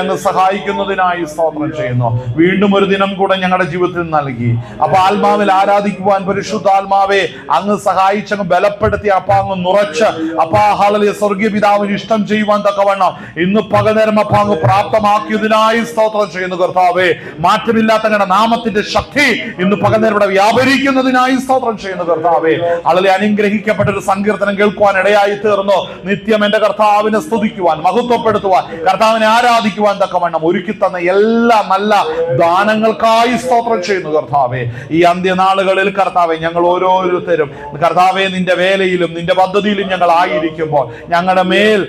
അങ്ങ് സഹായിക്കുന്നതിനായി സ്തോത്രം ചെയ്യുന്നു. വീണ്ടും ഒരു ദിനം കൂടെ ഞങ്ങളുടെ ജീവിതത്തിൽ നൽകി. അപ്പൊ ആത്മാവിൽ ആരാധിക്കുവാൻ പരിശുദ്ധാത്മാവെ അങ്ങ് സഹായിച്ചങ്ങ് ബലപ്പെടുത്തി അപ്പ അങ്ങ് നുറച്ച് അപ്പാ ഹല്ലേലൂയ സ്വർഗീയ പിതാവിന് ഇഷ്ടം ചെയ്യുവാൻ തക്കവണ്ണം ഇന്ന് പകനേരം അപ്പ അങ്ങ് പ്രാപ്തമാക്കിയതിനായി സ്തോത്രം ചെയ്യുന്നു കർത്താവേ. മാറ്റമില്ലാത്ത ഞങ്ങളുടെ നാമത്തിന്റെ ശക്തി ഇന്ന് പകനേരം ഇവിടെ വ്യാപരിക്കുന്നതിനായി സ്തോത്രം ചെയ്യുന്നു കർത്താവേ. വളരെ അനുഗ്രഹിക്കപ്പെട്ട ഒരു സങ്കീർത്തനം കേൾക്കുവാൻ ഇടയായി തീർന്നു. നിത്യം എന്റെ കർത്താവിനെ സ്തുതിക്കുവാൻ, മഹത്വപ്പെടുത്തുവാൻ, കർത്താവിനെ ആരാധിക്കുവാൻ തക്കവണ്ണം ഒരുക്കി തന്ന എല്ലാ നല്ല ദാനങ്ങൾക്കായി സ്തോത്രം ചെയ്യുന്നു കർത്താവേ. ഈ അന്ത്യനാളുകളിൽ കർത്താവെ ഞങ്ങൾ ഓരോരുത്തരും കർത്താവെ നിന്റെ വേലയിലും നിന്റെ പദ്ധതിയിലും ഞങ്ങൾ ആയിരിക്കുമ്പോൾ ഞങ്ങളുടെ മേൽ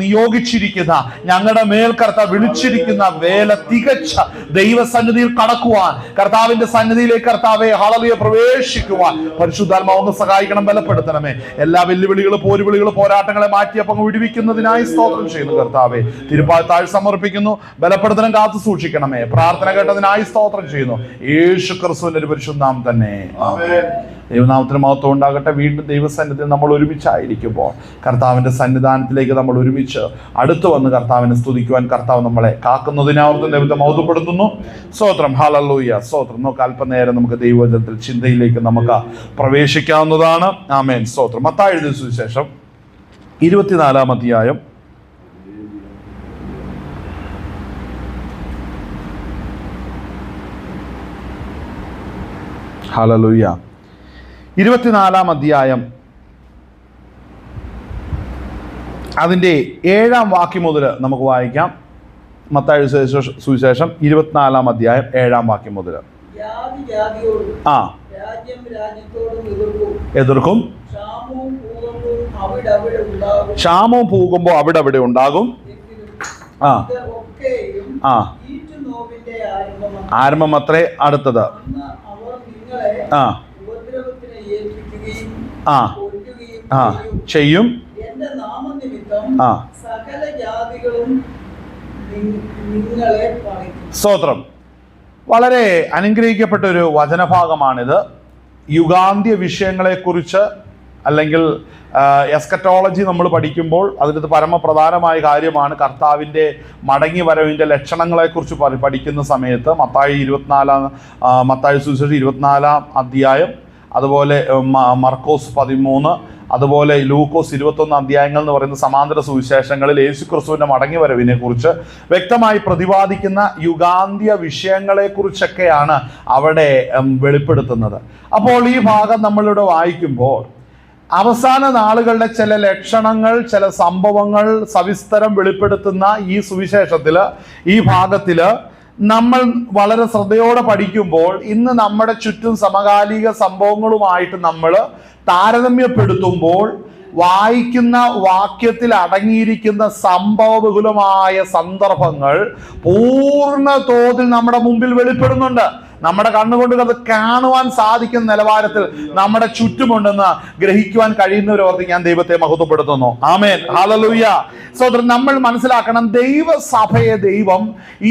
നിയോഗിച്ചിരിക്കുന്ന, ഞങ്ങളുടെ മേൽ കർത്താവ് വിളിച്ചിരിക്കുന്ന വേല തികച്ച ദൈവസന്നിധിയിൽ കടക്കുവാൻ, കർത്താവിന്റെ സന്നിധിയിലേക്ക് കർത്താവെ ഹല്ലേലൂയ പ്രവേശിക്കുവാൻ പരിശുദ്ധാത്മാവ് ഒന്ന് സഹായിക്കണം, ബലപ്പെടുത്തണമേ. എല്ലാ വെല്ലുവിളികളും പോരുവിളികളും പോരാട്ടങ്ങളെ മാറ്റിയപ്പോൾ വിടുവിക്കുന്നതിനായി സ്തോത്രം ചെയ്യുന്നു കർത്താവെ. തിരുപ്പാൽ സമർപ്പിക്കുന്നു, ബലപ്പെടുത്തണം, കാത്തു സൂക്ഷിക്കണമേ. പ്രാർത്ഥന കേട്ടതിനായി സ്തോത്രം ചെയ്യുന്നു യേശു ക്രിസ്തുവിന്റെ പരിശുദ്ധനാമം തന്നെ. ദൈവനാമത്തിന് മഹത്വം ഉണ്ടാകട്ടെ. വീണ്ടും ദൈവസന്നിധിയിൽ നമ്മൾ ഒരുമിച്ചായിരിക്കുമ്പോൾ കർത്താവിന്റെ സന്നിധാനത്തിലേക്ക് നമ്മൾ ഒരുമിച്ച് അടുത്തു വന്ന് കർത്താവിനെ സ്തുതിക്കുവാൻ കർത്താവ് നമ്മളെ കാക്കുന്നതിനാവർത്തും ദൈവത്തെ മഹത്വപ്പെടുത്തുന്നു. സ്തോത്രം, ഹല്ലേലൂയ, സ്തോത്രം. നമുക്ക് അല്പനേരം നമുക്ക് ദൈവവചനത്തിൽ ചിന്തയിലേക്ക് നമുക്ക് പ്രവേശിക്കാവുന്നതാണ്. ആമേൻ, സ്തോത്രം. മത്തായി എഴുതിയ സുവിശേഷം 24-ാം അധ്യായം ഹല്ലേലൂയ 24-ാം അധ്യായം അതിൻ്റെ 7-ാം വാക്യം മുതൽ നമുക്ക് വായിക്കാം. മത്തായി സുവിശേഷം 24-ാം അധ്യായം 7-ാം വാക്യം മുതൽ. എതിർക്കും, ക്ഷാമവും പോകുമ്പോൾ അവിടെ ഉണ്ടാകും. ആരംഭം അത്രേ അടുത്തത്. ചെയ്യും. സ്തോത്രം. വളരെ അനുഗ്രഹിക്കപ്പെട്ട ഒരു വചനഭാഗമാണിത്. യുഗാന്ത്യ വിഷയങ്ങളെക്കുറിച്ച് അല്ലെങ്കിൽ എസ്കറ്റോളജി നമ്മൾ പഠിക്കുമ്പോൾ അതിനകത്ത് പരമപ്രധാനമായ കാര്യമാണ് കർത്താവിൻ്റെ മടങ്ങി വരവിൻ്റെ ലക്ഷണങ്ങളെക്കുറിച്ച് പഠിക്കുന്ന സമയത്ത് മത്തായി സുവിശേഷം 24-ാം അധ്യായം, അതുപോലെ മർക്കോസ് 13, അതുപോലെ ലൂക്കോസ് 21 അധ്യായങ്ങൾ എന്ന് പറയുന്ന സമാന്തര സുവിശേഷങ്ങളിൽ യേശുക്രിസ്തുവിന്റെ മടങ്ങി വരവിനെ കുറിച്ച് വ്യക്തമായി പ്രതിപാദിക്കുന്ന യുഗാന്ത്യ വിഷയങ്ങളെക്കുറിച്ചൊക്കെയാണ് അവിടെ വെളിപ്പെടുത്തുന്നത്. അപ്പോൾ ഈ ഭാഗം നമ്മളിവിടെ വായിക്കുമ്പോൾ അവസാന നാളുകളുടെ ചില ലക്ഷണങ്ങൾ, ചില സംഭവങ്ങൾ സവിസ്തരം വെളിപ്പെടുത്തുന്ന ഈ സുവിശേഷത്തില്, ഈ ഭാഗത്തില് നമ്മൾ വളരെ ശ്രദ്ധയോടെ പഠിക്കുമ്പോൾ ഇന്ന് നമ്മുടെ ചുറ്റും സമകാലിക സംഭവങ്ങളുമായിട്ട് നമ്മൾ താരതമ്യപ്പെടുത്തുമ്പോൾ വായിക്കുന്ന വാക്യത്തിൽ അടങ്ങിയിരിക്കുന്ന സംഭവബഹുലമായ സന്ദർഭങ്ങൾ പൂർണ്ണ തോതിൽ നമ്മുടെ മുമ്പിൽ വെളിപ്പെടുന്നുണ്ട്. നമ്മുടെ കണ്ണുകൊണ്ട് അത് കാണുവാൻ സാധിക്കുന്ന നിലവാരത്തിൽ നമ്മുടെ ചുറ്റുമുണ്ടെന്ന് ഗ്രഹിക്കുവാൻ കഴിയുന്നവരോർത്ത് ഞാൻ ദൈവത്തെ മഹത്വപ്പെടുത്തുന്നു. ആമേൻ, ഹല്ലേലൂയ. സഹോദരൻ, നമ്മൾ മനസ്സിലാക്കണം, ദൈവസഭയെ ദൈവം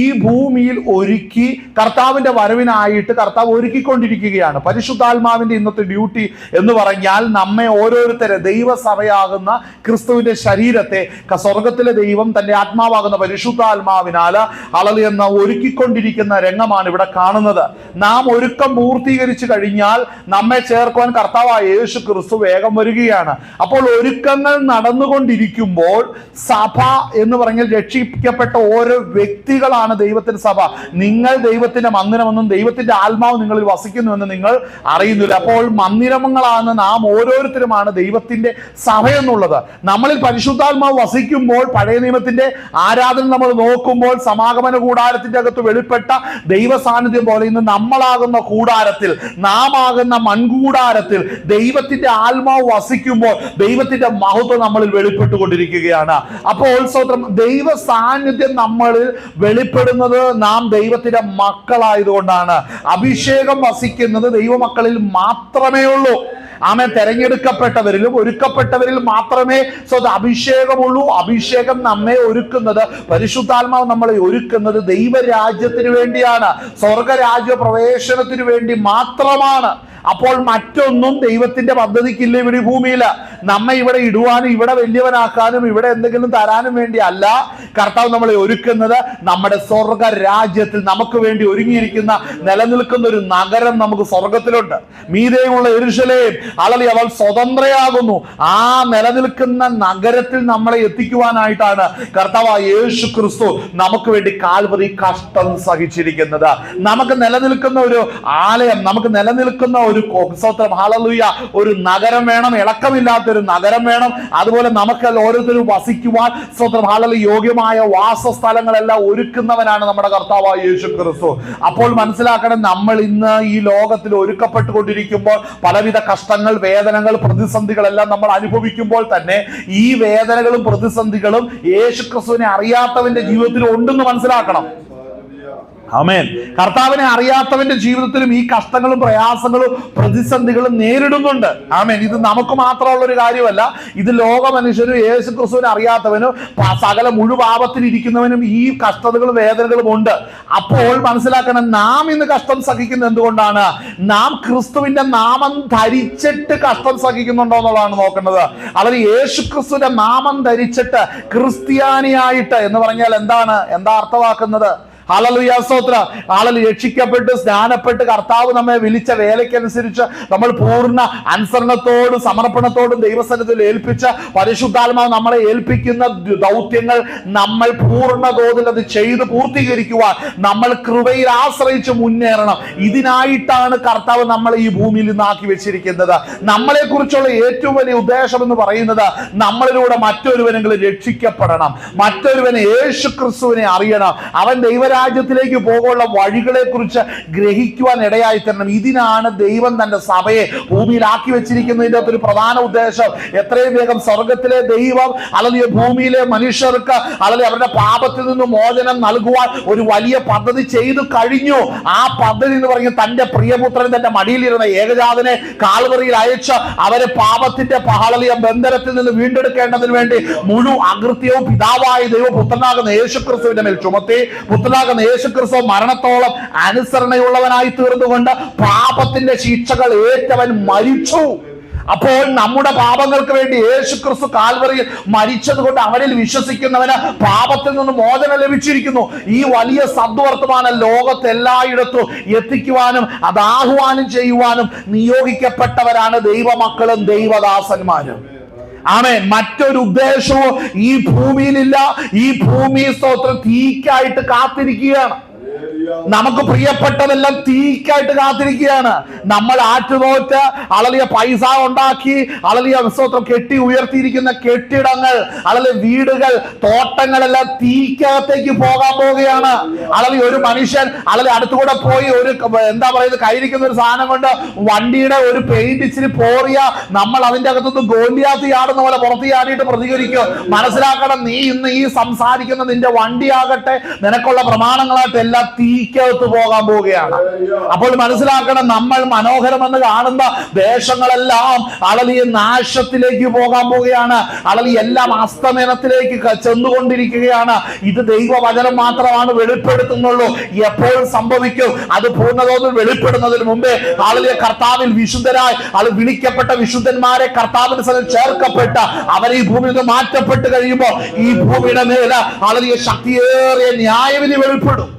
ഈ ഭൂമിയിൽ ഒരുക്കി കർത്താവിന്റെ വരവിനായിട്ട് കർത്താവ് ഒരുക്കിക്കൊണ്ടിരിക്കുകയാണ്. പരിശുദ്ധാത്മാവിന്റെ ഇന്നത്തെ ഡ്യൂട്ടി എന്ന് പറഞ്ഞാൽ നമ്മെ ഓരോരുത്തരെ, ദൈവസഭയാകുന്ന ക്രിസ്തുവിന്റെ ശരീരത്തെ സ്വർഗത്തിലെ ദൈവം തന്റെ ആത്മാവാകുന്ന പരിശുദ്ധാത്മാവിനാൽ ഹല്ലേലൂയ ഒരുക്കിക്കൊണ്ടിരിക്കുന്ന രംഗമാണ് ഇവിടെ കാണുന്നത്. നാം ഒരുക്കം പൂർത്തീകരിച്ചു കഴിഞ്ഞാൽ നമ്മെ ചേർക്കുവാൻ കർത്താവായ യേശു ക്രിസ്തു വേഗം വരികയാണ്. അപ്പോൾ ഒരുക്കങ്ങൾ നടന്നുകൊണ്ടിരിക്കുമ്പോൾ സഭ എന്ന് പറഞ്ഞാൽ രക്ഷിക്കപ്പെട്ട ഓരോ വ്യക്തികളാണ് ദൈവത്തിന്റെ സഭ. നിങ്ങൾ ദൈവത്തിന്റെ മന്ദിരമെന്നും ദൈവത്തിന്റെ ആത്മാവ് നിങ്ങളിൽ വസിക്കുന്നുവെന്ന് നിങ്ങൾ അറിയുന്നില്ല. അപ്പോൾ മന്ദിരങ്ങളാണ് നാം ഓരോരുത്തരുമാണ് ദൈവത്തിന്റെ സഭ എന്നുള്ളത്. നമ്മളിൽ പരിശുദ്ധാത്മാവ് വസിക്കുമ്പോൾ പഴയ നിയമത്തിന്റെ ആരാധന നമ്മൾ നോക്കുമ്പോൾ സമാഗമന കൂടാരത്തിന്റെ അകത്ത് വെളിപ്പെട്ട ദൈവ സാന്നിധ്യം പോലെ ഇന്ന് നമ്മളാകുന്ന കൂടാരത്തിൽ, നാം ആകുന്ന മൺകൂടാരത്തിൽ ദൈവത്തിന്റെ ആത്മാവ് വസിക്കുമ്പോൾ ദൈവത്തിന്റെ മഹത്വം നമ്മളിൽ വെളിപ്പെട്ടുകൊണ്ടിരിക്കുകയാണ്. അപ്പോൾ സ്തോത്രം, ദൈവ സാന്നിധ്യം നമ്മളിൽ വെളിപ്പെടുന്നത് നാം ദൈവത്തിന്റെ മക്കളായതുകൊണ്ടാണ്. അഭിഷേകം വസിക്കുന്നത് ദൈവമക്കളിൽ മാത്രമേ ഉള്ളൂ. ആമേൻ. തെരഞ്ഞെടുക്കപ്പെട്ടവരിലും ഒരുക്കപ്പെട്ടവരിൽ മാത്രമേ അഭിഷേകമുള്ളൂ. അഭിഷേകം നമ്മെ ഒരുക്കുന്നത്, പരിശുദ്ധാത്മാവ് നമ്മളെ ഒരുക്കുന്നത് ദൈവരാജ്യത്തിന് വേണ്ടിയാണ്, സ്വർഗരാജ്യ പ്രവേശനത്തിന് വേണ്ടി മാത്രമാണ്. അപ്പോൾ മറ്റൊന്നും ദൈവത്തിന്റെ പദ്ധതിക്കില്ല ഇവിടെ ഭൂമിയിൽ. നമ്മെ ഇവിടെ ഇടുവാനും ഇവിടെ വലിയവനാക്കാനും ഇവിടെ എന്തെങ്കിലും തരാനും വേണ്ടി അല്ല കർത്താവ് നമ്മളെ ഒരുക്കുന്നത്. നമ്മുടെ സ്വർഗ രാജ്യത്തിൽ നമുക്ക് വേണ്ടി ഒരുങ്ങിയിരിക്കുന്ന നിലനിൽക്കുന്ന ഒരു നഗരം നമുക്ക് സ്വർഗത്തിലുണ്ട്. മീതെയുള്ള യെരൂശലേം ഹല്ലേലൂയ, അവൾ സ്വതന്ത്രയാകുന്നു. ആ നിലനിൽക്കുന്ന നഗരത്തിൽ നമ്മളെ എത്തിക്കുവാനായിട്ടാണ് കർത്താവ് യേശു ക്രിസ്തു നമുക്ക് വേണ്ടി കാൽവരി കഷ്ടം സഹിച്ചിരിക്കുന്നത്. നമുക്ക് നിലനിൽക്കുന്ന ഒരു ആലയം, നമുക്ക് നിലനിൽക്കുന്ന ഒരു ഹല്ലേലൂയ ഒരു നഗരം വേണം, ഇളക്കമില്ലാത്തൊരു നഗരം വേണം. അതുപോലെ നമുക്ക് ഓരോരുത്തരും വസിക്കുവാൻ സ്വന്തം ഹല്ലേലൂയ യോഗ്യമായ വാസസ്ഥലങ്ങളെല്ലാം ഒരുക്കുന്നവനാണ് നമ്മുടെ കർത്താവായ യേശു ക്രിസ്തു. അപ്പോൾ മനസ്സിലാക്കണം, നമ്മൾ ഇന്ന് ഈ ലോകത്തിൽ ഒരുക്കപ്പെട്ടുകൊണ്ടിരിക്കുമ്പോൾ പലവിധ കഷ്ടങ്ങൾ, വേദനകൾ, പ്രതിസന്ധികളെല്ലാം നമ്മൾ അനുഭവിക്കുമ്പോൾ തന്നെ ഈ വേദനകളും പ്രതിസന്ധികളും യേശു ക്രിസ്തുവിനെ അറിയാത്തവന്റെ ജീവിതത്തിൽ ഉണ്ടെന്ന് മനസ്സിലാക്കണം. ആമേൻ. കർത്താവിനെ അറിയാത്തവന്റെ ജീവിതത്തിലും ഈ കഷ്ടങ്ങളും പ്രയാസങ്ങളും പ്രതിസന്ധികളും നേരിടുന്നുണ്ട്. ആമേൻ. ഇത് നമുക്ക് മാത്രമുള്ള ഒരു കാര്യമല്ല, ഇത് ലോക മനുഷ്യനും യേശു ക്രിസ്തുവിനെ അറിയാത്തവനും സകല മുഴുപാപത്തിൽ ഇരിക്കുന്നവനും ഈ കഷ്ടതകളും വേദനകളും ഉണ്ട്. അപ്പോൾ മനസ്സിലാക്കണം, നാം ഇന്ന് കഷ്ടം സഹിക്കുന്നത് എന്തുകൊണ്ടാണ്? നാം ക്രിസ്തുവിന്റെ നാമം ധരിച്ചിട്ട് കഷ്ടം സഹിക്കുന്നുണ്ടോ എന്നുള്ളതാണ് നോക്കേണ്ടത്. അവർ യേശു ക്രിസ്തുവിന്റെ നാമം ധരിച്ചിട്ട് ക്രിസ്ത്യാനിയായിട്ട് എന്ന് പറഞ്ഞാൽ എന്താ അർത്ഥമാക്കുന്നത്? ഹല്ലേലൂയ, സ്തോത്രം. ഹല്ലേലൂയ. രക്ഷിക്കപ്പെട്ട് സ്നാനപ്പെട്ട് കർത്താവ് നമ്മെ വിളിച്ച വേലയ്ക്കനുസരിച്ച് നമ്മൾ പൂർണ്ണ അനുസരണത്തോടും സമർപ്പണത്തോടും ദൈവസന്നിധിയിൽ ഏൽപ്പിച്ച പരിശുദ്ധാത്മാവ് നമ്മളെ ഏൽപ്പിക്കുന്ന ദൗത്യങ്ങൾ നമ്മൾ പൂർണ്ണ തോതിൽ അത് ചെയ്ത് പൂർത്തീകരിക്കുവാൻ നമ്മൾ കൃപയിൽ ആശ്രയിച്ച് മുന്നേറണം. ഇതിനായിട്ടാണ് കർത്താവ് നമ്മളെ ഈ ഭൂമിയിൽ നിന്നാക്കി വെച്ചിരിക്കുന്നത്. നമ്മളെ കുറിച്ചുള്ള ഏറ്റവും വലിയ ഉദ്ദേശം എന്ന് പറയുന്നത് നമ്മളിലൂടെ മറ്റൊരുവനെങ്കിലും രക്ഷിക്കപ്പെടണം, മറ്റൊരുവനെ യേശു ക്രിസ്തുവിനെ അറിയണം, അവൻ രാജ്യത്തിലേക്ക് പോകാനുള്ള വഴികളെ കുറിച്ച് ഗ്രഹിക്കുവാൻ ഇടയായി തരണം. ഇതിനാണ് ദൈവം തന്റെ സഭയെ ഭൂമിയിലാക്കി വെച്ചിരിക്കുന്നതിന്റെ ഒരു പ്രധാന ഉദ്ദേശം. എത്രയും വേഗം സ്വർഗത്തിലെ ദൈവം അല്ലെങ്കിൽ ഭൂമിയിലെ മനുഷ്യർക്ക് അല്ലെങ്കിൽ അവരുടെ പാപത്തിൽ നിന്ന് മോചനം നൽകുവാൻ ഒരു വലിയ പദ്ധതി ചെയ്തു കഴിഞ്ഞു. ആ പദ്ധതി എന്ന് പറഞ്ഞ് തന്റെ പ്രിയപുത്രൻ തന്റെ മടിയിലിരുന്ന ഏകജാതനെ കാൽവറിയിൽ അയച്ച് അവരെ പാപത്തിന്റെ പഹളലിയ ബന്ധനത്തിൽ നിന്ന് വീണ്ടെടുക്കേണ്ടതിന് വേണ്ടി മുഴുവൻ അകൃത്യവും പിതാവായ ദൈവപുത്രനാകുന്ന യേശുക്രിസ്തുവിന്റെ മേൽ ചുമത്തി. പുത്രനാകുന്ന യേശുക്രിസ്തു മരണത്തോളം അനുസരണയുള്ളവനായി തീർന്നുകൊണ്ട് പാപത്തിന്റെ ശിക്ഷകൾ ഏറ്റവൻ മരിച്ചു. അപ്പോൾ നമ്മുടെ പാപങ്ങൾക്ക് വേണ്ടി യേശുക്രിസ്തു കാൽവറിയിൽ മരിച്ചത് കൊണ്ട് അവനിൽ വിശ്വസിക്കുന്നവന് പാപത്തിൽ നിന്ന് മോചനം ലഭിച്ചിരിക്കുന്നു. ഈ വലിയ സദ്വർത്തമാനം ലോകത്തെല്ലായിടത്തും എത്തിക്കുവാനും അത് ആഹ്വാനം ചെയ്യുവാനും നിയോഗിക്കപ്പെട്ടവരാണ് ദൈവമക്കളും ദൈവദാസന്മാരും. ആമേൻ. മറ്റൊരു ഉദ്ദേശവും ഈ ഭൂമിയിലില്ല. ഈ ഭൂമി സ്തോത്രം തീക്കായിട്ട് കാത്തിരിക്കുകയാണ്. നമുക്ക് പ്രിയപ്പെട്ടതെല്ലാം തീക്കായിട്ട് കാത്തിരിക്കുകയാണ്. നമ്മൾ ആറ്റുനോറ്റ് അളലിയ പൈസ ഉണ്ടാക്കി അളലിയ സ്തോത്രം കെട്ടി ഉയർത്തിയിരിക്കുന്ന കെട്ടിടങ്ങൾ, അളലിയ വീടുകൾ, തോട്ടങ്ങളെല്ലാം തീക്കകത്തേക്ക് പോകാൻ പോവുകയാണ്. അളലി ഒരു മനുഷ്യൻ അളലി അടുത്തുകൂടെ പോയി ഒരു കയ്യിരിക്കുന്ന ഒരു സാധനം കൊണ്ട് വണ്ടിയുടെ ഒരു പെയിന്റ് ഇച്ചിരി പോറിയ നമ്മൾ അതിന്റെ അകത്തുനിന്ന് ഗോലിയാത്ത് ചാടുന്ന പോലെ പുറത്ത് ചാടിയിട്ട് പ്രതികരിക്കും. മനസ്സിലാക്കണം, നീ ഇന്ന് ഈ സംസാരിക്കുന്ന നിന്റെ വണ്ടിയാകട്ടെ നിനക്കുള്ള പ്രമാണങ്ങളായിട്ട് എല്ലാം തീക്കകത്ത് പോകാൻ പോവുകയാണ്. അപ്പോൾ മനസ്സിലാക്കണം, നമ്മൾ മനോഹരമെന്ന് കാണുന്ന ദേശങ്ങളെല്ലാം അളലിയ നാശത്തിലേക്ക് പോകാൻ പോവുകയാണ്. അളലി എല്ലാം അസ്തമനത്തിലേക്ക് ചെന്നുകൊണ്ടിരിക്കുകയാണ്. ഇത് ദൈവവചനം മാത്രമാണ് വെളിപ്പെടുത്തുന്നുള്ളൂ. എപ്പോൾ സംഭവിക്കും? അത് പൂർണ്ണതോതിൽ വെളിപ്പെടുന്നതിന് മുമ്പേ അളലിയ കർത്താവിൽ വിശുദ്ധരായി വിളിക്കപ്പെട്ട വിശുദ്ധന്മാരെ കർത്താവിന് സ്ഥലം ചേർക്കപ്പെട്ട അവർ ഈ ഭൂമിയിൽ നിന്ന് മാറ്റപ്പെട്ട് കഴിയുമ്പോൾ ഈ ഭൂമിയുടെ മേൽ അളലിയ ശക്തിയേറിയ ന്യായവിധി വെളിപ്പെടും.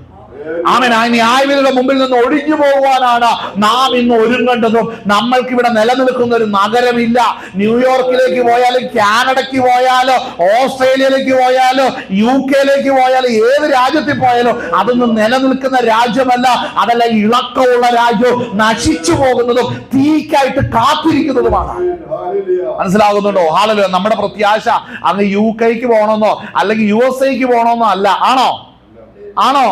ആമേൻ. ആ ന്യായവിധിയുടെ മുമ്പിൽ നിന്ന് ഒഴിഞ്ഞു പോകുവാനാണ് നാം ഇന്ന് ഒരുങ്ങേണ്ടതും. നമ്മൾക്ക് ഇവിടെ നിലനിൽക്കുന്ന ഒരു നഗരമില്ല. ന്യൂയോർക്കിലേക്ക് പോയാലും കാനഡയ്ക്ക് പോയാലോ ഓസ്ട്രേലിയയിലേക്ക് പോയാലോ UK പോയാലോ ഏത് രാജ്യത്തിൽ പോയാലോ അതൊന്നും നിലനിൽക്കുന്ന രാജ്യമല്ല. അതല്ല, ഇളക്കമുള്ള രാജ്യവും നശിച്ചു പോകുന്നതും തീക്കായിട്ട് കാത്തിരിക്കുന്നതുമാണ്. മനസ്സിലാകുന്നുണ്ടോ? ഹല്ലേലൂയ. നമ്മുടെ പ്രത്യാശ അങ്ങ് UK പോകണമെന്നോ അല്ലെങ്കിൽ USA പോകണമെന്നോ അല്ല. ആണോ?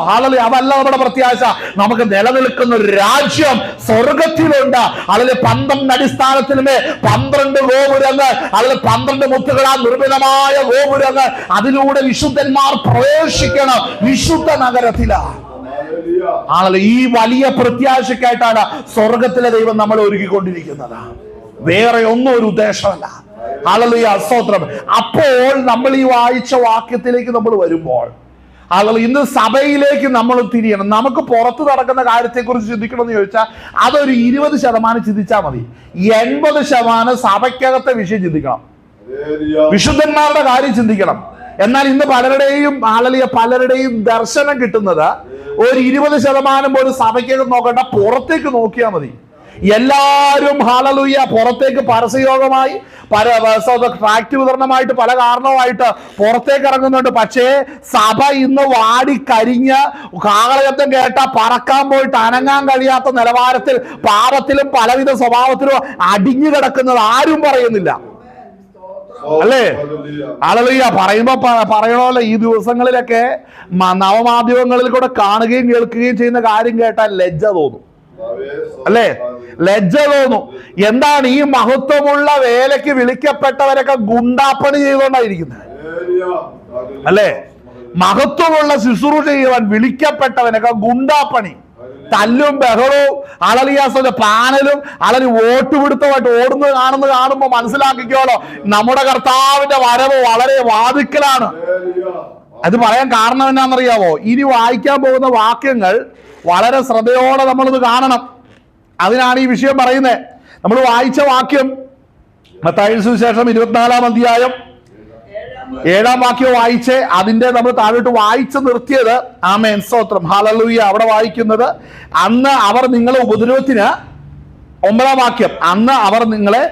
ഹല്ലേലൂയ. അതല്ല നമ്മുടെ പ്രത്യാശ. നമുക്ക് നിലനിൽക്കുന്ന ഒരു രാജ്യം സ്വർഗത്തിലുണ്ട്. അതിൽ 12 അടിസ്ഥാനത്തിലുമേ 12 ഗോപുരങ്ങൾ, അതിൽ 12 മുത്തുകളാൽ നിർമ്മിതമായ ഗോപുരങ്ങൾ, അതിലൂടെ വിശുദ്ധന്മാർ പ്രവേശിക്കണം വിശുദ്ധ നഗരത്തിലാണ്. ആണല്ലോ. ഈ വലിയ പ്രത്യാശയ്ക്കായിട്ടാണ് സ്വർഗത്തിലെ ദൈവം നമ്മൾ ഒരുക്കിക്കൊണ്ടിരിക്കുന്നത്. വേറെ ഒന്നും ഒരു ഉദ്ദേശമല്ല. ഹല്ലേലൂയ, സ്തോത്രം. അപ്പോൾ നമ്മൾ ഈ വായിച്ച വാക്യത്തിലേക്ക് നമ്മൾ വരുമ്പോൾ ആളുകൾ ഇന്ന് സഭയിലേക്ക് നമ്മൾ തിരിയണം. നമുക്ക് പുറത്ത് നടക്കുന്ന കാര്യത്തെക്കുറിച്ച് ചിന്തിക്കണമെന്ന് ചോദിച്ചാൽ അതൊരു 20% ചിന്തിച്ചാൽ മതി. 80% സഭയ്ക്കകത്തെ വിഷയം ചിന്തിക്കണം, വിശുദ്ധന്മാരുടെ കാര്യം ചിന്തിക്കണം. എന്നാൽ ഇന്ന് പലരുടെയും ദർശനം കിട്ടുന്നത് ഒരു 20% പോലും സഭയ്ക്കകത്ത് നോക്കണ്ട, പുറത്തേക്ക് നോക്കിയാൽ മതി. എല്ലാവരും ഹല്ലേലൂയ പുറത്തേക്ക് പരസ്യയോഗമായി ട്രാക്ട് വിതരണമായിട്ട് പല കാരണവുമായിട്ട് പുറത്തേക്ക് ഇറങ്ങുന്നുണ്ട്. പക്ഷേ സഭ ഇന്ന് വാടിക്കരിഞ്ഞ് കാഹളശബ്ദം കേട്ട പറക്കാൻ പോയിട്ട് അനങ്ങാൻ കഴിയാത്ത നിലവാരത്തിൽ പാപത്തിലും പലവിധ സ്വഭാവത്തിലും അടിഞ്ഞു കിടക്കുന്നത് ആരും പറയുന്നില്ല, അല്ലേ? ഹല്ലേലൂയ. പറയണമല്ലോ, ഈ ദിവസങ്ങളിലൊക്കെ നവമാധ്യമങ്ങളിൽ കൂടെ കാണുകയും കേൾക്കുകയും ചെയ്യുന്ന കാര്യം കേട്ടാൽ ലജ്ജ തോന്നും, അല്ലേ? ലജ്ജ തോന്നും. എന്താണ് ഈ മഹത്വമുള്ള വേലയ്ക്ക് വിളിക്കപ്പെട്ടവരൊക്കെ ഗുണ്ടാപ്പണി ചെയ്തുകൊണ്ടായിരിക്കുന്നത്, അല്ലേ? മഹത്വമുള്ള ശുശ്രൂഷ ചെയ്യുവാൻ വിളിക്കപ്പെട്ടവനൊക്കെ ഗുണ്ടാപ്പണി, തല്ലും ബഹളവും അളലിയാസന്റെ പാനലും വോട്ട് പിടുത്തമായിട്ട് ഓടുന്നത് കാണുമ്പോൾ മനസ്സിലാക്കിക്കോളോ, നമ്മുടെ കർത്താവിന്റെ വരവ് വളരെ വാതിക്കലാണ്. അത് പറയാൻ കാരണം എന്നാണെന്നറിയാവോ? ഇനി വായിക്കാൻ പോകുന്ന വാക്യങ്ങൾ വളരെ ശ്രദ്ധയോടെ നമ്മളിത് കാണണം. അതിനാണ് ഈ വിഷയം പറയുന്നത്. നമ്മൾ വായിച്ച വാക്യം മത്തായിയുടെ സുവിശേഷം 24-ാം അധ്യായം 7-ാം വാക്യം വായിച്ച് അതിന്റെ നമ്മൾ താഴോട്ട് വായിച്ച് നിർത്തിയത്. ആമേൻ, സ്തോത്രം, ഹല്ലേലൂയ. അവിടെ വായിക്കുന്നത്, അന്ന് അവർ നിങ്ങളെ ഉപദ്രവത്തിന്, 9-ാം വാക്യം, അന്ന് അവർ നിങ്ങളെ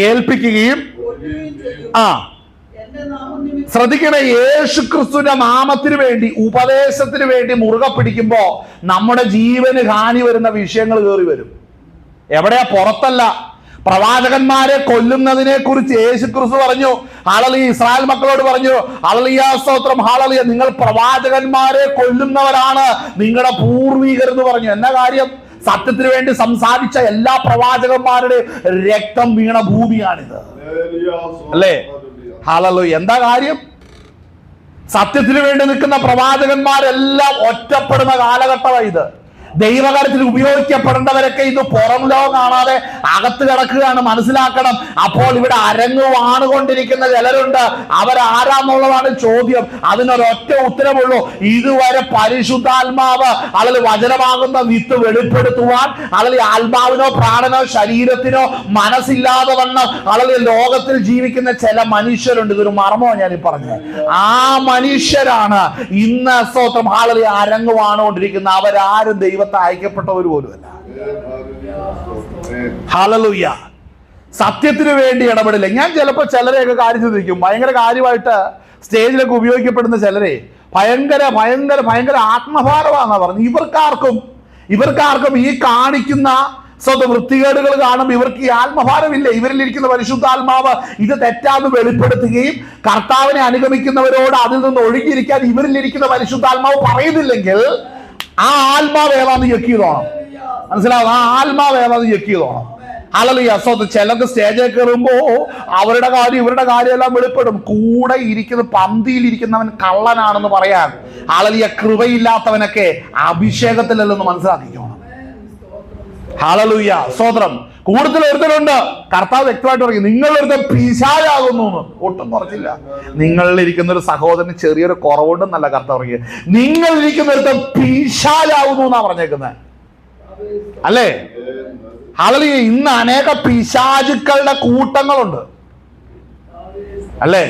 ഏൽപ്പിക്കുകയും ശ്രദ്ധിക്കണേ, യേശു ക്രിസ്തുവിന്റെ നാമത്തിന് വേണ്ടി ഉപദേശത്തിന് വേണ്ടി മുറുകെ പിടിക്കുമ്പോ നമ്മുടെ ജീവന് ഹാനി വരുന്ന വിഷയങ്ങൾ കയറി വരും. എവിടെയാ? പുറത്തല്ല. പ്രവാചകന്മാരെ കൊല്ലുന്നതിനെ കുറിച്ച് യേശു ക്രിസ്തു പറഞ്ഞു. ഹല്ലേലൂയ. ഇസ്രായേൽ മക്കളോട് പറഞ്ഞു, ഹല്ലേലൂയ, സ്തോത്രം, ഹല്ലേലൂയ, നിങ്ങൾ പ്രവാചകന്മാരെ കൊല്ലുന്നവരാണ് നിങ്ങളുടെ പൂർവികരെന്ന് പറഞ്ഞു. എന്നാ കാര്യം? സത്യത്തിന് വേണ്ടി സംസാരിച്ച എല്ലാ പ്രവാചകന്മാരുടെ രക്തം വീണ ഭൂമിയാണിത്, അല്ലേ? ഹല്ലേലൂയ. എന്താ കാര്യം? സത്യത്തിന് വേണ്ടി നിൽക്കുന്ന പ്രവാചകന്മാരെല്ലാം ഒറ്റപ്പെടുന്ന കാലഘട്ടമാണ് ഇത്. ദൈവകാര്യത്തിൽ ഉപയോഗിക്കപ്പെടേണ്ടവരൊക്കെ ഇത് പുറം ലോകം കാണാതെ അകത്ത് കിടക്കുകയാണ്. മനസ്സിലാക്കണം. അപ്പോൾ ഇവിടെ അരങ്ങ് വാണുകൊണ്ടിരിക്കുന്ന ചിലരുണ്ട്. അവരാരാന്നുള്ളതാണ് ചോദ്യം. അതിനൊരൊറ്റ ഉത്തരവുള്ളൂ. ഇതുവരെ പരിശുദ്ധാത്മാവ് അല്ലെങ്കിൽ വചനമാകുന്ന വിത്ത് വെളിപ്പെടുത്തുവാൻ അല്ലെങ്കിൽ ആത്മാവിനോ പ്രാണനോ ശരീരത്തിനോ മനസ്സില്ലാതെ വണ്ണം അല്ലെങ്കിൽ ലോകത്തിൽ ജീവിക്കുന്ന ചില മനുഷ്യരുണ്ട്. ഇതൊരു മർമ്മോ ഞാൻ ഈ പറഞ്ഞത്. ആ മനുഷ്യരാണ് ഇന്ന് സ്തോത്രം അല്ലെങ്കിൽ അരങ്ങ് വാണുകൊണ്ടിരിക്കുന്ന. അവരാരും ദൈവത്തെ അയക്കപ്പെട്ടവർ പോലുമല്ല. ഹല്ലേലൂയ. സത്യത്തിന് വേണ്ടി ഇടപെടില്ല. ഞാൻ ചിലപ്പോൾ ചിലരെയൊക്കെ കാര്യം ചിന്തിക്കും, ഭയങ്കര കാര്യമായിട്ട് സ്റ്റേജിലൊക്കെ ഉപയോഗിക്കപ്പെടുന്ന ചിലരെ ഭയങ്കര ഭയങ്കര ഭയങ്കര ആത്മഭാരമാണെന്നാ പറഞ്ഞു. ഇവർക്കാർക്കും ഈ കാണിക്കുന്ന വൃത്തികേടുകൾ കാണുമ്പോൾ ഇവർക്ക് ഈ ആത്മഭാരമില്ല. ഇവരിലിരിക്കുന്ന പരിശുദ്ധാത്മാവ് ഇത് തെറ്റാന്ന് വെളിപ്പെടുത്തുകയും കർത്താവിനെ അനുഗമിക്കുന്നവരോട് അതിൽ നിന്ന് ഒഴുകിയിരിക്കാൻ ഇവരിലിരിക്കുന്ന പരിശുദ്ധാത്മാവ് പറയുന്നില്ലെങ്കിൽ ആ ആത്മാവ് ഏതാന്ന് ചെക്ക് ചെയ്തോണം. മനസ്സിലാവും? ആ ആത്മാവ് ഏതാന്ന് ചെക്ക് ചെയ്തോണം. ഹല്ലേലൂയ. ചിലർക്ക് സ്റ്റേജിൽ കയറുമ്പോ അവരുടെ കാര്യം ഇവരുടെ കാര്യം എല്ലാം വെളിപ്പെടും. കൂടെ ഇരിക്കുന്ന പന്തിയിലിരിക്കുന്നവൻ കള്ളനാണെന്ന് പറയാൻ ഹല്ലേലൂയ കൃപയില്ലാത്തവനൊക്കെ അഭിഷേകത്തിലല്ലെന്ന് മനസ്സിലാക്കിക്കോണം. ഹല്ലേലൂയ. സ്തോത്രം. കൂടുതൽ ഒരുത്തരുണ്ട്. കർത്താവ് വ്യക്തമായിട്ട് പറയും, നിങ്ങളൊരുത്തൻ പിശാചാകുന്നു. ഒട്ടും കുറച്ചില്ല. നിങ്ങളിലിരിക്കുന്ന ഒരു സഹോദരന് ചെറിയൊരു കുറവുണ്ടെന്നല്ല കർത്താവ് പറയുക, നിങ്ങളിരിക്കുന്ന ഒരുത്തൻ പിശാചാകുന്നു എന്നാ പറഞ്ഞേക്കുന്നത്, അല്ലേ? ഹല്ലേലൂയ. ഇന്ന് അനേക പിശാചുക്കളുടെ കൂട്ടങ്ങളുണ്ട്, അല്ലേ?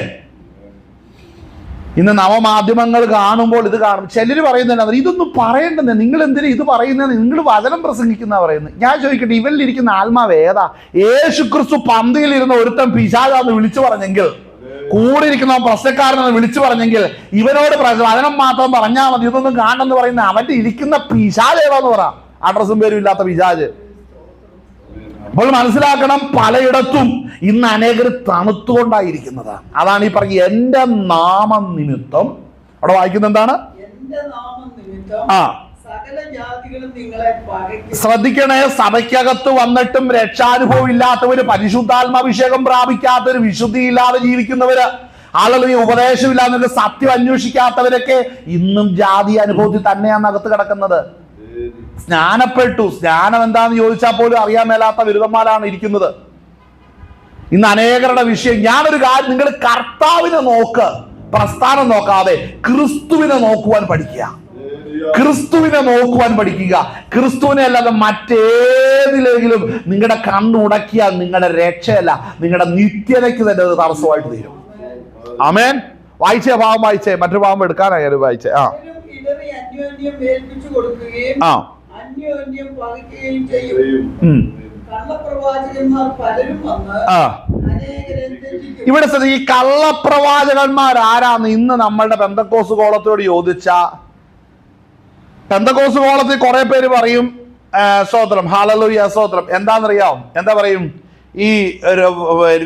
ഇന്ന് നവമാധ്യമങ്ങൾ കാണുമ്പോൾ ഇത് കാണും. ചിലര് പറയുന്നത് ഇതൊന്നും പറയേണ്ടത്, നിങ്ങൾ എന്തിനാ ഇത് പറയുന്നത്, നിങ്ങൾ വചനം പ്രസംഗിക്കുന്ന പറയുന്നത്. ഞാൻ ചോദിക്കട്ടെ, ഇവരിലിരിക്കുന്ന ആത്മാവ് ഏതാ? യേശു ക്രിസ്തു പന്തിയിലിരുന്ന ഒരുത്തൻ പിശാചാന്ന് വിളിച്ചു പറഞ്ഞെങ്കിൽ, കൂടെ ഇരിക്കുന്ന പ്രശ്നക്കാരനെന്ന് വിളിച്ചു പറഞ്ഞെങ്കിൽ, ഇവനോട് വചനം മാത്രം പറഞ്ഞാൽ മതി, ഇതൊന്നും കാണണമെന്ന് പറയുന്ന അവന്റെ ഇരിക്കുന്ന പിശാച് ഏതാന്ന് പറ. അഡ്രസ്സും പേരും ഇല്ലാത്ത പിശാച്. അപ്പോൾ മനസ്സിലാക്കണം, പലയിടത്തും ഇന്ന് അനേകർ തണുത്തുകൊണ്ടായിരിക്കുന്നത്. അതാണ് ഈ പറഞ്ഞ എന്റെ നാമം നിമിത്തം. അവിടെ വായിക്കുന്ന എന്താണ്? ശ്രദ്ധിക്കണേ, സഭയ്ക്കകത്ത് വന്നിട്ടും രക്ഷാനുഭവം ഇല്ലാത്തവര്, പരിശുദ്ധാത്മാഭിഷേകം പ്രാപിക്കാത്തവര്, വിശുദ്ധിയില്ലാതെ ജീവിക്കുന്നവര്, ആളുകൾ ഉപദേശമില്ലാതെ സത്യം അന്വേഷിക്കാത്തവരൊക്കെ ഇന്നും ജാതി അനുഭവത്തിൽ തന്നെയാണ് അകത്ത് കിടക്കുന്നത്. സ്നാനപ്പെട്ടു, സ്നാനം എന്താന്ന് ചോദിച്ചാൽ പോലും അറിയാൻ മേലാത്ത ബിരുദന്മാരാണ് ഇരിക്കുന്നത്. ഇന്ന് അനേകരുടെ വിഷയം. ഞാനൊരു കാര്യം, നിങ്ങൾ കർത്താവിനെ നോക്ക്, പ്രസ്ഥാനം നോക്കാതെ ക്രിസ്തുവിനെ നോക്കുവാൻ പഠിക്കുക. ക്രിസ്തുവിനെ നോക്കുവാൻ പഠിക്കുക. ക്രിസ്തുവിനെ അല്ലാതെ മറ്റേതിലെങ്കിലും നിങ്ങളുടെ കണ്ണുടക്കിയാൽ നിങ്ങളുടെ രക്ഷയല്ല, നിങ്ങളുടെ നിത്യതയ്ക്ക് തന്നെ അത് തടസ്സമായിട്ട് തീരും. ആമേൻ. വായിച്ചേ, ഭാവം വായിച്ചേ, മറ്റൊരു ഭാവം എടുക്കാനായാലും വായിച്ചേ. ഇവിടെ ഈ കള്ളപ്രവാചകന്മാർ ആരാന്ന് ഇന്ന് നമ്മളുടെ പെന്തക്കോസ് കോളത്തോട് ചോദിച്ച, പെന്തക്കോസ് കോളത്തിൽ കുറെ പേര് പറയും സ്തോത്രം, ഹല്ലേലൂയ സ്തോത്രം. എന്താണെന്നറിയാം? എന്താ പറയും? ഈ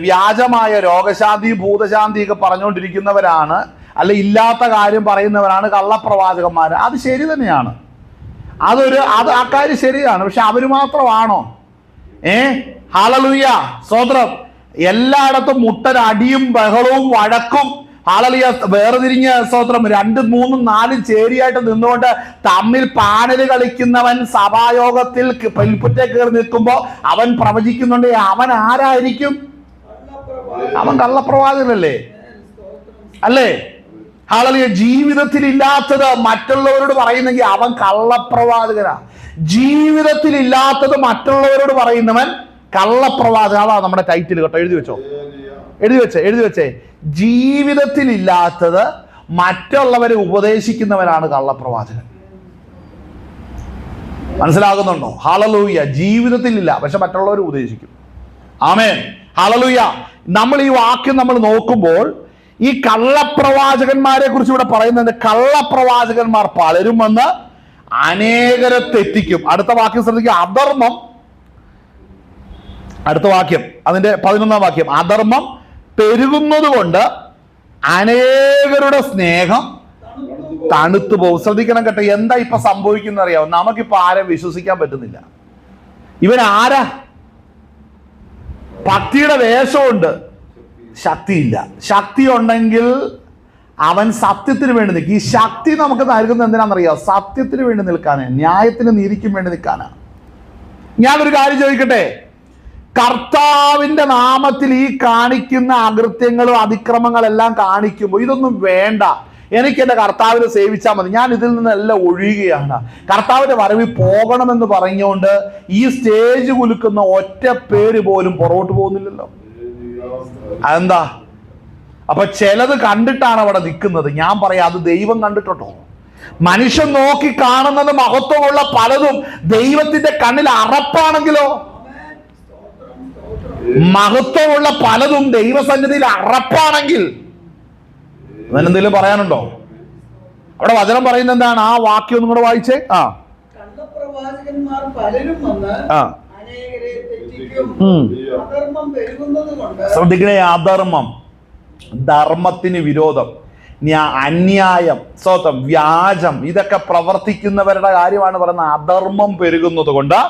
വ്യാജമായ രോഗശാന്തി ഭൂതശാന്തി ഒക്കെ പറഞ്ഞുകൊണ്ടിരിക്കുന്നവരാണ്, അല്ല ഇല്ലാത്ത കാര്യം പറയുന്നവരാണ് കള്ളപ്രവാചകന്മാർ. അത് ശരി തന്നെയാണ്, അത് ആ കാര്യം ശരിയാണ്. പക്ഷെ അവര് മാത്രമാണോ? ഹല്ലേലൂയ സ്തോത്രം. എല്ലായിടത്തും മുട്ടനടിയും ബഹളവും വഴക്കും, ഹല്ലേലൂയ, വേർതിരിഞ്ഞ സ്തോത്രം 2, 3, 4 ചേരിയായിട്ട് നിന്നുകൊണ്ട് തമ്മിൽ പാനല് കളിക്കുന്നവൻ സഭായോഗത്തിൽ പെൽപ്പുറ്റേ കയറി നിൽക്കുമ്പോ അവൻ പ്രവചിക്കുന്നുണ്ട്. അവൻ ആരായിരിക്കും? അവൻ കള്ളപ്രവാചകനല്ലേ? അല്ലേ? ഹല്ലേലൂയ. ജീവിതത്തിൽ ഇല്ലാത്തത് മറ്റുള്ളവരോട് പറയുന്നെങ്കിൽ അവൻ കള്ളപ്രവാചകനാ. ജീവിതത്തിൽ ഇല്ലാത്തത് മറ്റുള്ളവരോട് പറയുന്നവൻ കള്ളപ്രവാചകൻ. അതാ നമ്മുടെ ടൈറ്റിൽ കേട്ടോ. എഴുതി വെച്ചേ. ജീവിതത്തിൽ ഇല്ലാത്തത് മറ്റുള്ളവരെ ഉപദേശിക്കുന്നവനാണ് കള്ളപ്രവാചകൻ. മനസ്സിലാകുന്നുണ്ടോ? ഹല്ലേലൂയ. ജീവിതത്തിൽ ഇല്ല, പക്ഷെ മറ്റുള്ളവർ ഉപദേശിക്കും. ആമേൻ. ഹല്ലേലൂയ. നമ്മൾ ഈ വാക്യം നമ്മൾ നോക്കുമ്പോൾ ഈ കള്ളപ്രവാചകന്മാരെ കുറിച്ച് ഇവിടെ പറയുന്നത്, കള്ളപ്രവാചകന്മാർ പലരും വന്ന് അനേകരെ തെറ്റിക്കും. അടുത്ത വാക്യം ശ്രദ്ധിക്കുക. അധർമ്മം, അടുത്ത വാക്യം, അതിന്റെ 11-ാം വാക്യം. അധർമ്മം പെരുകുന്നത് കൊണ്ട് അനേകരുടെ സ്നേഹം തണുത്തു പോകും. ശ്രദ്ധിക്കണം കേട്ടോ. എന്താ ഇപ്പൊ സംഭവിക്കുന്ന അറിയാമോ? നമുക്കിപ്പോ ആരെ വിശ്വസിക്കാൻ പറ്റുന്നില്ല. ഇവൻ ആരാ? ഭക്തിയുടെ വേഷമുണ്ട്, ശക്തിയില്ല. ശക്തി ഉണ്ടെങ്കിൽ അവൻ സത്യത്തിന് വേണ്ടി നിൽക്കും. ഈ ശക്തി നമുക്ക് നൽകുന്നത് എന്തിനാണെന്നറിയാം? സത്യത്തിന് വേണ്ടി നിൽക്കാനാണ്, ന്യായത്തിന് നീതിക്കും വേണ്ടി നിൽക്കാനാണ്. ഞാനൊരു കാര്യം ചോദിക്കട്ടെ. കർത്താവിന്റെ നാമത്തിൽ ഈ കാണിക്കുന്ന അകൃത്യങ്ങളും അതിക്രമങ്ങളെല്ലാം കാണിക്കുമ്പോൾ ഇതൊന്നും വേണ്ട, എനിക്ക് എന്റെ കർത്താവിനെ സേവിച്ചാൽ മതി, ഞാൻ ഇതിൽ നിന്നെല്ലാം ഒഴിയുകയാണ്, കർത്താവിന്റെ വരവിൽ പോകണമെന്ന് പറഞ്ഞുകൊണ്ട് ഈ സ്റ്റേജ് കുലുക്കുന്ന ഒറ്റ പേര് പോലും പുറകോട്ട് പോകുന്നില്ലല്ലോ. അതെന്താ? അപ്പൊ ചിലത് കണ്ടിട്ടാണ് അവിടെ നിൽക്കുന്നത്. ഞാൻ പറയാം, അത് ദൈവം കണ്ടിട്ടോ. മനുഷ്യൻ നോക്കി കാണുന്നത് മഹത്വമുള്ള പലതും ദൈവത്തിന്റെ കണ്ണിൽ അറപ്പാണെങ്കിലോ? മഹത്വമുള്ള പലതും ദൈവസന്നിധിയിൽ അറപ്പാണെങ്കിൽ അതിനെന്തെങ്കിലും പറയാനുണ്ടോ? അവിടെ വചനം പറയുന്നത് എന്താണ്? ആ വാക്യം ഒന്നും കൂടെ വായിച്ചേ. ശ്രദ്ധിക്കണേ. അധർമ്മം, ധർമ്മത്തിന് വിരോധം, അന്യായം, സ്വതം, വ്യാജം, ഇതൊക്കെ പ്രവർത്തിക്കുന്നവരുടെ കാര്യമാണ് പറയുന്നത്. അധർമ്മം പെരുകുന്നത് കൊണ്ട്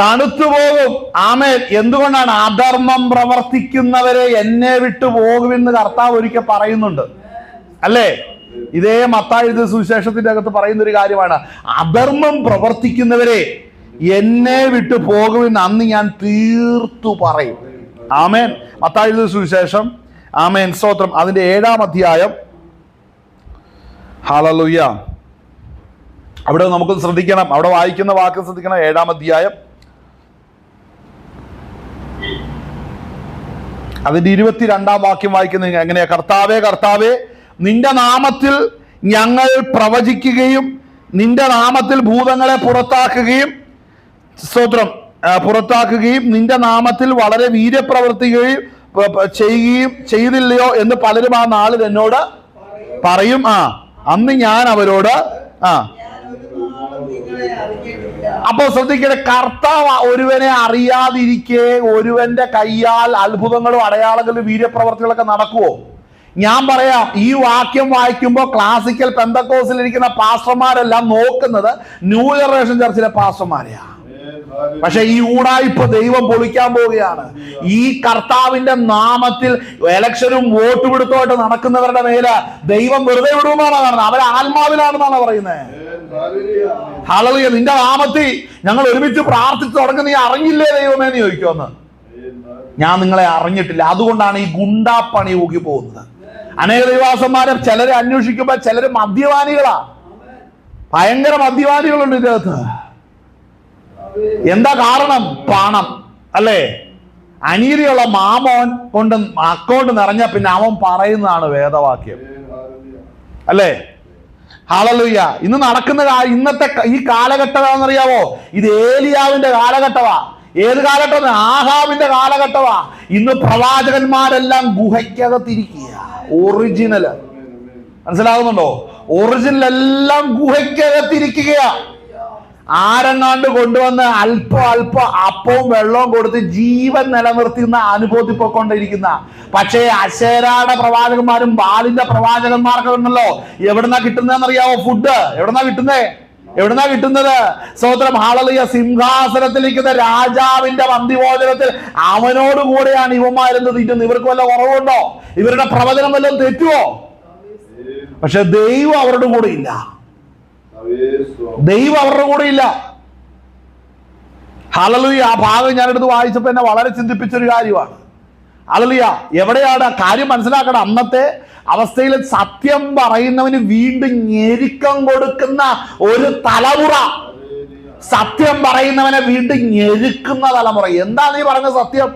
തണുത്തുപോകും. ആമേൻ. എന്തുകൊണ്ടാണ്? അധർമ്മം പ്രവർത്തിക്കുന്നവരെ എന്നെ വിട്ടു പോകുമെന്ന് കർത്താവ് ഒരിക്കൽ പറയുന്നുണ്ട്, അല്ലേ? ഇതേ മത്തായി സുവിശേഷത്തിന്റെ അകത്ത് പറയുന്ന ഒരു കാര്യമാണ്. അധർമ്മം പ്രവർത്തിക്കുന്നവരെ എന്നെ വിട്ടു പോകുമെന്ന് അന്ന് ഞാൻ തീർത്തു പറയും. ആമേൻ. മത്തായി സുവിശേഷം, ആമേൻ സ്തോത്രം, അതിന്റെ 7-ാം അധ്യായം. ഹല്ലേലൂയ. അവിടെ നമുക്ക് ശ്രദ്ധിക്കണം, അവിടെ വായിക്കുന്ന വാക്ക് ശ്രദ്ധിക്കണം. 7-ാം അധ്യായം അതിന്റെ 22-ാം വാക്യം വായിക്കുന്നത് എങ്ങനെയാ? കർത്താവേ, കർത്താവേ, നിന്റെ നാമത്തിൽ ഞങ്ങൾ പ്രവചിക്കുകയും നിന്റെ നാമത്തിൽ ഭൂതങ്ങളെ പുറത്താക്കുകയും നിന്റെ നാമത്തിൽ വളരെ വീര്യപ്രവർത്തിക്കുകയും ചെയ്യുകയും ചെയ്തില്ലയോ എന്ന് പലരും ആ നാളിൽ എന്നോട് പറയും. അന്ന് ഞാൻ അവരോട് അപ്പൊ ശ്രദ്ധിക്കട്ടെ. കർത്താവ് ഒരുവനെ അറിയാതിരിക്കെ ഒരുവന്റെ കയ്യാൽ അത്ഭുതങ്ങളും അടയാളങ്ങളും വീര്യപ്രവർത്തികളൊക്കെ നടക്കുവോ? ഞാൻ പറയാം, ഈ വാക്യം വായിക്കുമ്പോൾ ക്ലാസിക്കൽ പെന്തക്കോസിൽ ഇരിക്കുന്ന പാസ്റ്റർമാരെല്ലാം നോക്കുന്നത് ന്യൂ ജനറേഷൻ ചർച്ചിലെ പാസ്റ്റർമാരെയാ. പക്ഷെ ഈ ഊടായിപ്പ് ദൈവം പൊളിക്കാൻ പോവുകയാണ്. ഈ കർത്താവിന്റെ നാമത്തിൽ ഇലക്ഷനും വോട്ട് പിടുത്തമായിട്ട് നടക്കുന്നവരുടെ മേല് ദൈവം വെറുതെ വിടുമെന്നാണ് കാണുന്നത്. അവർ ആത്മാവിലാണെന്നാണ് പറയുന്നത്. ഹല്ലേലൂയ. നിന്റെ നാമത്തിൽ ഞങ്ങൾ ഒരുമിച്ച് പ്രാർത്ഥിച്ചു തുടങ്ങി, നീ അറിഞ്ഞില്ലേ ദൈവമേ എന്ന് ചോദിക്കുമെന്ന്. ഞാൻ നിങ്ങളെ അറിഞ്ഞിട്ടില്ല. അതുകൊണ്ടാണ് ഈ ഗുണ്ടാപ്പണി ഊക്കി പോകുന്നത്. അനേക ദൈവദാസന്മാരെ ചിലരെ അന്വേഷിക്കുമ്പോൾ ചിലര് മദ്യപാനികളാ, ഭയങ്കര മദ്യപാനികളുണ്ട് ഇതിനകത്ത്. എന്താ കാരണം? പണം അല്ലേ? അനീതിയുള്ള മാമോൻ കൊണ്ട് അക്കൗണ്ട് നിറഞ്ഞ പിന്നെ അവൻ പറയുന്നതാണ് വേദവാക്യം അല്ലേ? ഹല്ലേലൂയ. ഇന്ന് നടക്കുന്ന ഇന്നത്തെ ഈ കാലഘട്ടം ഏതാണെന്നറിയാവോ? ഇത് ഏലിയാവിന്റെ കാലഘട്ടമാ. ഏത് കാലഘട്ടം? ആഹാബിന്റെ കാലഘട്ടമാ. ഇന്ന് പ്രവാചകന്മാരെല്ലാം ഗുഹയ്ക്കകത്തിരിക്കുക. ഒറിജിനല് മനസ്സിലാകുന്നുണ്ടോ? ഒറിജിനൽ എല്ലാം ഗുഹയ്ക്കകത്തിരിക്കുകയാ. ആരെങ്ങാണ്ട് കൊണ്ടുവന്ന് അല്പം അപ്പവും വെള്ളവും കൊടുത്ത് ജീവൻ നിലനിർത്തുന്ന അനുഭവത്തിൽ പോയിക്കൊണ്ടിരിക്കുന്ന. പക്ഷേ അശേരായുടെ പ്രവാചകന്മാരും ബാലിന്റെ പ്രവാചകന്മാർക്ക് ഉണ്ടല്ലോ, എവിടുന്നാ കിട്ടുന്നതെന്നറിയാവോ? ഫുഡ് എവിടുന്നാ കിട്ടുന്നത്? സ്തോത്രം, ഹല്ലേലൂയ. സിംഹാസനത്തിലിരിക്കുന്ന രാജാവിന്റെ പന്തിഭോജനത്തിൽ അവനോട് കൂടെയാണ് ഇവന്മാരെന്ന് തിന്നുന്നത്. ഇവർക്ക് വല്ല കുറവുണ്ടോ? ഇവരുടെ പ്രവചനം വല്ലതും തെറ്റുവോ? പക്ഷെ ദൈവം അവരുടെ കൂടെ ഇല്ല. ദൈവം അവരുടെ കൂടെ ഇല്ല. ഹല്ലേലൂയ. ആ ഭാഗം ഞാനെടുത്ത് വായിച്ചപ്പോ എന്നെ വളരെ ചിന്തിപ്പിച്ചൊരു കാര്യമാണ്. ഹല്ലേലൂയ. എവിടെയാണ് കാര്യം മനസ്സിലാക്കണം? അന്നത്തെ അവസ്ഥയിൽ സത്യം പറയുന്നവന് വീണ്ടും ഞെരുക്കം കൊടുക്കുന്ന ഒരു തലമുറ, സത്യം പറയുന്നവനെ വീണ്ടും ഞെരുക്കുന്ന തലമുറ. എന്താ നീ പറഞ്ഞ സത്യം?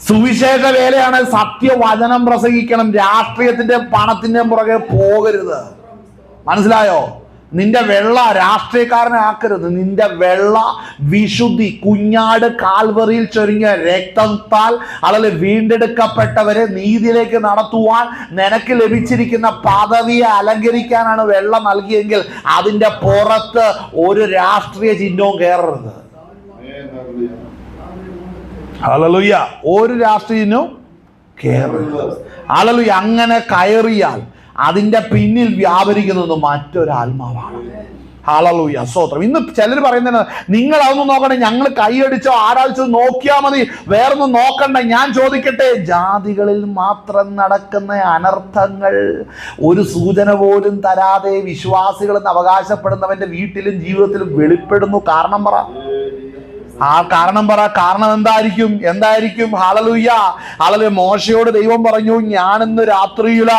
സുവിശേഷ വേലയാണ് സത്യവചനം പ്രസംഗിക്കണം. രാഷ്ട്രീയത്തിന്റെ പണത്തിന്റെയും പുറകെ പോകരുത്. മനസ്സിലായോ? നിന്റെ വെള്ള രാഷ്ട്രീയക്കാരനെ ആക്കരുത്. നിന്റെ വെള്ള വിശുദ്ധി, കുഞ്ഞാട് കാൽവറിയിൽ ചൊരിഞ്ഞ രക്തത്താൽ അല്ലെങ്കിൽ വീണ്ടെടുക്കപ്പെട്ടവരെ നീതിയിലേക്ക് നടത്തുവാൻ നിനക്ക് ലഭിച്ചിരിക്കുന്ന പദവിയെ അലങ്കരിക്കാനാണ് വെള്ള നൽകിയെങ്കിൽ അതിന്റെ പുറത്ത് ഒരു രാഷ്ട്രീയ ചിഹ്നവും കയറരുത്. ഹല്ലേലൂയ. ഒരു രാഷ്ട്രീയ ചിഹ്നവും കയറരുത്. ഹല്ലേലൂയ. അങ്ങനെ കയറിയാൽ അതിന്റെ പിന്നിൽ വ്യാപരിക്കുന്നത് മറ്റൊരാത്മാവാണ്. ഹല്ലേലൂയ. സ്തോത്രം. ഇന്ന് ചിലർ പറയുന്നത്, നിങ്ങൾ അതൊന്നും നോക്കണ്ട, ഞങ്ങൾ കൈയടിച്ചോ ആരാധിച്ചോ നോക്കിയാൽ മതി, വേറൊന്നും നോക്കണ്ട. ഞാൻ ചോദിക്കട്ടെ, ജാതികളിൽ മാത്രം നടക്കുന്ന അനർത്ഥങ്ങൾ ഒരു സൂചന പോലും തരാതെ വിശ്വാസികളെന്ന് അവകാശപ്പെടുന്നവന്റെ വീട്ടിലും ജീവിതത്തിലും വെളിപ്പെടുന്നു. കാരണം പറ. കാരണം എന്തായിരിക്കും? ഹല്ലേലൂയ. ഹല്ലേലൂയ. മോശയോട് ദൈവം പറഞ്ഞു, ഞാനിന്ന് രാത്രിയില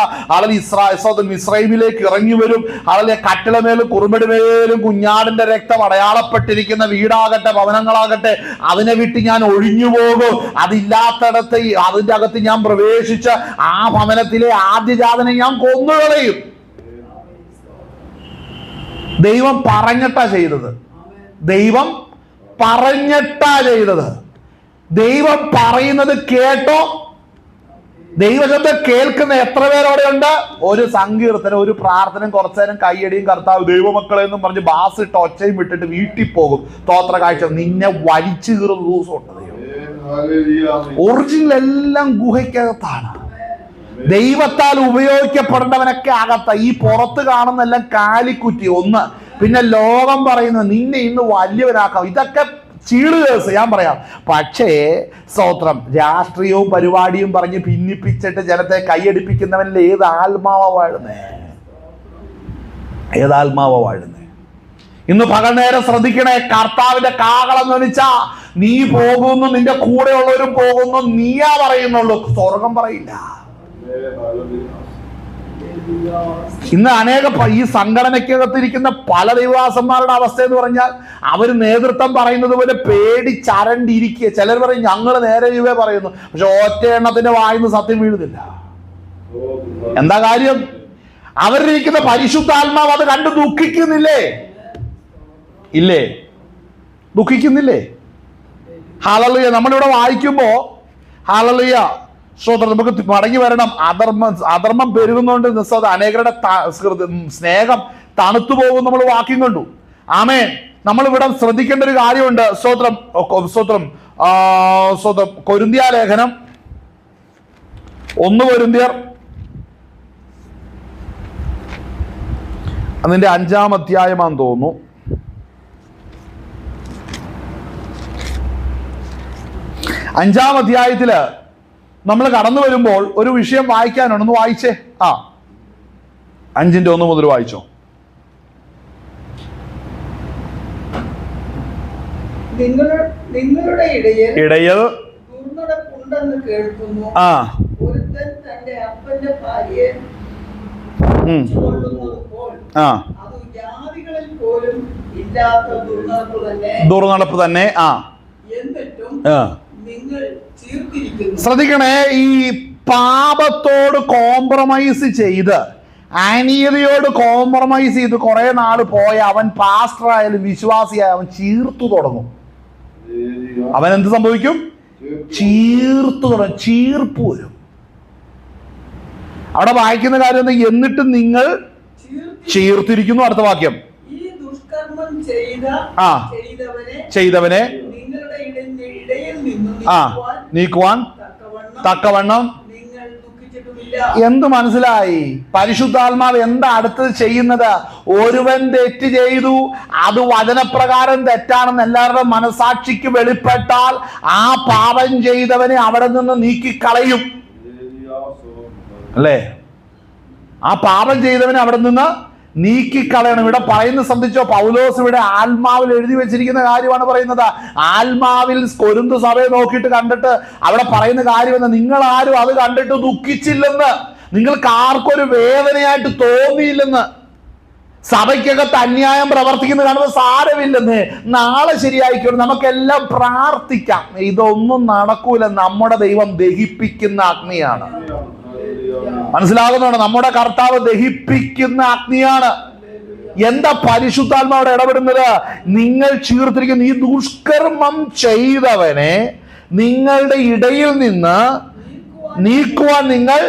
മിസ്രൈമിലേക്ക് ഇറങ്ങി വരും. ഹല്ലേലൂയ. കട്ടിളമേലും കുറുമ്പടിമേലും കുഞ്ഞാടിന്റെ രക്തം അടയാളപ്പെട്ടിരിക്കുന്ന വീടാകട്ടെ ഭവനങ്ങളാകട്ടെ അതിനെ വിട്ട് ഞാൻ ഒഴിഞ്ഞു പോകും. അതില്ലാത്തടത്ത് അതിന്റെ അകത്ത് ഞാൻ പ്രവേശിച്ച് ആ ഭവനത്തിലെ ആദ്യജാതനെ ഞാൻ കൊന്നുകളയും. ദൈവം പറഞ്ഞിട്ടാ ചെയ്തത്. ദൈവം പറയുന്നത് കേട്ടോ? ദൈവശബ്ദം കേൾക്കുന്ന എത്ര പേരോടെ ഉണ്ട്? ഒരു സങ്കീർത്തനം, ഒരു പ്രാർത്ഥനയും, കുറച്ചു നേരം കയ്യടിയും, കർത്താവ് ദൈവമക്കളെ എന്നും പറഞ്ഞ് ബാസ് ഇട്ട് ഒച്ചയും വിട്ടിട്ട് വീട്ടിൽ പോകും. സ്തോത്ര കാഴ്ച നിന്നെ വലിച്ചു കീറുന്ന ദിവസമുണ്ട്. ഒറിജിനൽ എല്ലാം ഗുഹയ്ക്കകത്താണ്. ദൈവത്താൽ ഉപയോഗിക്കപ്പെടേണ്ടവനൊക്കെ അകത്ത. ഈ പുറത്ത് കാണുന്നെല്ലാം കാലിക്കുറ്റി. ഒന്ന് പിന്നെ ലോകം പറയുന്നത് നിന്നെ ഇന്ന് വലിയവനാക്കാം. ഇതൊക്കെ ചീള് കേസ് ഞാൻ പറയാം. പക്ഷേ സ്തോത്രം, രാഷ്ട്രീയവും പരിപാടിയും പറഞ്ഞ് ഭിന്നിപ്പിച്ചിട്ട് ജനത്തെ കൈയടിപ്പിക്കുന്നവനിൽ ഏതാത്മാവാ വാഴുന്നേ? ഇന്ന് പകൽ നേരം ശ്രദ്ധിക്കണേ. കർത്താവിന്റെ കാഹളം ധ്വനിച്ചാ നീ പോകുന്നു, നിന്റെ കൂടെയുള്ളവരും പോകുന്നു, നീയാ പറയുന്നുള്ളൂ, സ്വർഗം പറയില്ല. ഇന്ന് അനേക ഈ സംഘടനയ്ക്കകത്തിരിക്കുന്ന പല ദൈവദാസന്മാരുടെ അവസ്ഥ എന്ന് പറഞ്ഞാൽ അവർ നേതൃത്വം പറയുന്നത് പോലെ പേടിച്ചരണ്ടിരിക്കുക. ചിലർ പറയും ഞങ്ങൾ നേരെ ഇവേ പറയുന്നു, പക്ഷെ ഒറ്റ എണ്ണത്തിന്റെ വായിന്ന് സത്യം വീഴുന്നില്ല. എന്താ കാര്യം? അവരിരിക്കുന്ന പരിശുദ്ധാത്മാവ് അത് കണ്ട് ദുഃഖിക്കുന്നില്ലേ? ദുഃഖിക്കുന്നില്ലേ? ഹല്ലേലൂയ. നമ്മളിവിടെ വായിക്കുമ്പോ ഹല്ലേലൂയ സ്തോത്രം, നമുക്ക് മടങ്ങി വരണം. അധർമ്മം പെരുകുന്നോണ്ട് അനേകരുടെ സ്നേഹം തണുത്തു പോകും. നമ്മൾ വാക്യം കണ്ടു. ആമേൻ. നമ്മളിവിടെ ശ്രദ്ധിക്കേണ്ട ഒരു കാര്യമുണ്ട്. സ്തോത്രം. കൊരിന്ത്യ ലേഖനം 1 കൊരിന്ത്യർ അതിന്റെ 5-ാം അധ്യായമാണെന്ന് തോന്നുന്നു. അഞ്ചാം അധ്യായത്തില് നമ്മൾ കടന്നു വരുമ്പോൾ ഒരു വിഷയം വായിക്കാനുണ്ട്. ഒന്ന് വായിച്ചേ. 5:1 മുതൽ വായിച്ചോ. നിങ്ങളുടെ ഇടയിൽ ദുർനടപ്പുണ്ടെന്ന് കേൾക്കുന്നു. ആ ഒരുത്തൻ തന്റെ അപ്പന്റെ ഭാര്യയെ കൊല്ലുന്നതുപോൽ അത് ജാതികളിൽ പോലും ഇല്ലാത്ത ദുർനടപ്പ് തന്നെ. എന്നിട്ടും നിങ്ങൾ ചീർത്തിരിക്കുന്നു. ശ്രദ്ധിക്കണേ, ഈ പാപത്തോട് കോംപ്രമൈസ് ചെയ്ത്, അനീതിയോട് കോംപ്രമൈസ് ചെയ്ത് കുറെ നാൾ പോയ അവൻ പാസ്റ്റർ ആയാലും വിശ്വാസിയായാലും അവൻ ചീർത്തു തുടങ്ങും. അവൻ എന്ത് സംഭവിക്കും? ചീർത്തു തുടങ്ങും, ചീർപ്പ് വരും. അവിടെ വായിക്കുന്ന കാര്യം എന്നിട്ട് നിങ്ങൾ ചീർത്തിരിക്കുന്നു. അടുത്ത വാക്യം, ഈ ദുഷ്കർമ്മം ചെയ്തവനെ നിങ്ങളുടെ ഇടയിൽ നിന്നും നീക്കുവാൻ തക്കവണ്ണം. എന്ത് മനസ്സിലായി? പരിശുദ്ധാത്മാവ് എന്താ അടുത്തത് ചെയ്യുന്നത്? ഒരുവൻ തെറ്റ് ചെയ്തു, അത് വചനപ്രകാരം തെറ്റാണെന്ന് എല്ലാവരുടെ മനസാക്ഷിക്ക് വെളിപ്പെട്ടാൽ ആ പാപം ചെയ്തവനെ അവിടെ നിന്ന് നീക്കിക്കളയും. അല്ലേ? ആ പാപം ചെയ്തവനെ അവിടെ നിന്ന് നീക്കിക്കളയണം. ഇവിടെ പറയുന്ന സംബന്ധിച്ചോ, പൗലോസ് ഇവിടെ ആത്മാവിൽ എഴുതി വെച്ചിരിക്കുന്ന കാര്യമാണ് പറയുന്നത്. ആത്മാവിൽ കൊരിന്ത് സഭയെ നോക്കിയിട്ട് കണ്ടിട്ട് അവിടെ പറയുന്ന കാര്യമെന്ന്, നിങ്ങൾ ആരും അത് കണ്ടിട്ട് ദുഃഖിച്ചില്ലെന്ന്, നിങ്ങൾക്ക് ആർക്കൊരു വേദനയായിട്ട് തോന്നിയില്ലെന്ന്, സഭയ്ക്കകത്ത് അന്യായം പ്രവർത്തിക്കുന്നത് കാണുമ്പോൾ സാരമില്ലെന്ന്, നാളെ ശരിയായിക്കോളും, നമുക്കെല്ലാം പ്രാർത്ഥിക്കാം. ഇതൊന്നും നടക്കൂല. നമ്മുടെ ദൈവം ദഹിപ്പിക്കുന്ന അഗ്നിയാണ്. മനസ്സിലാകുന്നുണ്ട്? നമ്മുടെ കർത്താവ് ദഹിപ്പിക്കുന്ന അഗ്നിയാണ്. എന്താ പരിശുദ്ധാത്മാവിടെ ഇടപെടുന്നത്? നിങ്ങൾ ചീർത്തിരിക്കുന്ന ഈ ദുഷ്കർമ്മം ചെയ്തവനെ നിങ്ങളുടെ ഇടയിൽ നിന്ന് നീക്കുവാൻ നിങ്ങൾ.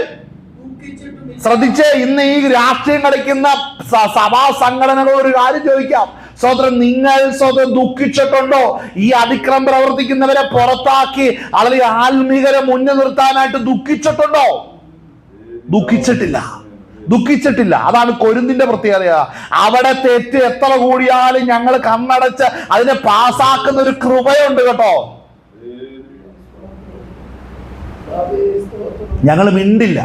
ശ്രദ്ധിച്ചേ, ഇന്ന് ഈ രാഷ്ട്രീയം കളിക്കുന്ന സഭാ സംഘടനകൾ ഒരു കാര്യം ചോദിക്കാം. നിങ്ങൾ ദുഃഖിച്ചിട്ടുണ്ടോ? ഈ അതിക്രമം പ്രവർത്തിക്കുന്നവരെ പുറത്താക്കി അല്ലെങ്കിൽ ആത്മീകരെ മുന്നിൽ നിർത്താനായിട്ട് ദുഃഖിച്ചിട്ടുണ്ടോ? ദുഃഖിച്ചിട്ടില്ല. അതാണ് കൊരിന്തിന്റെ പ്രത്യേകത. അവിടെ തെറ്റ് എത്ര കൂടിയാലും ഞങ്ങൾ കണ്ണടച്ച് അതിനെ പാസ്സാക്കുന്ന ഒരു കൃപയുണ്ട് കേട്ടോ. ഞങ്ങൾ മിണ്ടില്ല.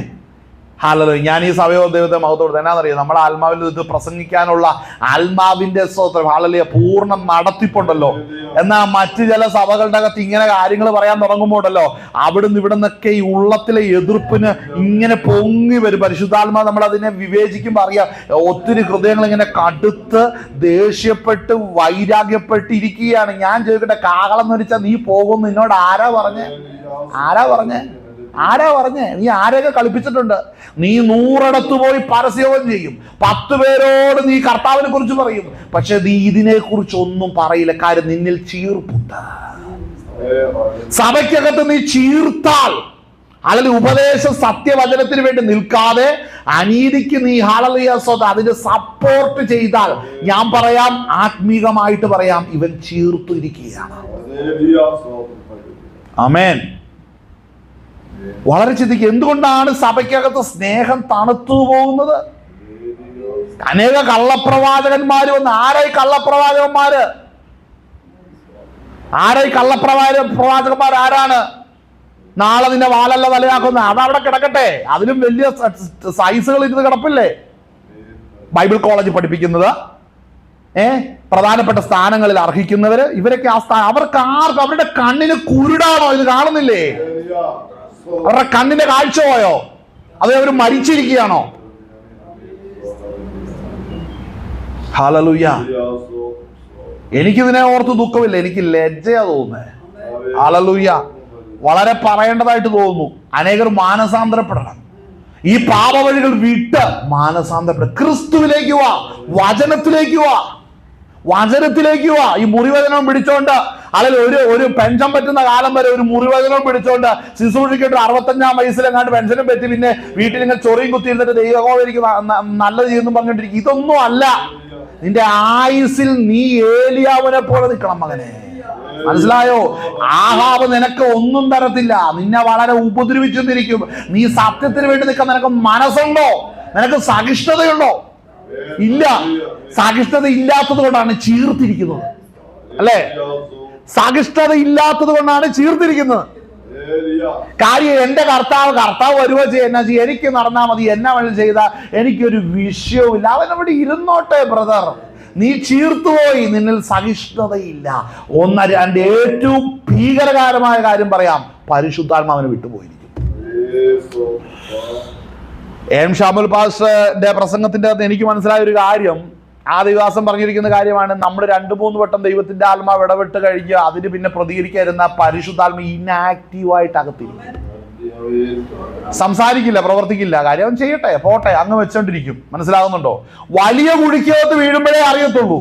ഹല്ലേലൂയ. ഞാൻ ഈ സഭയോ ദൈവത്തെ മഹത്വം എന്നാന്നറിയാം, നമ്മുടെ ആത്മാവിൽ ഇത് പ്രസംഗിക്കാനുള്ള ആത്മാവിന്റെ സ്തോത്രം ഹല്ലേലൂയ പൂർണ്ണ നടത്തിപ്പുണ്ടല്ലോ. എന്നാൽ മറ്റു ചില സഭകളുടെ അകത്ത് ഇങ്ങനെ കാര്യങ്ങൾ പറയാൻ തുടങ്ങുമ്പോണ്ടല്ലോ, അവിടുന്ന് ഇവിടെ നിന്നൊക്കെ ഈ ഉള്ളത്തിലെ എതിർപ്പിന് ഇങ്ങനെ പൊങ്ങി വരും. പരിശുദ്ധാത്മാവ് നമ്മൾ അതിനെ വിവേചിക്കുമ്പോൾ അറിയാം, ഒത്തിരി ഹൃദയങ്ങൾ ഇങ്ങനെ കടുത്ത് ദേഷ്യപ്പെട്ട് വൈരാഗ്യപ്പെട്ട് ഇരിക്കുകയാണ്. ഞാൻ ചോദിക്കട്ടെ, കാകളം എന്ന് വെച്ചാൽ നീ പോകും, നിന്നോട് ആരാ പറഞ്ഞേ? നീ ആരെയൊക്കെ കളിപ്പിച്ചിട്ടുണ്ട്? നീ 100 പോയി പരസ്യവും ചെയ്യും, 10 പേരോട് നീ കർത്താവിനെ കുറിച്ച് പറയും, പക്ഷെ നീ ഇതിനെ കുറിച്ച് ഒന്നും പറയില്ല. കാര്യം നിന്നിൽ ചീർപ്പുണ്ട്. സഭയ്ക്കകത്ത് നീ ചീർത്താൽ, അല്ലെങ്കിൽ ഉപദേശ സത്യവചനത്തിന് വേണ്ടി നിൽക്കാതെ അനീതിക്ക് നീ അതിന് സപ്പോർട്ട് ചെയ്താൽ, ഞാൻ പറയാം, ആത്മീകമായിട്ട് പറയാം, ഇവൻ ചീർത്തിരിക്കുകയാണ്. ആമേൻ. വളരെ ചിന്തിക്കുക, എന്തുകൊണ്ടാണ് സഭയ്ക്കകത്ത് സ്നേഹം തണുത്തു പോകുന്നത്? അനേക കള്ളപ്രവാചകന്മാര് വന്ന്. ആരായി കള്ളപ്രവാചകന്മാര്? ആരാണ്? നാളെ നിന്നെ വാലല്ല തലയാക്കുന്നത്. അതവിടെ കിടക്കട്ടെ, അതിലും വലിയ സൈസുകൾ ഇരുന്ന് കിടപ്പില്ലേ? ബൈബിൾ കോളേജ് പഠിപ്പിക്കുന്നത്, പ്രധാനപ്പെട്ട സ്ഥാനങ്ങളിൽ അർഹിക്കുന്നവര്, ഇവരൊക്കെ ആ അവർക്ക് ആർക്കും അവരുടെ കണ്ണിന് കുരുടാണോ? ഇത് കാണുന്നില്ലേ? അവരുടെ കണ്ണിന്റെ കാഴ്ച പോയോ? അതോ അവർ മരിച്ചിരിക്കുകയാണോ? ഹല്ലേലൂയ. എനിക്കിതിനെ ഓർത്ത് ദുഃഖമില്ല, എനിക്ക് ലജ്ജയാ തോന്നുന്നേ. ഹല്ലേലൂയ. വളരെ പറയേണ്ടതായിട്ട് തോന്നുന്നു. അനേകർ മാനസാന്തരപ്പെടണം. ഈ പാപവഴികൾ വിട്ട് മാനസാന്തരപ്പെടണം. ക്രിസ്തുവിലേക്ക് വാ, വചനത്തിലേക്ക് വാ. ഈ മുറിവചനം പിടിച്ചോണ്ട്, അല്ലെങ്കിൽ ഒരു പെൻഷൻ പറ്റുന്ന കാലം വരെ ഒരു മുറിവചനം പിടിച്ചോണ്ട് ശുശ്രൂഷിക്കട്ട് 65-ാം വയസ്സിലെങ്ങാണ്ട് പെൻഷനും പറ്റി പിന്നെ വീട്ടിൽ നിങ്ങൾ ചൊറിയും കുത്തിയിരുന്നിട്ട് ദൈവമോ എനിക്ക് നല്ലത് ചെയ്യുന്നു പറഞ്ഞോണ്ടിരിക്കും. ഇതൊന്നും അല്ല. നിന്റെ ആയുസിൽ നീ ഏലിയാവിനെ പോലെ നിൽക്കണം മകനെ. മനസ്സിലായോ? ആഹാബ് നിനക്ക് ഒന്നും തരത്തില്ല, നിന്നെ വളരെ ഉപദ്രവിച്ചെന്നിരിക്കും. നീ സത്യത്തിന് വേണ്ടി നിൽക്കാൻ നിനക്ക് മനസ്സുണ്ടോ? നിനക്ക് സഹിഷ്ണുതയുണ്ടോ? ഇല്ല. സഹിഷ്ണുത ഇല്ലാത്തത് കൊണ്ടാണ് ചീർത്തിരിക്കുന്നത്. അല്ലേ? സഹിഷ്ണുത ഇല്ലാത്തത് കൊണ്ടാണ് ചീർത്തിരിക്കുന്നത്. കാര്യം എന്റെ കർത്താവ് വരുവോ എന്നാ ചെയ്യും, എനിക്ക് നടന്നാൽ മതി, എന്നാ വേണം ചെയ്താൽ എനിക്കൊരു വിഷയവുമില്ല. അവൻ അവിടെ ഇരുന്നോട്ടെ ബ്രദർ. നീ ചീർത്തുപോയി, നിന്നിൽ സഹിഷ്ണുതയില്ല. രണ്ട് ഏറ്റവും ഭീകരകരമായ കാര്യം പറയാം, പരിശുദ്ധാത്മാവിനെ വിട്ടുപോയിരിക്കും. എം ഷാമുൽ പാസ്റ്ററുടെ പ്രസംഗത്തിന്റെ അകത്ത് എനിക്ക് മനസ്സിലായ ഒരു കാര്യം, ആ ദിവസം പറഞ്ഞിരിക്കുന്ന കാര്യമാണ്, നമ്മൾ 2-3 വട്ടം ദൈവത്തിന്റെ ആത്മാവ് ഇടപെട്ട് കഴിഞ്ഞ് അതിന് പിന്നെ പ്രതികരിക്കാതിരുന്ന പരിശുദ്ധാത്മ ഇൻആക്റ്റീവായിട്ട് അകത്തിരിക്കും. സംസാരിക്കില്ല, പ്രവർത്തിക്കില്ല. കാര്യം ചെയ്യട്ടെ, പോട്ടെ, അങ്ങ് വെച്ചോണ്ടിരിക്കും. മനസ്സിലാകുന്നുണ്ടോ? വലിയ കുഴിക്കകത്ത് വീഴുമ്പോഴേ അറിയത്തുള്ളൂ.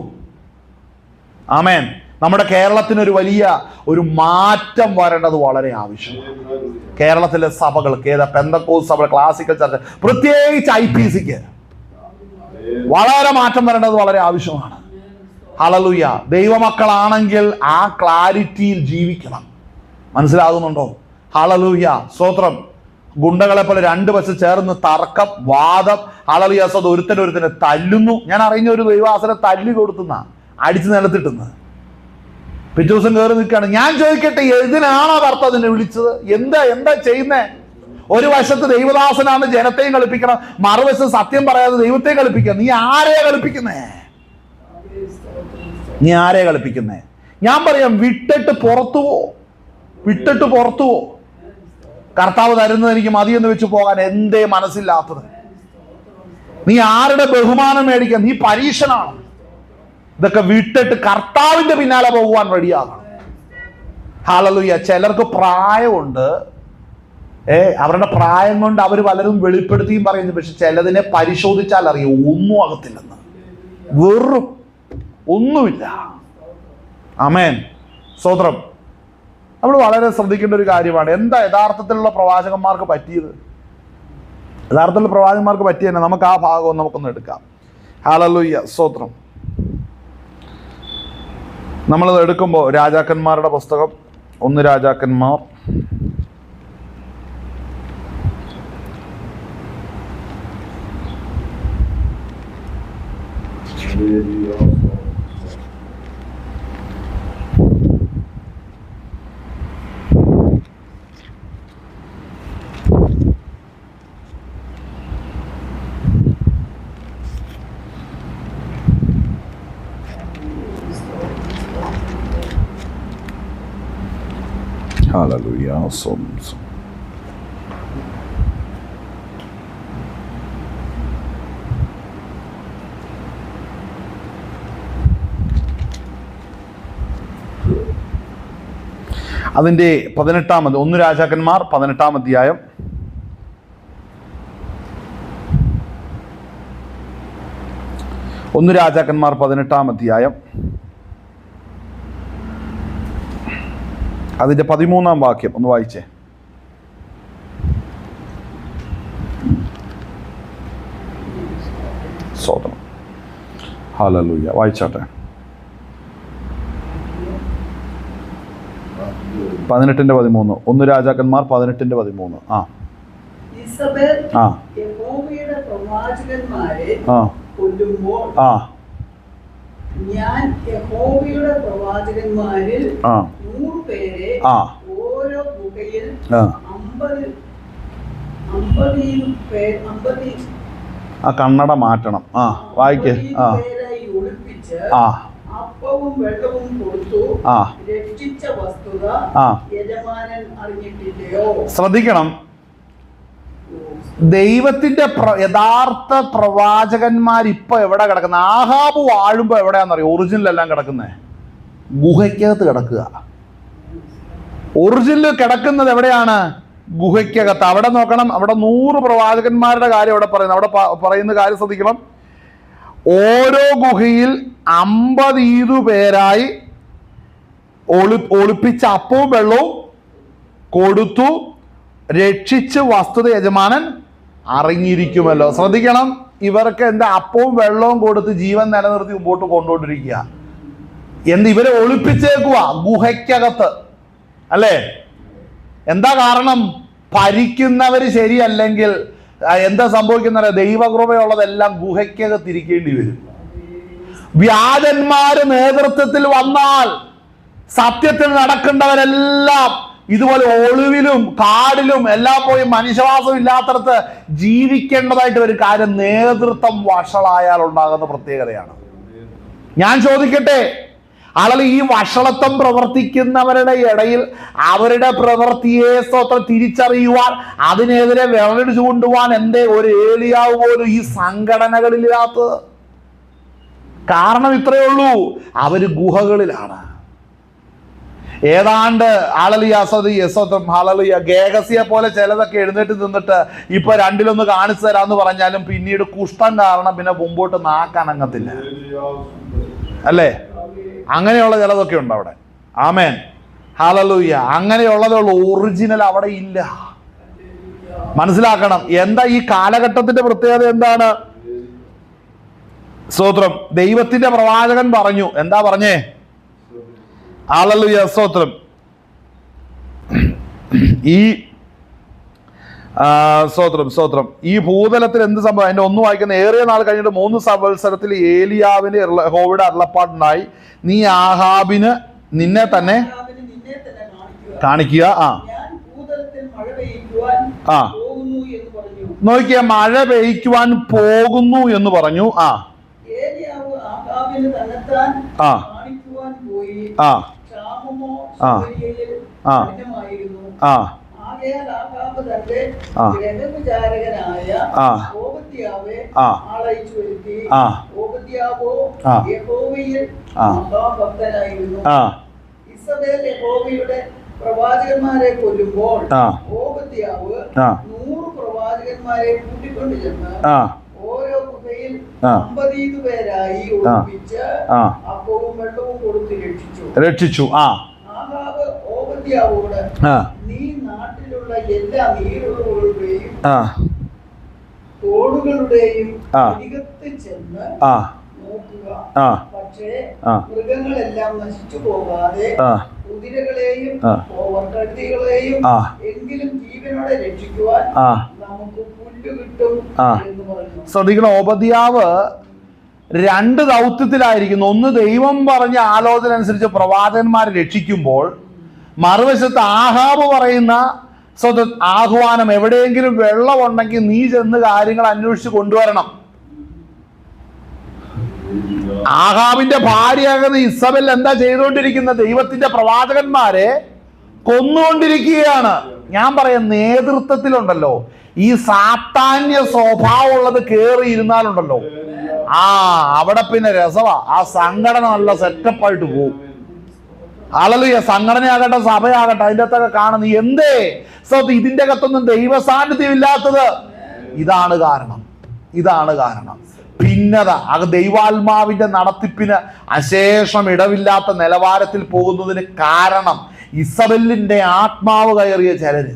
ആമേൻ. നമ്മുടെ കേരളത്തിനൊരു വലിയ ഒരു മാറ്റം വരേണ്ടത് വളരെ ആവശ്യമാണ്. കേരളത്തിലെ സഭകൾക്ക്, പെന്തക്കോസ്ത് സഭ, ക്ലാസിക്കൽ ചർച്ച, പ്രത്യേകിച്ച് IPCക്ക് വളരെ മാറ്റം വരേണ്ടത് വളരെ ആവശ്യമാണ്. ഹല്ലേലൂയ. ദൈവമക്കളാണെങ്കിൽ ആ ക്ലാരിറ്റിയിൽ ജീവിക്കണം. മനസ്സിലാകുന്നുണ്ടോ? ഹല്ലേലൂയ, സ്തോത്രം. ഗുണ്ടകളെ പോലെ 2 വശം ചേർന്ന് തർക്കം, വാദം, ഹല്ലേലൂയ, ഒരുത്തനെ തല്ലുന്നു. ഞാൻ അറിഞ്ഞ ഒരു ദൈവാസനെ തല്ലി കൊടുത്തുന്ന, അടിച്ച് നിലത്തിട്ടുന്ന, പിറ്റേ ദിവസം കയറി നിൽക്കുകയാണ്. ഞാൻ ചോദിക്കട്ടെ, എന്തിനാണോ ഭർത്താവ് നിന്നെ വിളിച്ചത്? എന്താ ചെയ്യുന്നേ? ഒരു വശത്ത് ദൈവദാസനാണ്, ജനത്തെയും കളിപ്പിക്കണം, മറുവശത്ത് സത്യം പറയാതെ ദൈവത്തെയും കളിപ്പിക്കുക. നീ ആരെയാ കളിപ്പിക്കുന്നേ? ഞാൻ പറയാം, വിട്ടിട്ട് പുറത്തു പോ. കർത്താവ് തരുന്നത് എനിക്ക് മതിയെന്ന് വെച്ച് പോകാൻ എന്തേ മനസ്സില്ലാത്തത്? നീ ആരുടെ ബഹുമാനം മേടിക്കാൻ? നീ പരീക്ഷനാണ്. ഇതൊക്കെ വിട്ടിട്ട് കർത്താവിന്റെ പിന്നാലെ പോകുവാൻ റെഡിയാകണം. ഹല്ലേലൂയ. ചിലർക്ക് പ്രായമുണ്ട്, അവരുടെ പ്രായം കൊണ്ട് അവർ പലരും വെളിപ്പെടുത്തിയും പറയുന്നു. പക്ഷെ ചിലതിനെ പരിശോധിച്ചാൽ അറിയാം, ഒന്നും അകത്തില്ലെന്ന്, വെറും ഒന്നുമില്ല. ആമേൻ, സ്തോത്രം. നമ്മൾ വളരെ ശ്രദ്ധിക്കേണ്ട ഒരു കാര്യമാണ്. എന്താ യഥാർത്ഥത്തിലുള്ള പ്രവാചകന്മാർക്ക് പറ്റിയത്? യഥാർത്ഥത്തിലുള്ള പ്രവാചകന്മാർക്ക് പറ്റിയെന്നെ നമുക്ക് ആ ഭാഗം നമുക്കൊന്ന് എടുക്കാം. ഹല്ലേലൂയ, സ്തോത്രം. നമ്മളത് എടുക്കുമ്പോൾ രാജാക്കന്മാരുടെ പുസ്തകം 1 രാജാക്കന്മാർ Hallelujah. അതിൻ്റെ 18-ാമത് 1 രാജാക്കന്മാർ 18-ാം അധ്യായം 1 രാജാക്കന്മാർ 18-ാം അധ്യായം അതിൻ്റെ 13-ാം വാക്യം ഒന്ന് വായിച്ചേ. സ്തോത്രം. ഹല്ലേലൂയ. വായിച്ചാട്ടെ. 18-13. 1 രാജാക്കന്മാർ 18-13. ഇസബേൽ യഹോവയുടെ പ്രവാചകന്മാരെ കൊല്ലുമ്പോൾ ഞാൻ യഹോവയുടെ പ്രവാചകന്മാരിൽ 100 പേരെ ഓരോ ഗുഹയിൽ 50 കണ്ണട മാറ്റണം. വായിക്കേ. പേരായി ഒളിപ്പിച്ച് അപ്പവും വെള്ളവും കൊടുത്തു രക്ഷിച്ച വസ്തുത യജമാനൻ അറിഞ്ഞിട്ടില്ലയോ? ശ്രദ്ധിക്കണം. ദൈവത്തിന്റെ യഥാർത്ഥ പ്രവാചകന്മാർ ഇപ്പൊ എവിടെ കിടക്കുന്നത്? ആഹാബ് വാഴുമ്പോ എവിടെയാണെന്നറിയോ? ഒറിജിനലെല്ലാം കിടക്കുന്നേ ഗുഹയ്ക്കകത്ത് കിടക്കുക. ഒറിജിനൽ കിടക്കുന്നത് എവിടെയാണ്? ഗുഹയ്ക്കകത്ത്. അവിടെ നോക്കണം. അവിടെ 100 പ്രവാചകന്മാരുടെ കാര്യം അവിടെ പറയുന്നത്. അവിടെ പറയുന്ന കാര്യം ശ്രദ്ധിക്കണം. ഓരോ ഗുഹയിൽ 50 പേരായി ഒളിപ്പിച്ച അപ്പവും വെള്ളവും കൊടുത്തു രക്ഷിച്ച് വസ്തുത യജമാനൻ അറിഞ്ഞിരിക്കുമല്ലോ. ശ്രദ്ധിക്കണം. ഇവർക്ക് എന്താ? അപ്പവും വെള്ളവും കൊടുത്ത് ജീവൻ നിലനിർത്തി മുമ്പോട്ട് കൊണ്ടുകൊണ്ടിരിക്കുക. ഇവരെ ഒളിപ്പിച്ചേക്കുക ഗുഹയ്ക്കകത്ത്, അല്ലേ? എന്താ കാരണം? ഭരിക്കുന്നവർ ശരിയല്ലെങ്കിൽ എന്താ സംഭവിക്കുന്ന? ദൈവകൃപയുള്ളതെല്ലാം ഗുഹയ്ക്കകത്തിരിക്കേണ്ടി വരും. വ്യാജന്മാര് നേതൃത്വത്തിൽ വന്നാൽ സത്യത്തിൽ നടക്കേണ്ടവരെല്ലാം ഇതുപോലെ ഒളിവിലും കാടിലും എല്ലാം പോയി മനുഷ്യവാസം ഇല്ലാത്തടത്ത് ജീവിക്കേണ്ടതായിട്ട് ഒരു കാര്യം നേതൃത്വം വഷളായാൽ ഉണ്ടാകുന്ന പ്രത്യേകതയാണ്. ഞാൻ ചോദിക്കട്ടെ, ആളുകൾ ഈ വഷളത്വം പ്രവർത്തിക്കുന്നവരുടെ ഇടയിൽ അവരുടെ പ്രവൃത്തിയെ സ്തോത്രം തിരിച്ചറിയുവാൻ, അതിനെതിരെ വിരൽ ചൂണ്ടുവാൻ എന്തേ ഒരു ഏലിയാവ് പോലും ഈ സംഘടനകളില്ലാത്തത്? കാരണം ഇത്രയേ ഉള്ളൂ, അവര് ഗുഹകളിലാണ്. ഏതാണ്ട് ഗേഹസിയെ പോലെ ചിലതൊക്കെ എഴുന്നേറ്റ് നിന്നിട്ട് ഇപ്പൊ രണ്ടിലൊന്ന് കാണിച്ചു തരാന്ന് പറഞ്ഞാലും പിന്നീട് കുഷ്ഠം കാരണം പിന്നെ മുമ്പോട്ട് നാക്കാനങ്ങത്തില്ല, അല്ലേ? അങ്ങനെയുള്ള ചിലതൊക്കെ ഉണ്ട് അവിടെ. ആമേൻ, ഹല്ലേലൂയ. അങ്ങനെയുള്ളതുള്ള ഒറിജിനൽ അവിടെ ഇല്ല. മനസ്സിലാക്കണം. എന്താ ഈ കാലഘട്ടത്തിന്റെ പ്രത്യേകത എന്താണ്? സ്തോത്രം, ദൈവത്തിന്റെ പ്രവാചകൻ പറഞ്ഞു. എന്താ പറഞ്ഞേ? ഹല്ലേലൂയ, സ്തോത്രം. ഈ സ്തോത്രം ഈ ഭൂതലത്തിൽ എന്ത് സംഭവം? അതിന്റെ ഒന്ന് വായിക്കുന്ന, ഏറിയ നാൾ കഴിഞ്ഞിട്ട് 3 സംവത്സരത്തിൽ ഏലിയാവിന് യഹോവയുടെ അരുളപ്പാടുണ്ടായി, നീ ആഹാബിന് നിന്നെ തന്നെ കാണിക്കുക. നോക്കിയ മഴ പെയ്യ്ക്കുവാൻ പോകുന്നു എന്ന് പറഞ്ഞു. പ്രവാചകന്മാരെ കൊല്ലുമ്പോൾ ഓബദ്യാവ് 100 പ്രവാചകന്മാരെ കൂട്ടിക്കൊണ്ട് ചെന്ന് ഓരോ ഗുഹയിൽ 50 പേരായി ഒളിപ്പിച്ച് അപ്പവും വെള്ളവും കൊടുത്ത് രക്ഷിച്ചു. ആഹാബ് ഓബദ്യാവോട്, നീ നാട്ടിലുള്ള എല്ലാ നീരുറവുകളുടെയും തോടുകളുടെയും അരികത്ത് ചെന്ന് നോക്കുക, പക്ഷേ മൃഗങ്ങളെല്ലാം നശിച്ചു പോകാതെ കുതിരകളെയും കഴുതികളെയും എങ്കിലും ജീവനോടെ രക്ഷിക്കുവാൻ നമുക്ക് പുല്ല് കിട്ടും എന്ന് പറഞ്ഞു. ശ്രദ്ധിക്കണം, ഓബദ്യാവ് 2 ദൗത്യത്തിലായിരിക്കുന്നു. ഒന്ന്, ദൈവം പറഞ്ഞ ആലോചന അനുസരിച്ച് പ്രവാചകന്മാരെ രക്ഷിക്കുമ്പോൾ, മറുവശത്ത് ആഹാബ് പറയുന്ന ആഹ്വാനം, എവിടെയെങ്കിലും വെള്ളമുണ്ടെങ്കിൽ നീ ചെന്ന് കാര്യങ്ങൾ അന്വേഷിച്ച് കൊണ്ടുവരണം. ആഹാബിന്റെ ഭാര്യയാകുന്ന ഇസബെൽ എന്താ ചെയ്തുകൊണ്ടിരിക്കുന്ന? ദൈവത്തിന്റെ പ്രവാചകന്മാരെ കൊന്നുകൊണ്ടിരിക്കുകയാണ്. ഞാൻ പറയാം, നേതൃത്വത്തിലുണ്ടല്ലോ ഈ സാത്താന്യ സ്വഭാവമുള്ളത് കേറിയിരുന്നാലുണ്ടല്ലോ, അവിടെ പിന്നെ രസവാ. ആ സംഘടന നല്ല സെറ്റപ്പായിട്ട് പോകും. ഹല്ലേലൂയ. സംഘടനയാകട്ടെ സഭയാകട്ടെ അതിൻ്റെ അകത്തൊക്കെ കാണുന്നു. എന്തേ ഇതിന്റെ അകത്തൊന്നും ദൈവസാന്നിധ്യം ഇല്ലാത്തത്? ഇതാണ് കാരണം. ഭിന്നത. അത് ദൈവാത്മാവിന്റെ നടത്തിപ്പിന് അശേഷം ഇടവില്ലാത്ത നിലവാരത്തിൽ പോകുന്നതിന് കാരണം ഇസബെല്ലിന്റെ ആത്മാവ് കയറിയ ചിലര്.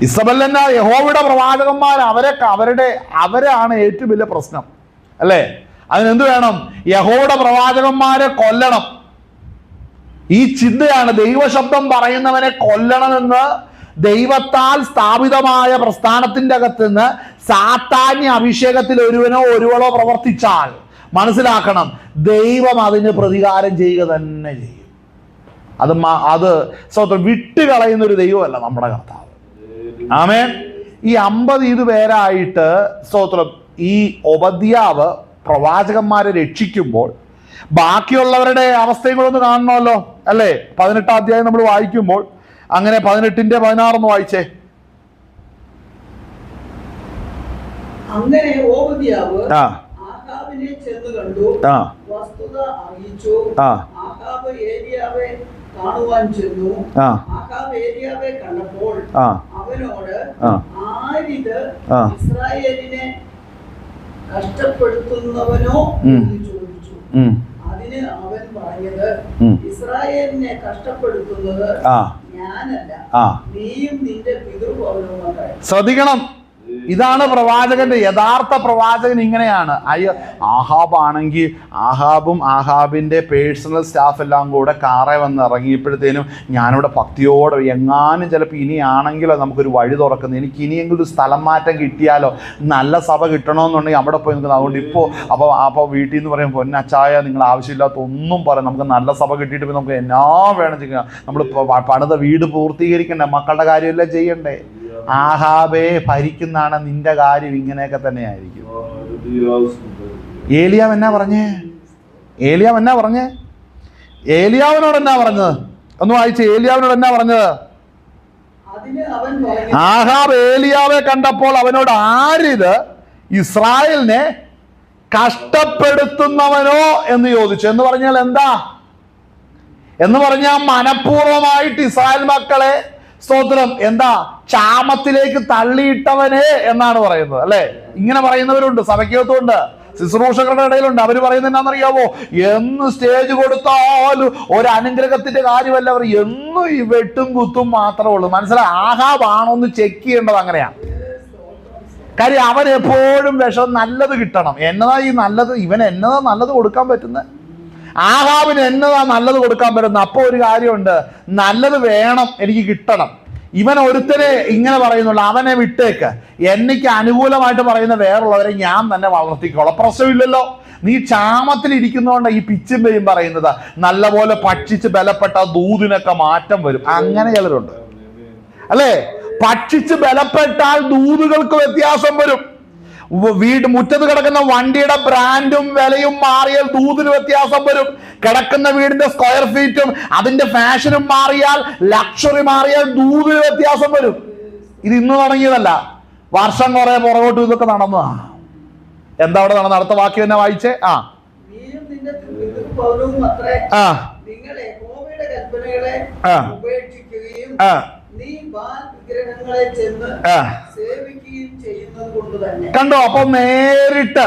ഇസബെൽ എന്ന യഹോവയുടെ പ്രവാചകന്മാർ, അവരാണ് ഏറ്റവും വലിയ പ്രശ്നം, അല്ലേ? അതിനെന്ത് വേണം? യഹോവയുടെ പ്രവാചകന്മാരെ കൊല്ലണം. ഈ ചിന്തയാണ്. ദൈവശബ്ദം പറയുന്നവനെ കൊല്ലണമെന്ന് ദൈവത്താൽ സ്ഥാപിതമായ പ്രസ്ഥാനത്തിന്റെ അകത്ത് നിന്ന് സാത്താന്യ അഭിഷേകത്തിൽ ഒരുവനോ പ്രവർത്തിച്ചാൽ മനസ്സിലാക്കണം, ദൈവം അതിന് പ്രതികാരം ചെയ്യുക തന്നെ ചെയ്യും. അത് സ്വന്തം വിട്ടുകളയുന്ന ഒരു ദൈവമല്ല നമ്മുടെ കർത്താവ്. ആമേൻ. ഈ 50 പേരായിട്ട് സ്തോത്രം ഈ ഓബദ്യാവ് പ്രവാചകന്മാരെ രക്ഷിക്കുമ്പോൾ ബാക്കിയുള്ളവരുടെ അവസ്ഥയും കൂടെ ഒന്ന് കാണണമല്ലോ, അല്ലേ? 18ാം അധ്യായം നമ്മൾ വായിക്കുമ്പോൾ, അങ്ങനെ 18ന്റെ 16 വായിച്ചേ. അങ്ങനെ ഓബദ്യാവ് ആഹാബിനെ ചെന്ന് കണ്ടു, വസ്തുത അറിയിച്ചു. ആഹാബ് ഏലിയാവെ കാണുവാൻ ചെന്നു. ആഹാബ് ഏലിയാവെ കണ്ടപ്പോൾ അവനോട്, ആരിത് ഇസ്രായേലിനെ കഷ്ടപ്പെടുത്തുന്നവനോ എന്ന് ചോദിച്ചു. അതിന് അവൻ പറഞ്ഞത്, ഇസ്രായേലിനെ കഷ്ടപ്പെടുത്തുന്നത് ഞാനല്ല, നീയും നിന്റെ പിതൃഭവനവും. ശ്രദ്ധിക്കണം, ഇതാണ് പ്രവാചകന്റെ യഥാർത്ഥ പ്രവാചകൻ. ഇങ്ങനെയാണ്. ആഹാബാണെങ്കിൽ ആഹാബിന്റെ പേഴ്സണൽ സ്റ്റാഫ് എല്ലാം കൂടെ കാറെ വന്ന് ഇറങ്ങിയപ്പോഴത്തേനും ഞാനിവിടെ ഭക്തിയോടെ, എങ്ങാനും ചിലപ്പോൾ ഇനിയാണെങ്കിലോ നമുക്കൊരു വഴി തുറക്കുന്നത്, എനിക്ക് ഇനിയെങ്കിലും ഒരു സ്ഥലം മാറ്റം കിട്ടിയാലോ, നല്ല സഭ കിട്ടണമെന്നുണ്ടെങ്കിൽ അവിടെ പോയി നിൽക്കുന്നത്. അതുകൊണ്ട് അപ്പോൾ വീട്ടിൽ നിന്ന് പറയും, പൊന്നച്ചായ നിങ്ങൾ ആവശ്യമില്ലാത്ത ഒന്നും പറയാം, നമുക്ക് നല്ല സഭ കിട്ടിയിട്ട് നമുക്ക് എന്നാ വേണം ചെയ്യാം, നമ്മൾ പണിത വീട് പൂർത്തീകരിക്കണ്ടേ, മക്കളുടെ കാര്യമെല്ലാം ചെയ്യണ്ടേ. ആഹാബേ ഭരിക്കുന്നതാണ് നിന്റെ കാര്യം, ഇങ്ങനെയൊക്കെ തന്നെ ആയിരിക്കും. ഏലിയാവ് എന്നാ പറഞ്ഞേ? ഏലിയാവ് എന്നാ പറഞ്ഞേ? ഏലിയാവിനോട് എന്നാ പറഞ്ഞത്? ഒന്ന് വായിച്ച്. ഏലിയാവിനോട് എന്നാ പറഞ്ഞത്? ആഹാബ് ഏലിയാവെ കണ്ടപ്പോൾ അവനോട്, ആരിത് ഇസ്രായേലിനെ കഷ്ടപ്പെടുത്തുന്നവനോ എന്ന് ചോദിച്ചു. എന്ന് പറഞ്ഞാൽ എന്താ? എന്ന് പറഞ്ഞാൽ മനഃപൂർവമായിട്ട് ഇസ്രായേൽ മക്കളെ, സ്തോത്രം, എന്താ, ക്ഷാമത്തിലേക്ക് തള്ളിയിട്ടവനെ എന്നാണ് പറയുന്നത്, അല്ലെ? ഇങ്ങനെ പറയുന്നവരുണ്ട്, സഭയ്ക്കകത്തുണ്ട്, ശുശ്രൂഷകരുടെ ഇടയിലുണ്ട്. അവർ പറയുന്നത് എന്താണെന്നറിയാവോ? എന്ന് സ്റ്റേജ് കൊടുത്താലും ഒരു അനുഗ്രഹത്തിന്റെ കാര്യമല്ല, അവർ എന്നും ഈ വെട്ടും കുത്തും മാത്രമേ ഉള്ളൂ. മനസ്സിലായി? ആഹാബാണോ എന്ന് ചെക്ക് ചെയ്യേണ്ടത് അങ്ങനെയാ. കാര്യം അവൻ എപ്പോഴും വിഷം നല്ലത് കിട്ടണം. എന്നതാ ഈ നല്ലത്? ഇവൻ എന്നതാ നല്ലത് കൊടുക്കാൻ പറ്റുന്നത്? ആഹാബിന് എന്നതാ നല്ലത് കൊടുക്കാൻ പറ്റുന്നത്? അപ്പൊ ഒരു കാര്യമുണ്ട്, നല്ലത് വേണം, എനിക്ക് കിട്ടണം. ഇവൻ ഒരുത്തരെ ഇങ്ങനെ പറയുന്നുള്ളൂ, അവനെ വിട്ടേക്ക്, എനിക്ക് അനുകൂലമായിട്ട് പറയുന്ന വേറുള്ളവരെ ഞാൻ തന്നെ വളർത്തിക്കോളാം. പ്രശ്നമില്ലല്ലോ. നീ ക്ഷാമത്തിൽ ഇരിക്കുന്നതുകൊണ്ട് ഈ പിച്ചും പേയും പറയുന്നത്. നല്ലപോലെ ഭക്ഷിച്ച് ബലപ്പെട്ട ദൂതിനൊക്കെ മാറ്റം വരും. അങ്ങനെ ചിലരുണ്ട്, അല്ലേ? ഭക്ഷിച്ച് ബലപ്പെട്ടാൽ ദൂതുകൾക്ക് വ്യത്യാസം വരും. മുറ്റത്ത് കിടക്കുന്ന വണ്ടിയുടെ ബ്രാൻഡും വിലയും മാറിയാൽ ദൂതിന് വ്യത്യാസം വരും. കിടക്കുന്ന വീടിന്റെ സ്ക്വയർ ഫീറ്റും അതിന്റെ ഫാഷനും മാറിയാൽ, ലക്ഷറി മാറിയാൽ ദൂതിന് വ്യത്യാസം വരും. ഇത് ഇന്ന് തുടങ്ങിയതല്ല, വർഷം കുറെ പുറകോട്ട് ഇതൊക്കെ നടന്നതാ. എന്താ അവിടെ നടന്ന? അടുത്ത വാക്യം തന്നെ വായിച്ചേ. കണ്ടോ? അപ്പൊ നേരിട്ട്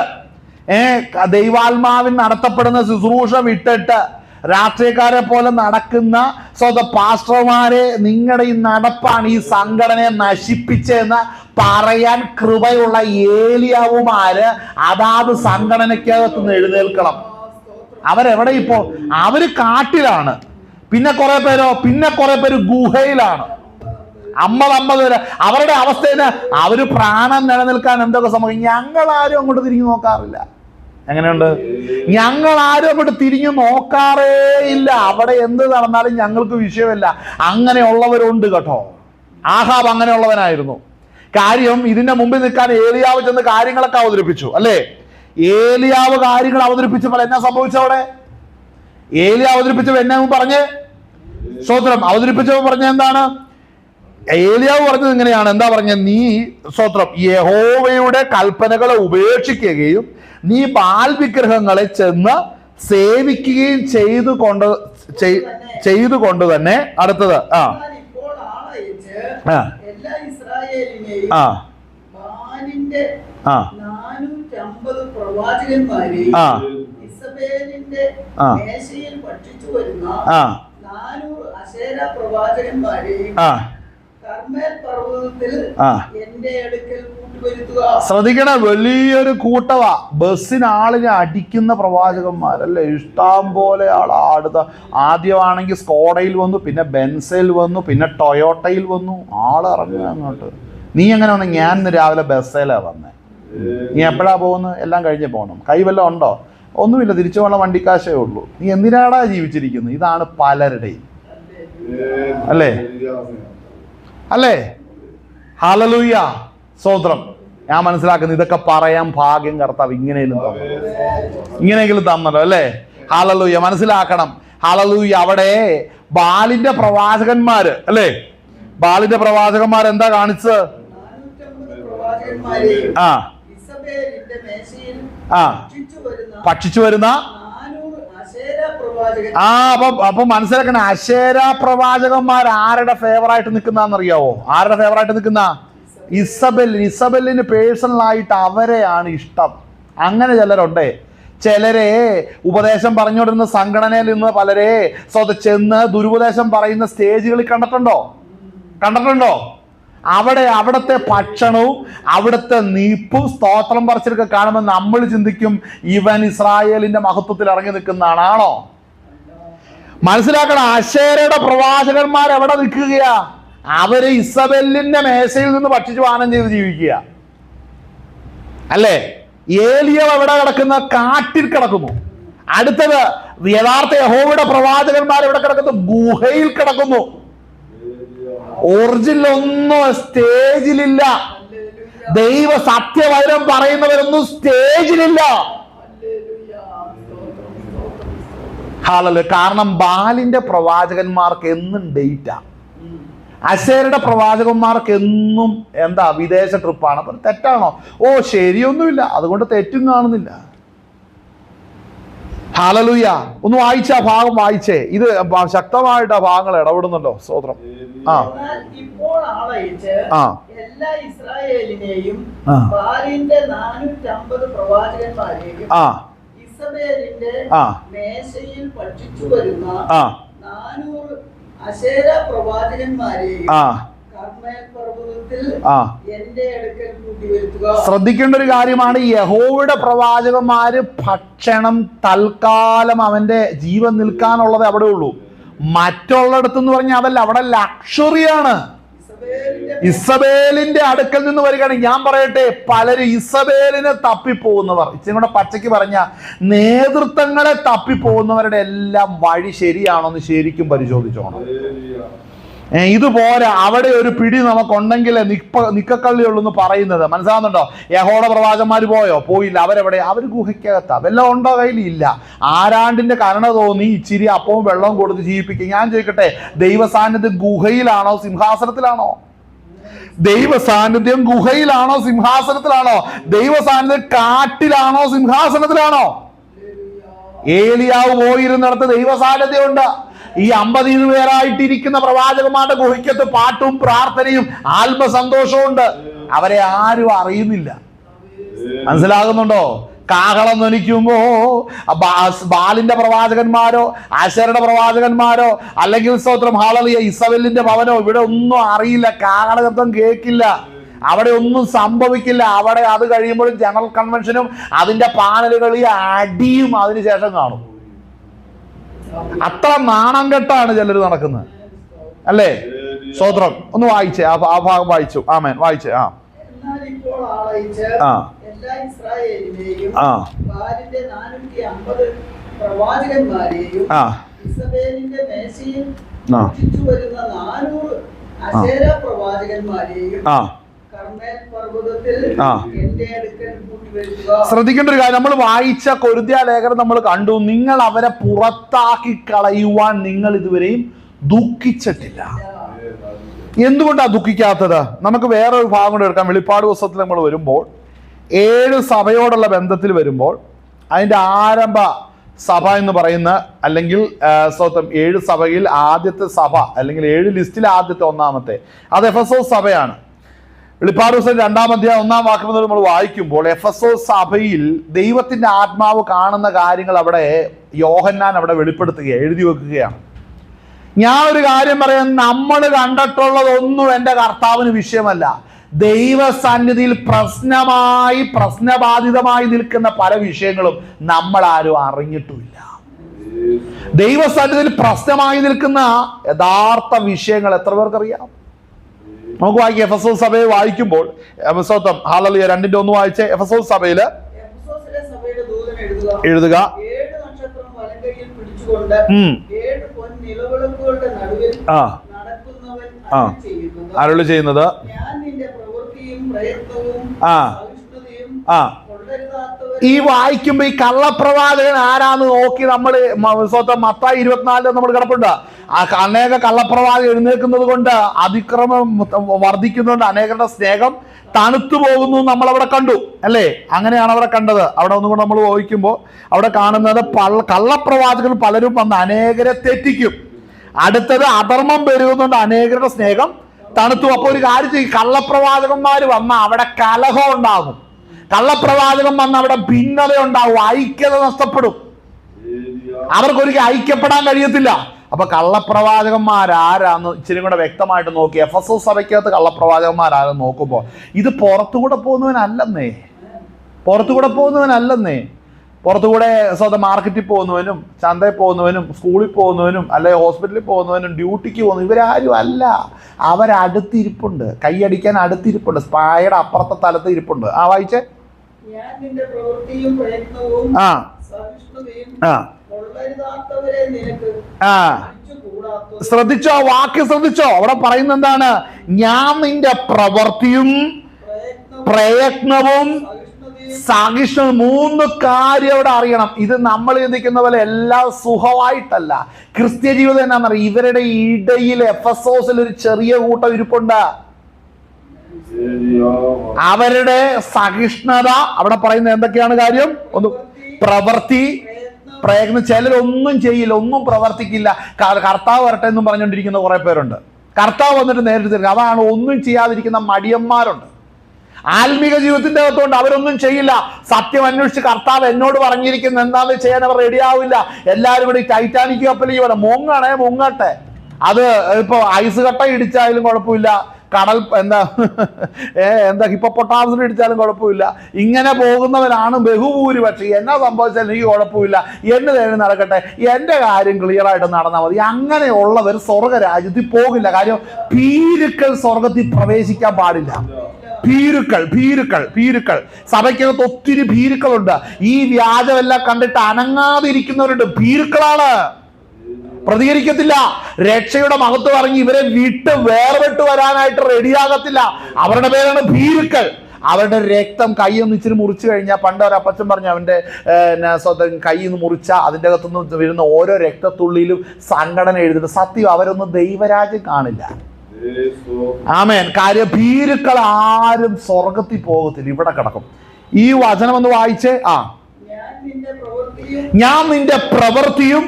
ദൈവാത്മാവിൽ നടത്തപ്പെടുന്ന ശുശ്രൂഷ വിട്ടിട്ട് രാഷ്ട്രീയക്കാരെ പോലെ നടക്കുന്ന പാസ്റ്റർമാരെ, നിങ്ങളുടെ ഈ നടപ്പാണ് ഈ സംഘടനയെ നശിപ്പിച്ചെന്ന് പറയാൻ കൃപയുള്ള ഏലിയാവുമാര് അതാത് സംഘടനയ്ക്കകത്ത് നിന്ന് എഴുന്നേൽക്കണം. അവരെവിടെ ഇപ്പോ? അവര് കാട്ടിലാണ്. പിന്നെ കുറെ പേര് ഗുഹയിലാണ്. 50 പേര്. അവരുടെ അവസ്ഥയില് അവര് പ്രാണൻ നിലനിൽക്കാൻ എന്തൊക്കെ സംഭവിക്കും? ഞങ്ങളാരും അങ്ങോട്ട് തിരിഞ്ഞു നോക്കാറില്ല. എങ്ങനെയുണ്ട്? ഞങ്ങളാരും അങ്ങോട്ട് തിരിഞ്ഞു നോക്കാറേ ഇല്ല. അവിടെ എന്ത് നടന്നാലും ഞങ്ങൾക്ക് വിഷയമില്ല. അങ്ങനെയുള്ളവരുണ്ട് കേട്ടോ. ആഹാബ് അങ്ങനെയുള്ളവനായിരുന്നു. കാര്യം, ഇതിന്റെ മുമ്പിൽ നിൽക്കാൻ ഏലിയാവ് ചെന്ന് കാര്യങ്ങളൊക്കെ അവതരിപ്പിച്ചു, അല്ലേ? ഏലിയാവ് കാര്യങ്ങൾ അവതരിപ്പിച്ചപ്പോൾ എന്നാ സംഭവിച്ചവിടെ? ഏലിയാവ് അവതരിപ്പിച്ചപ്പോൾ എന്നാ പറഞ്ഞേ? സ്തോത്രം. അവതരിപ്പിച്ചപ്പോൾ പറഞ്ഞ എന്താണ്? ഏലിയാവ് പറഞ്ഞത് ഇങ്ങനെയാണ്. എന്താ പറഞ്ഞ? നീ, സ്തോത്രം, യഹോവയുടെ കൽപ്പനകളെ ഉപേക്ഷിക്കുകയും നീ ബാൽ വിഗ്രഹങ്ങളെ ചെന്ന് സേവിക്കുകയും ചെയ്തുകൊണ്ട് തന്നെ. അടുത്തത് ശ്രദ്ധിക്കണ, വലിയൊരു കൂട്ടവാ. ബസ്സിന് ആളിനെ അടിക്കുന്ന പ്രവാചകന്മാരല്ലേ, ഇഷ്ടം പോലെ ആദ്യമാണെങ്കിൽ സ്കോഡയിൽ വന്നു, പിന്നെ ബെൻസയിൽ വന്നു, പിന്നെ ടൊയോട്ടയിൽ വന്നു. ആളിറങ്ങുക അങ്ങോട്ട്. നീ എങ്ങനെ വന്നു? ഞാൻ ഇന്ന് രാവിലെ ബസ്സിലാ വന്നേ. നീ എപ്പോഴാ പോകുന്നത്? എല്ലാം കഴിഞ്ഞ് പോകണം. കൈ വല്ലതും ഉണ്ടോ? ഒന്നുമില്ല, തിരിച്ചു പോകാനുള്ള വണ്ടിക്കാശേ ഉള്ളൂ. നീ എന്തിനാടാ ജീവിച്ചിരിക്കുന്നത്? ഇതാണ് പലരുടെയും, അല്ലേ? ഹല്ലേലൂയ, സ്തോത്രം. ഞാൻ മനസ്സിലാക്കുന്നു ഇതൊക്കെ പറയാൻ ഭാഗ്യം കർത്താവ് ഇങ്ങനെയെങ്കിലും തന്നല്ലോ, അല്ലേ? ഹല്ലേലൂയ. മനസ്സിലാക്കണം. ഹല്ലേലൂയ. അവിടെ ബാലിന്റെ പ്രവാചകന്മാര്, അല്ലേ? ബാലിന്റെ പ്രവാചകന്മാർ എന്താ കാണിച്ചത്? ഭക്ഷിച്ചു വരുന്ന അപ്പൊ മനസ്സിലാക്കണം, അശേര പ്രവാചകന്മാർ ആരുടെ ഫേവറായിട്ട് നിൽക്കുന്നറിയാവോ? ആരുടെ ഫേവറായിട്ട് നിൽക്കുന്ന? ഇസബെല്ലിന് പേഴ്സണലായിട്ട് അവരെയാണ് ഇഷ്ടം. അങ്ങനെ ചിലരുണ്ടേ. ചിലരെ ഉപദേശം പറഞ്ഞുകൊണ്ടിരുന്ന സംഘടനയിൽ നിന്ന് പലരെ ചെന്ന് ദുരുപദേശം പറയുന്ന സ്റ്റേജുകളിൽ കണ്ടിട്ടുണ്ടോ? അവിടുത്തെ ഭക്ഷണവും അവിടുത്തെ നീപ്പും സ്തോത്രം പറിച്ചൊക്കെ കാണുമ്പോൾ നമ്മൾ ചിന്തിക്കും, ഇവൻ ഇസ്രായേലിന്റെ മഹത്വത്തിൽ ഇറങ്ങി നിൽക്കുന്നതാണോ? മനസ്സിലാക്കണം, അശേരയുടെ പ്രവാചകന്മാർ എവിടെ നിൽക്കുകയാ? അവര് ഇസബെല്ലിന്റെ മേശയിൽ നിന്ന് ഭക്ഷിച്ച് പാനം ചെയ്ത് ജീവിക്കുക, അല്ലേ? ഏലിയാവ് എവിടെ കിടക്കുന്ന? കാട്ടിൽ കിടക്കുന്നു. അടുത്തത് യഥാർത്ഥ യഹോവയുടെ പ്രവാചകന്മാർ എവിടെ കിടക്കുന്നു? ഗുഹയിൽ കിടക്കുന്നു. ഒറിജിനൽ ഒന്നും സ്റ്റേജിലില്ല. ദൈവ സത്യവചനം പറയുന്നവരൊന്നും സ്റ്റേജിലില്ല. ഹാലല്. കാരണം ബാലിന്റെ പ്രവാചകന്മാർക്ക് എന്നും ഡേറ്റാ, അശേരുടെ പ്രവാചകന്മാർക്ക് എന്നും എന്താ വിദേശ ട്രിപ്പാണ്. അപ്പം തെറ്റാണോ? ഓ ശരിയൊന്നുമില്ല, അതുകൊണ്ട് തെറ്റും കാണുന്നില്ല. ഹല്ലേലൂയ. ഒന്ന് വായിച്ച ഭാഗം വായിച്ചേ. ഇത് ശക്തമായിട്ട് ആ ഭാഗങ്ങൾ ഇടപെടുന്നുണ്ടോ? സ്തോത്രം. ഇപ്പോൾ ആളയച്ച് എല്ലാ ഇസ്രായേലിനെയും ബാലിന്റെ 450 പ്രവാചകന്മാരെയും ഇസബേലിന്റെ മേശയിൽ ഭക്ഷിച്ചു വരുന്ന 400 അശേര പ്രവാചകന്മാരെയും കർമ്മേൽ പർവ്വതത്തിൽ എന്റെ അടുക്കൽ കൂട്ടിവരുത്തുക. ശ്രദ്ധിക്കേണ്ട ഒരു കാര്യമാണ്, യഹോവയുടെ പ്രവാചകന്മാര് ഭക്ഷണം തൽക്കാലം അവന്റെ ജീവൻ നിൽക്കാനുള്ളത് അവിടെ ഉള്ളൂ. മറ്റുള്ളിടത്തെന്ന് പറഞ്ഞാൽ അതല്ല, അവിടെ ലക്ഷറിയാണ്. ഇസബേലിന്റെ അടുക്കൽ നിന്ന് വരികയാണ്. ഞാൻ പറയട്ടെ, പലരും ഇസബേലിനെ തപ്പിപ്പോകുന്നവർ, ഇച്ചിരി കൂടെ പച്ചയ്ക്ക് പറഞ്ഞ നേതൃത്വങ്ങളെ തപ്പിപ്പോകുന്നവരുടെ എല്ലാം വഴി ശരിയാണോ എന്ന് ശരിക്കും പരിശോധിച്ചോണം. ഇതുപോലെ അവിടെ ഒരു പിടി നമുക്കുണ്ടെങ്കിൽ നിക്കക്കള്ളിയുള്ളൂ എന്ന് പറയുന്നത് മനസ്സിലാവുന്നുണ്ടോ? യഹോവയുടെ പ്രവാചകന്മാർ പോയോ? പോയില്ല. അവരെവിടെ? അവർ ഗുഹയ്ക്കകത്താ. വല്ലതും ഉണ്ടോ? കയ്യിലില്ല. ആരാണ്ടിന്റെ കരുണ തോന്നി ഇച്ചിരി അപ്പവും വെള്ളവും കൊടുത്ത് ജീവിപ്പിക്കുക. ഞാൻ ചോദിക്കട്ടെ, ദൈവ സാന്നിധ്യം ഗുഹയിലാണോ സിംഹാസനത്തിലാണോ? ദൈവ സാന്നിധ്യം ഗുഹയിലാണോ സിംഹാസനത്തിലാണോ? ദൈവ സാന്നിധ്യം കാട്ടിലാണോ സിംഹാസനത്തിലാണോ? ഏലിയാവ് പോയിരുന്നിടത്ത് ദൈവ സാന്നിധ്യമുണ്ട്. ഈ 50 പേരായിട്ടിരിക്കുന്ന പ്രവാചകന്മാരുടെ ഗുഹയ്ക്കത്ത് പാട്ടും പ്രാർത്ഥനയും ആത്മസന്തോഷവും ഉണ്ട്. അവരെ ആരും അറിയുന്നില്ല. മനസ്സിലാകുന്നുണ്ടോ? കാഹളം ധ്വനിക്കുമ്പോ ബാലിന്റെ പ്രവാചകന്മാരോ ആശേരുടെ പ്രവാചകന്മാരോ അല്ലെങ്കിൽ സ്തോത്രം ഹാലലിയ ഇസബേലിന്റെ ഭവനോ ഇവിടെ ഒന്നും അറിയില്ല. കാഹളശബ്ദം കേൾക്കില്ല. അവിടെ ഒന്നും സംഭവിക്കില്ല. അവിടെ അത് കഴിയുമ്പോഴും ജനറൽ കൺവെൻഷനും അതിന്റെ പാനലുകളിൽ അടിയും അതിനുശേഷം കാണും. അത്ര നാണം കെട്ടാണ് ചിലർ നടക്കുന്നത്, അല്ലേ? സ്തോത്രം. ഒന്ന് വായിച്ചേ, ആ ഭാഗം വായിച്ചു. ആമേൻ, വായിച്ചേ. എല്ലാ ഇസ്രായേലിനെയും ബാലിന്റെ 450 പ്രവാചകന്മാരെയും ഇസബേലിന്റെ മേശയിൽ ഭക്ഷിച്ചു വരുന്ന 400 അശേര പ്രവാചകന്മാരെയും കർമ്മേൽ പർവ്വതത്തിൽ എന്റെ അടുക്കൽ കൂട്ടിവരുത്തുക. ശ്രദ്ധിക്കേണ്ട ഒരു കാര്യം, നമ്മൾ വായിച്ച കൊരിന്ത്യ ലേഖനം നമ്മൾ കണ്ടു. നിങ്ങൾ അവരെ പുറത്താക്കി കളയുവാൻ നിങ്ങൾ ഇതുവരെയും ദുഃഖിച്ചിട്ടില്ല. എന്തുകൊണ്ടാണ് ദുഃഖിക്കാത്തത്? നമുക്ക് വേറൊരു ഭാഗം കൂടെ എടുക്കാം. വെളിപ്പാട് പുസ്തകത്തിൽ നമ്മൾ വരുമ്പോൾ 7 സഭയോടുള്ള ബന്ധത്തിൽ വരുമ്പോൾ അതിൻ്റെ ആരംഭ സഭ എന്ന് പറയുന്ന അല്ലെങ്കിൽ 7 സഭയിൽ ആദ്യത്തെ സഭ അല്ലെങ്കിൽ 7 ലിസ്റ്റിൽ ആദ്യത്തെ ഒന്നാമത്തെ അത് എഫെസോസ് സഭയാണ്. വെളിപ്പാട് പുസ്തകം 2-ാം അധ്യായം 1-ാം വാക്യം മുതൽ നമ്മൾ വായിക്കുമ്പോൾ എഫെസോസ് സഭയിൽ ദൈവത്തിന്റെ ആത്മാവ് കാണുന്ന കാര്യങ്ങൾ അവിടെ യോഹന്നാൻ അവിടെ വെളിപ്പെടുത്തുകയാണ്, എഴുതി വെക്കുകയാണ്. ഞാൻ ഒരു കാര്യം പറയാം, നമ്മൾ കണ്ടിട്ടുള്ളതൊന്നും എൻ്റെ കർത്താവിന് വിഷയമല്ല. ദൈവ സന്നിധിയിൽ പ്രശ്നബാധിതമായി നിൽക്കുന്ന പല വിഷയങ്ങളും നമ്മൾ ആരും അറിഞ്ഞിട്ടുമില്ല. ദൈവ സന്നിധിയിൽ പ്രശ്നമായി നിൽക്കുന്ന യഥാർത്ഥ വിഷയങ്ങൾ എത്ര പേർക്കറിയാം? നമുക്ക് വായിക്കാം. എഫെസോസ് സഭയെ വായിക്കുമ്പോൾ സ്വന്തം ഹല്ലേലൂയ 2:1 വായിച്ചേ. എഫെസോസ് സഭയില് എഴുതുക. 7 നക്ഷത്രം വലങ്കയിൽ പിടിച്ചുകൊണ്ട് 7 പൊൻനിലവിളക്കുകളുടെ നടുവിൽ നടക്കുന്നവൻ അരുളി ചെയ്യുന്നത്, ഞാൻ നിന്റെ പ്രവൃത്തിയും പ്രയത്നവും സഹിഷ്ണുതയും കൊള്ളരുതാത്തവരും. ഈ വായിക്കുമ്പോ ഈ കള്ളപ്രവാചകൻ ആരാന്ന് നോക്കി നമ്മൾ സ്വന്തം മത്തായി 24 നമ്മൾ കിടപ്പുണ്ട്. അനേക കള്ളപ്രവാചകൻ എഴുന്നേൽക്കുന്നത് കൊണ്ട് അതിക്രമം വർദ്ധിക്കുന്നുണ്ട്, അനേകരുടെ സ്നേഹം തണുത്തു പോകുന്നു നമ്മളവിടെ കണ്ടു, അല്ലേ? അങ്ങനെയാണ് അവിടെ കണ്ടത്. അവിടെ ഒന്നുകൂടെ നമ്മൾ വായിക്കുമ്പോൾ അവിടെ കാണുന്നത് കള്ളപ്രവാചകൻ പലരും വന്ന് അനേകരെ തെറ്റിക്കും. അടുത്തത് അധർമ്മം പെരുകുന്നുണ്ട്, അനേകരുടെ സ്നേഹം തണുത്തു. അപ്പോൾ ഒരു കാര്യം ചെയ്യും, കള്ളപ്രവാചകന്മാർ വന്ന അവിടെ കലഹം ഉണ്ടാകും. കള്ളപ്രവാചകൻ വന്ന അവിടെ ഭിന്നത ഉണ്ടാകും, ഐക്യത നഷ്ടപ്പെടും. അവർക്കൊരിക്കലും ഐക്യപ്പെടാൻ കഴിയത്തില്ല. അപ്പൊ കള്ളപ്രവാചകന്മാരാരാന്ന് ഇച്ചിരി കൂടെ വ്യക്തമായിട്ട് നോക്കി. എഫെസോസ് സഭയ്ക്കകത്ത് കള്ളപ്രവാചകന്മാരാരെന്ന് നോക്കുമ്പോൾ ഇത് പുറത്തുകൂടെ പോകുന്നവനല്ലെന്നേ. പുറത്തുകൂടെ സ്വന്തം മാർക്കറ്റിൽ പോകുന്നവനും ചന്തയിൽ പോകുന്നവനും സ്കൂളിൽ പോകുന്നവനും അല്ലെ ഹോസ്പിറ്റലിൽ പോകുന്നവനും ഡ്യൂട്ടിക്ക് പോകുന്നു, ഇവരാരും അല്ല. അവരടുത്തിരിപ്പുണ്ട്, കൈയടിക്കാൻ അടുത്തിരിപ്പുണ്ട്, സ്പായുടെ അപ്പുറത്തെ തലത്ത് ഇരിപ്പുണ്ട്. വായിച്ചേ. ഞാൻ നിന്റെ പ്രവൃത്തിയും പ്രയത്നവും സഹിഷ്ണുതയും കൊള്ളരുതാത്തവരെ നിനക്ക് ശ്രദ്ധിച്ചോ, വാക്യം ശ്രദ്ധിച്ചോ. അവിടെ പറയുന്നത് എന്താണ്? ഞാൻ നിന്റെ പ്രവൃത്തിയും പ്രയത്നവും സഹിഷ്ണു. 3 കാര്യം അവിടെ അറിയണം. ഇത് നമ്മൾ ചിന്തിക്കുന്ന പോലെ എല്ലാം സുഖമായിട്ടല്ല. ക്രിസ്ത്യ ജീവിതം എന്നാന്നറിയാം, ഇവരുടെ ഇടയിൽ എഫെസോസിൽ ഒരു ചെറിയ കൂട്ടം ഇരിപ്പുണ്ട്. അവരുടെ സഹിഷ്ണുത അവിടെ പറയുന്നത് എന്തൊക്കെയാണ് കാര്യം? ഒന്ന് പ്രവൃത്തി, പ്രയത്നം. ചിലരൊന്നും ചെയ്യില്ല, ഒന്നും പ്രവർത്തിക്കില്ല. കർത്താവ് വരട്ടെ എന്നും പറഞ്ഞുകൊണ്ടിരിക്കുന്ന കുറെ പേരുണ്ട്. കർത്താവ് വന്നിട്ട് നേരിട്ട് തരിക. അതാണ് ഒന്നും ചെയ്യാതിരിക്കുന്ന മടിയന്മാരുണ്ട്. ആത്മീക ജീവിതത്തിന്റെ അകത്തുകൊണ്ട് അവരൊന്നും ചെയ്യില്ല. സത്യം അന്വേഷിച്ച് കർത്താവ് എന്നോട് പറഞ്ഞിരിക്കുന്നത് എന്താണെന്ന് ചെയ്യാൻ അവർ റെഡിയാവില്ല. എല്ലാവരും കൂടി ടൈറ്റാനിക് കപ്പലിൽ പോലെ മുങ്ങട്ടെ. അത് ഇപ്പൊ ഐസ് കട്ട ഇടിച്ചാലും കുഴപ്പമില്ല, കടൽ എന്താ ഹിപ്പോപ്പൊട്ടാമസിനെ ഇടിച്ചാലും കുഴപ്പമില്ല. ഇങ്ങനെ പോകുന്നവരാണ് ബഹുഭൂരിപക്ഷം. എന്നാ സംഭവിച്ചാലും എനിക്ക് കുഴപ്പമില്ല, എന്നെ നേരെ നടക്കട്ടെ, എൻ്റെ കാര്യം ക്ലിയർ ആയിട്ട് നടന്നാൽ മതി. അങ്ങനെയുള്ളവർ സ്വർഗരാജ്യത്തിൽ പോകില്ല. കാര്യം ഭീരുക്കൾ സ്വർഗത്തിൽ പ്രവേശിക്കാൻ പാടില്ല. ഭീരുക്കൾ സഭയ്ക്കകത്ത് ഒത്തിരി ഭീരുക്കളുണ്ട്. ഈ വ്യാജമെല്ലാം കണ്ടിട്ട് അനങ്ങാതിരിക്കുന്നവരുണ്ട്. ഭീരുക്കളാണ്, പ്രതികരിക്കത്തില്ല. രക്ഷയുടെ മഹത്വം പറഞ്ഞ് ഇവരെ വേർപെട്ട് വരാനായിട്ട് റെഡിയാകത്തില്ല. അവരുടെ പേരാണ് ഭീരുക്കൾ. അവരുടെ രക്തം കൈയൊന്ന് ഇച്ചിരി മുറിച്ചു കഴിഞ്ഞാൽ, പണ്ട് ഒരു അപ്പച്ചൻ പറഞ്ഞു, അവൻ്റെ കൈന്ന് മുറിച്ചാൽ അതിൻ്റെ അകത്തുനിന്ന് വരുന്ന ഓരോ രക്തത്തുള്ളിയിലും സംഘടന എഴുതിയിട്ട് സത്യം അവരൊന്നും ദൈവരാജ്യം കാണില്ല. ആമേൻ. കാര്യം ഭീരുക്കൾ ആരും സ്വർഗത്തിൽ പോകത്തില്ല, ഇവിടെ കിടക്കും. ഈ വചനം ഒന്ന് വായിച്ചേ. ഞാൻ നിന്റെ പ്രവൃത്തിയും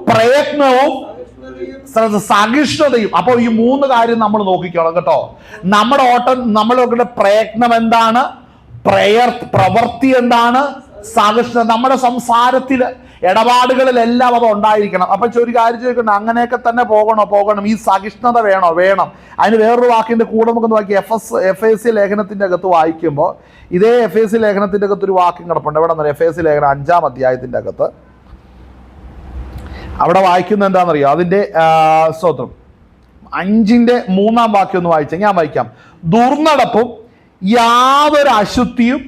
പ്രയത്നവും സഹിഷ്ണുതയും. അപ്പൊ ഈ 3 കാര്യം നമ്മൾ നോക്കിക്കോളാം കേട്ടോ. നമ്മുടെ നമ്മളുടെ പ്രയത്നം എന്താണ്, പ്രവൃത്തി എന്താണ്, സഹിഷ്ണുത. നമ്മുടെ സംസാരത്തില്, ഇടപാടുകളിലെല്ലാം അത് ഉണ്ടായിരിക്കണം. അപ്പൊ ഒരു കാര്യം ചോദിക്കണം, അങ്ങനെയൊക്കെ തന്നെ പോകണം, ഈ സഹിഷ്ണുത വേണം. അതിന് വേറൊരു വാക്കിന്റെ കൂടെ നമുക്ക് നോക്കി. എഫേസ്യ ലേഖനത്തിന്റെ അകത്ത് വായിക്കുമ്പോൾ, ഇതേ എഫേസ്യ ലേഖനത്തിന്റെ അകത്ത് ഒരു വാക്യം കിടപ്പുണ്ട്. എവിടെ നിന്ന്? എഫേസ്യ ലേഖനം 5-ാം അധ്യായത്തിന്റെ അകത്ത്. അവിടെ വായിക്കുന്നത് എന്താണെന്നറിയോ? അതിന്റെ സ്തോത്രം 5-ന്റെ 3-ാം വാക്യം ഒന്ന് വായിച്ച. ഞാൻ വായിക്കാം. ദുർനടപ്പും യാതൊരു അശുദ്ധിയും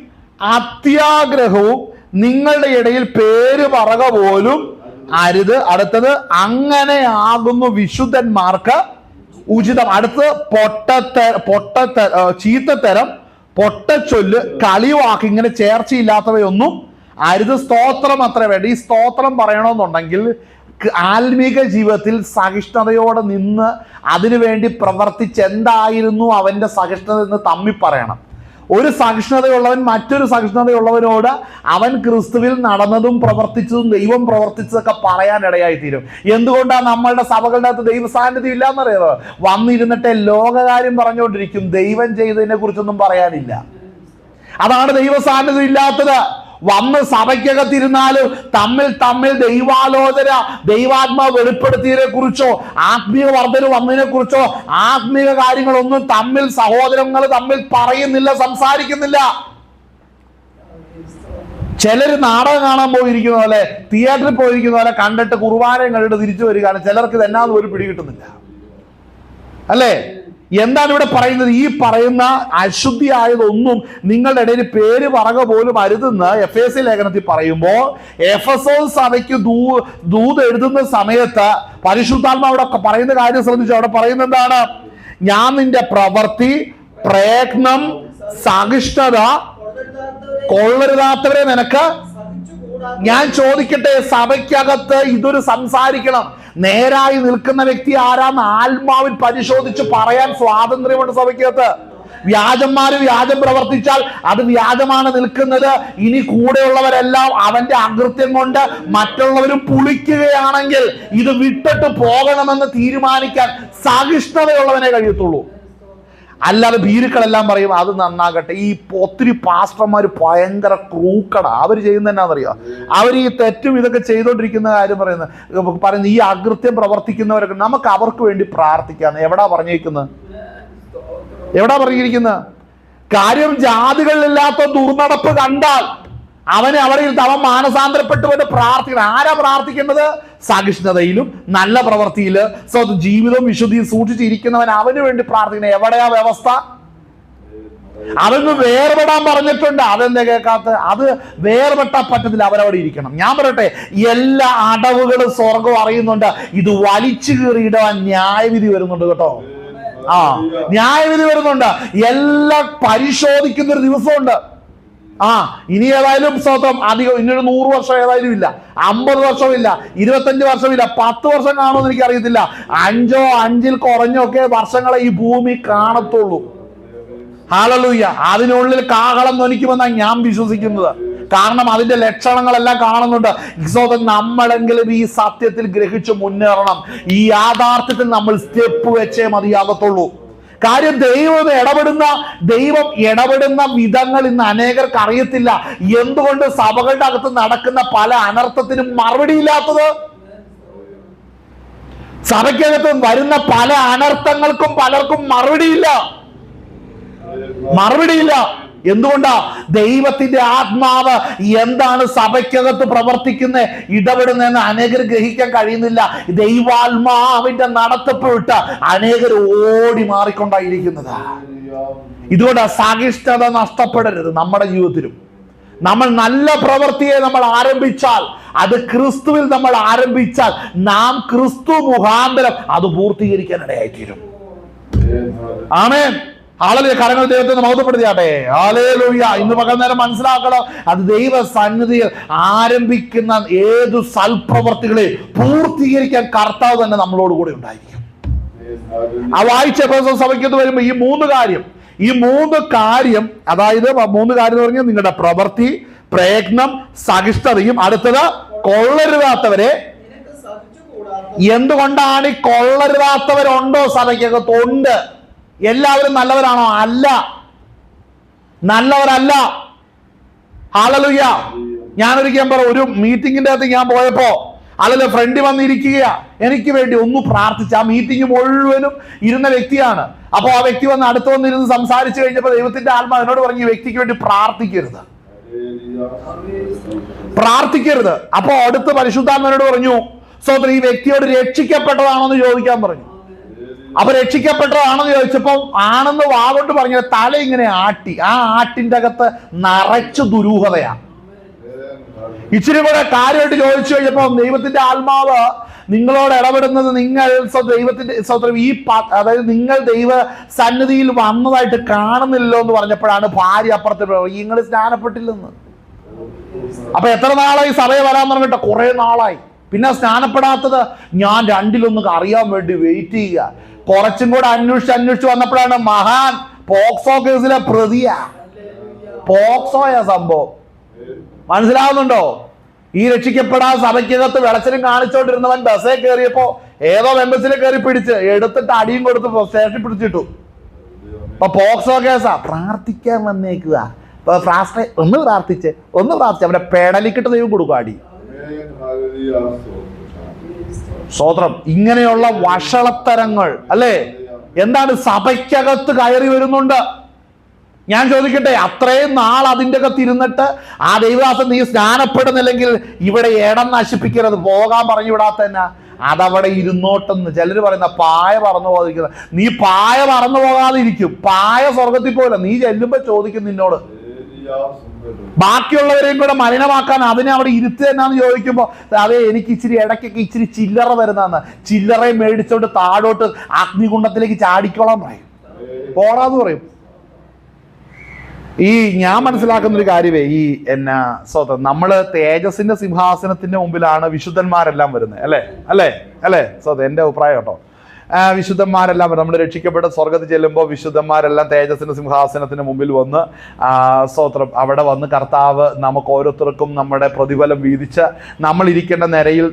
അത്യാഗ്രഹവും നിങ്ങളുടെ ഇടയിൽ പേര് പറക പോലും അരുത്. അടുത്തത്, അങ്ങനെ ആകുന്നു വിശുദ്ധന്മാർക്ക് ഉചിതം. അടുത്ത്, ചീത്തത്തരം, പൊട്ടച്ചൊല്ല്, കളിവാക്ക്, ഇങ്ങനെ ചേർച്ചയില്ലാത്തവയൊന്നും അരുത്. സ്തോത്രം അത്ര വേണ്ട. ഈ സ്തോത്രം പറയണമെന്നുണ്ടെങ്കിൽ ആത്മീക ജീവിതത്തിൽ സഹിഷ്ണുതയോടെ നിന്ന് അതിനുവേണ്ടി പ്രവർത്തിച്ച് എന്തായിരുന്നു അവന്റെ സഹിഷ്ണുത എന്ന് തമ്മിൽ പറയണം. ഒരു സഹിഷ്ണുതയുള്ളവൻ മറ്റൊരു സഹിഷ്ണുതയുള്ളവനോട് അവൻ ക്രിസ്തുവിൽ നടന്നതും പ്രവർത്തിച്ചതും ദൈവം പ്രവർത്തിച്ചതൊക്കെ പറയാൻ ഇടയായി തീരും. എന്തുകൊണ്ടാണ് നമ്മളുടെ സഭകളുടെ അകത്ത് ദൈവ സാന്നിധ്യം ഇല്ലാന്നറിയാമോ? വന്നിരുന്നിട്ട് ലോകകാര്യം പറഞ്ഞുകൊണ്ടിരിക്കും, ദൈവം ചെയ്തതിനെ കുറിച്ചൊന്നും പറയാനില്ല. അതാണ് ദൈവ സാന്നിധ്യം ഇല്ലാത്തത്. വന്ന് സഭയ്ക്കകത്തിരുന്നാലും തമ്മിൽ ദൈവാലോചന, ദൈവാത്മാവ് വെളിപ്പെടുത്തിയതിനെ കുറിച്ചോ ആത്മീയ വർദ്ധന വന്നതിനെ കുറിച്ചോ ആത്മീയ കാര്യങ്ങളൊന്നും സഹോദരങ്ങൾ തമ്മിൽ പറയുന്നില്ല, സംസാരിക്കുന്നില്ല. ചിലര് നാടകം കാണാൻ പോയിരിക്കുന്ന പോലെ, തിയേറ്ററിൽ പോയിരിക്കുന്ന പോലെ കണ്ടിട്ട് കുർബാനയും കണ്ടിട്ട് തിരിച്ചു വരികയാണ്. ചിലർക്ക് ഇത് എന്നാന്ന് ഒരു പിടി കിട്ടുന്നില്ല, അല്ലേ? എന്താണ് ഇവിടെ പറയുന്നത്? ഈ പറയുന്ന അശുദ്ധിയായതൊന്നും നിങ്ങളുടെ ഇടയിൽ പേര് പറക പോലും അരുതെന്ന് എഫേസ്യ ലേഖനത്തിൽ പറയുമ്പോൾ, എഫെസോസ് സഭയ്ക്ക് ദൂത് എഴുതുന്ന സമയത്ത് പരിശുദ്ധാത്മാവ് അവിടെ പറയുന്ന കാര്യം ശ്രദ്ധിച്ചു. അവിടെ പറയുന്നത് എന്താണ്? ഞാൻ നിന്റെ പ്രവൃത്തി, പ്രയത്നം, സഹിഷ്ണുത കൊള്ളരുതാത്തവരെ നിനക്ക്. ഞാൻ ചോദിക്കട്ടെ, സഭയ്ക്കകത്ത് ഇതൊരു സംസാരിക്കണം. നേരായി നിൽക്കുന്ന വ്യക്തി ആരാന്ന് ആത്മാവിൽ പരിശോധിച്ച് പറയാൻ സ്വാതന്ത്ര്യമുണ്ട് സഭയ്ക്കകത്ത്. വ്യാജന്മാര് വ്യാജം പ്രവർത്തിച്ചാൽ അത് വ്യാജമാണ് നിൽക്കുന്നത്. ഇനി കൂടെയുള്ളവരെല്ലാം അവന്റെ അകൃത്യം കൊണ്ട് മറ്റുള്ളവരും പുളിക്കുകയാണെങ്കിൽ ഇത് വിട്ടിട്ട് പോകണമെന്ന് തീരുമാനിക്കാൻ സഹിഷ്ണുതയുള്ളവനെ കഴിയത്തുള്ളൂ. അല്ലാതെ ഭീരുക്കളെല്ലാം പറയും അത് നന്നാകട്ടെ. ഈ ഒത്തിരി പാസ്റ്റർമാർ ഭയങ്കര ക്രൂക്കടാ. അവർ ചെയ്യുന്ന എന്നാന്നറിയോ? അവർ ഈ തെറ്റും ഇതൊക്കെ ചെയ്തോണ്ടിരിക്കുന്ന കാര്യം പറയുന്നത് ഈ അകൃത്യം പ്രവർത്തിക്കുന്നവരൊക്കെ നമുക്ക് അവർക്ക് വേണ്ടി പ്രാർത്ഥിക്കാന്ന് എവിടാ പറഞ്ഞിരിക്കുന്നത്? കാര്യം ജാതികളിലില്ലാത്ത ദുർനടപ്പ് കണ്ടാൽ അവനെ അവിടെ അവൻ മാനസാന്തരപ്പെട്ടു കൊണ്ട് പ്രാർത്ഥിക്കണം. ആരാ പ്രാർത്ഥിക്കേണ്ടത്? സഹിഷ്ണുതയിലും നല്ല പ്രവൃത്തിയില് ജീവിതവും വിശുദ്ധിയും സൂക്ഷിച്ചിരിക്കുന്നവൻ അവന് വേണ്ടി പ്രാർത്ഥിക്കണം. എവിടെയാ വ്യവസ്ഥ? അവന് വേർപെടാൻ പറഞ്ഞിട്ടുണ്ട്. അതെന്താ കേൾക്കാത്ത? അത് വേർപെട്ടാൻ പറ്റത്തില്ല, അവരവിടെ ഇരിക്കണം. ഞാൻ പറയട്ടെ, എല്ലാ അടവുകളും സ്വർഗം അറിയുന്നുണ്ട്. ഇത് വലിച്ചു കീറിയിടാൻ ന്യായവിധി വരുന്നുണ്ട് കേട്ടോ. ന്യായവിധി വരുന്നുണ്ട്. എല്ലാം പരിശോധിക്കുന്ന ഒരു ദിവസമുണ്ട്. ഇനി ഏതായാലും സ്തോത്രം അധികം ഇനിയൊരു 100 വർഷം ഏതായാലും ഇല്ല, 50 വർഷമില്ല, 25 വർഷമില്ല, 10 വർഷം കാണുമെന്ന് എനിക്കറിയത്തില്ല. 5 കുറഞ്ഞോ ഒക്കെ വർഷങ്ങളെ ഈ ഭൂമി കാണത്തുള്ളൂ. ഹല്ലേലൂയ. അതിനുള്ളിൽ കാഹളം ധ്വനിക്കുമെന്നാണ് ഞാൻ വിശ്വസിക്കുന്നത്. കാരണം അതിന്റെ ലക്ഷണങ്ങളെല്ലാം കാണുന്നുണ്ട്. നമ്മളെങ്കിലും ഈ സത്യത്തിൽ ഗ്രഹിച്ച് മുന്നേറണം. ഈ യാഥാർത്ഥ്യത്തിൽ നമ്മൾ സ്റ്റെപ്പ് വെച്ചേ മതിയാകത്തുള്ളൂ. കാര്യം ദൈവം ഇടപെടുന്ന വിധങ്ങൾ ഇന്ന് അനേകർക്ക് അറിയത്തില്ല. എന്തുകൊണ്ട് സഭകളുടെ അകത്ത് നടക്കുന്ന പല അനർത്ഥത്തിനും മറുപടിയില്ലാത്തത്? സഭയ്ക്കകത്ത് വരുന്ന പല അനർത്ഥങ്ങൾക്കും പലർക്കും മറുപടിയില്ല. എന്തുകൊണ്ടാ? ദൈവത്തിന്റെ ആത്മാവ് എന്താണ് സഭയ്ക്കകത്ത് പ്രവർത്തിക്കുന്നത്, ഇടപെടുന്നതെന്ന് അനേകർ ഗ്രഹിക്കാൻ കഴിയുന്നില്ല. ദൈവാത്മാവിന്റെ നടത്തിപ്പ് വിട്ട് അനേകർ ഓടി മാറിക്കൊണ്ടായിരിക്കുന്നത്. ഇതുകൊണ്ട് സഹിഷ്ണുത നഷ്ടപ്പെടരുത് നമ്മുടെ ജീവിതത്തിലും. നമ്മൾ നല്ല പ്രവൃത്തിയെ നമ്മൾ ആരംഭിച്ചാൽ, അത് ക്രിസ്തുവിൽ നമ്മൾ ആരംഭിച്ചാൽ, നാം ക്രിസ്തു മുഖാന്തരം അത് പൂർത്തീകരിക്കാൻ ഇടയായിത്തീരും. ആമേൻ. ഹല്ലേലൂയ. കരങ്ങൾ ദൈവത്തെ മഹത്വപ്പെടുത്തിയാട്ടെ. ഹല്ലേലൂയ. ഇന്ന് പകൽ നേരം മനസ്സിലാക്കണം, അത് ദൈവ സന്നിധിയിൽ ആരംഭിക്കുന്ന ഏതു സൽപ്രവർത്തികളെ പൂർത്തീകരിക്കാൻ കർത്താവ് തന്നെ നമ്മളോട് കൂടെ ഉണ്ടായിരിക്കും. ആ വായിച്ച സഭയ്ക്കത്ത് വരുമ്പോ ഈ മൂന്ന് കാര്യം അതായത് 3 കാര്യം എന്ന് പറഞ്ഞാൽ നിങ്ങളുടെ പ്രവൃത്തി, പ്രയത്നം, സഹിഷ്ണുതയും, അടുത്തത് കൊള്ളരുതാത്തവരെ. എന്തുകൊണ്ടാണ് ഈ കൊള്ളരുതാത്തവരുണ്ടോ സഭയ്ക്കകത്ത്? ഉണ്ട്. എല്ലാവരും നല്ലവരാണോ? അല്ല, നല്ലവരല്ല. ഹല്ലേലൂയ. ഞാനൊരിക്കൽ ഒരു മീറ്റിങ്ങിന്റെ അകത്ത് ഞാൻ പോയപ്പോ അല്ലെങ്കിൽ ഫ്രണ്ട് വന്നിരിക്കുക, എനിക്ക് വേണ്ടി ഒന്ന് പ്രാർത്ഥിച്ചു. ആ മീറ്റിംഗ് മുഴുവനും ഇരുന്ന വ്യക്തിയാണ്. അപ്പൊ ആ വ്യക്തി വന്ന് അടുത്ത് വന്നിരുന്ന് സംസാരിച്ചു കഴിഞ്ഞപ്പോ ദൈവത്തിന്റെ ആത്മാവ് എന്നോട് പറഞ്ഞു, ഈ വ്യക്തിക്ക് വേണ്ടി പ്രാർത്ഥിക്കരുത്. അപ്പൊ അടുത്ത് പരിശുദ്ധാത്മാവിനോട് പറഞ്ഞു, സോദരൻ ഈ വ്യക്തിയോട് രക്ഷിക്കപ്പെട്ടതാണോ എന്ന് ചോദിക്കാൻ പറഞ്ഞു. അപ്പൊ രക്ഷിക്കപ്പെട്ടതാണെന്ന് ചോദിച്ചപ്പോ ആണെന്ന് വാഗോട്ട് പറഞ്ഞ തല ഇങ്ങനെ ആട്ടി. ആ ആട്ടിന്റെ അകത്ത് നിറച്ചു ദുരൂഹതയാ. ഇച്ചിരി കൂടെ കാര്യമായിട്ട് ചോദിച്ചു കഴിഞ്ഞപ്പോ ദൈവത്തിന്റെ ആത്മാവ് നിങ്ങളോട് ഇടപെടുന്നത് അതായത് നിങ്ങൾ ദൈവ സന്നിധിയിൽ വന്നതായിട്ട് കാണുന്നില്ലല്ലോ എന്ന് പറഞ്ഞപ്പോഴാണ് ഭാര്യ അപ്പുറത്ത് നിങ്ങൾ സ്നാനപ്പെട്ടില്ലെന്ന്. അപ്പൊ എത്ര നാളായി സഭയെ വരാൻ പറഞ്ഞിട്ട്? കുറെ നാളായി. പിന്നെ സ്നാനപ്പെടാത്തത് ഞാൻ 2-1 അറിയാൻ വേണ്ടി വെയിറ്റ് ചെയ്യുക. കുറച്ചും കൂടെ അന്വേഷിച്ച് വന്നപ്പോഴാണ് മഹാൻ പോക്സോ കേസിലെ പ്രതിയാ. പോക്സോയാ സംഭവം. മനസ്സിലാവുന്നുണ്ടോ? ഈ രക്ഷിക്കപ്പെടാൻ സഭയ്ക്കകത്ത് വെളച്ചിലും കാണിച്ചോണ്ടിരുന്നവൻ ബസ്സേ കയറിയപ്പോ ഏതോ മെമ്പസിൽ കയറി പിടിച്ച് എടുത്തിട്ട് അടിയും കൊടുത്ത് സ്റ്റേഷനിൽ പിടിച്ചിട്ടു. ഇപ്പൊ പോക്സോ കേസാ. പ്രാർത്ഥിക്കാൻ വന്നേക്കുക. ഒന്ന് പ്രാർത്ഥിച്ച് അവന്റെ പെടലിക്കിട്ട് ദൈവം കൊടുക്കും അടി. സ്തോത്രം. ഇങ്ങനെയുള്ള വഷളത്തരങ്ങൾ അല്ലേ എന്താണ് സഭയ്ക്കകത്ത് കയറി വരുന്നുണ്ട്. ഞാൻ ചോദിക്കട്ടെ, അത്രയും നാൾ അതിൻ്റെ അകത്ത് ഇരുന്നിട്ട് ആ ദൈവദാസൻ നീ സ്നാനപ്പെടുന്നില്ലെങ്കിൽ ഇവിടെ ഇടം നശിപ്പിക്കരുത്, പോകാൻ പറഞ്ഞു വിടാത്ത തന്നെ അതവിടെ ഇരുന്നോട്ടെന്ന് ചിലർ പറയുന്ന പായ പറന്നു പോകാതിരിക്കുന്നത്. നീ പായ പറന്നു പോകാതിരിക്കും. പായ സ്വർഗത്തിൽ പോകില്ല. നീ ചെല്ലുമ്പോ ചോദിക്കും നിന്നോട്. ബാക്കിയുള്ളവരെയും കൂടെ മലിനമാക്കാൻ അതിനെ അവിടെ ഇരുത്തുക എന്നാന്ന് ചോദിക്കുമ്പോ അതെ എനിക്ക് ഇച്ചിരി ഇടയ്ക്കൊക്കെ ഇച്ചിരി ചില്ലറ തരുന്നതെന്ന്. ചില്ലറയെ മേടിച്ചോണ്ട് താഴോട്ട് അഗ്നികുണ്ഡത്തിലേക്ക് ചാടിക്കോളാൻ പറയും. പോറാന്ന് പറയും. ഈ ഞാൻ മനസ്സിലാക്കുന്ന ഒരു കാര്യമേ, ഈ സ്വതം നമ്മള് തേജസിന്റെ സിംഹാസനത്തിന്റെ മുമ്പിലാണ് വിശുദ്ധന്മാരെല്ലാം വരുന്നത്. അല്ലേ സ്വതം എന്റെ അഭിപ്രായം കേട്ടോ. വിശുദ്ധന്മാരെല്ലാം നമ്മൾ രക്ഷിക്കപ്പെട്ട സ്വർഗത്തിൽ ചെല്ലുമ്പോൾ വിശുദ്ധന്മാരെല്ലാം തേജസ്സിന്റെ സിംഹാസനത്തിന് മുമ്പിൽ വന്ന് സ്തോത്രം അവിടെ വന്ന് കർത്താവ് നമുക്ക് ഓരോരുത്തർക്കും നമ്മുടെ പ്രതിഫലം വീതിച്ച് നമ്മളിരിക്കേണ്ട നിരയിൽ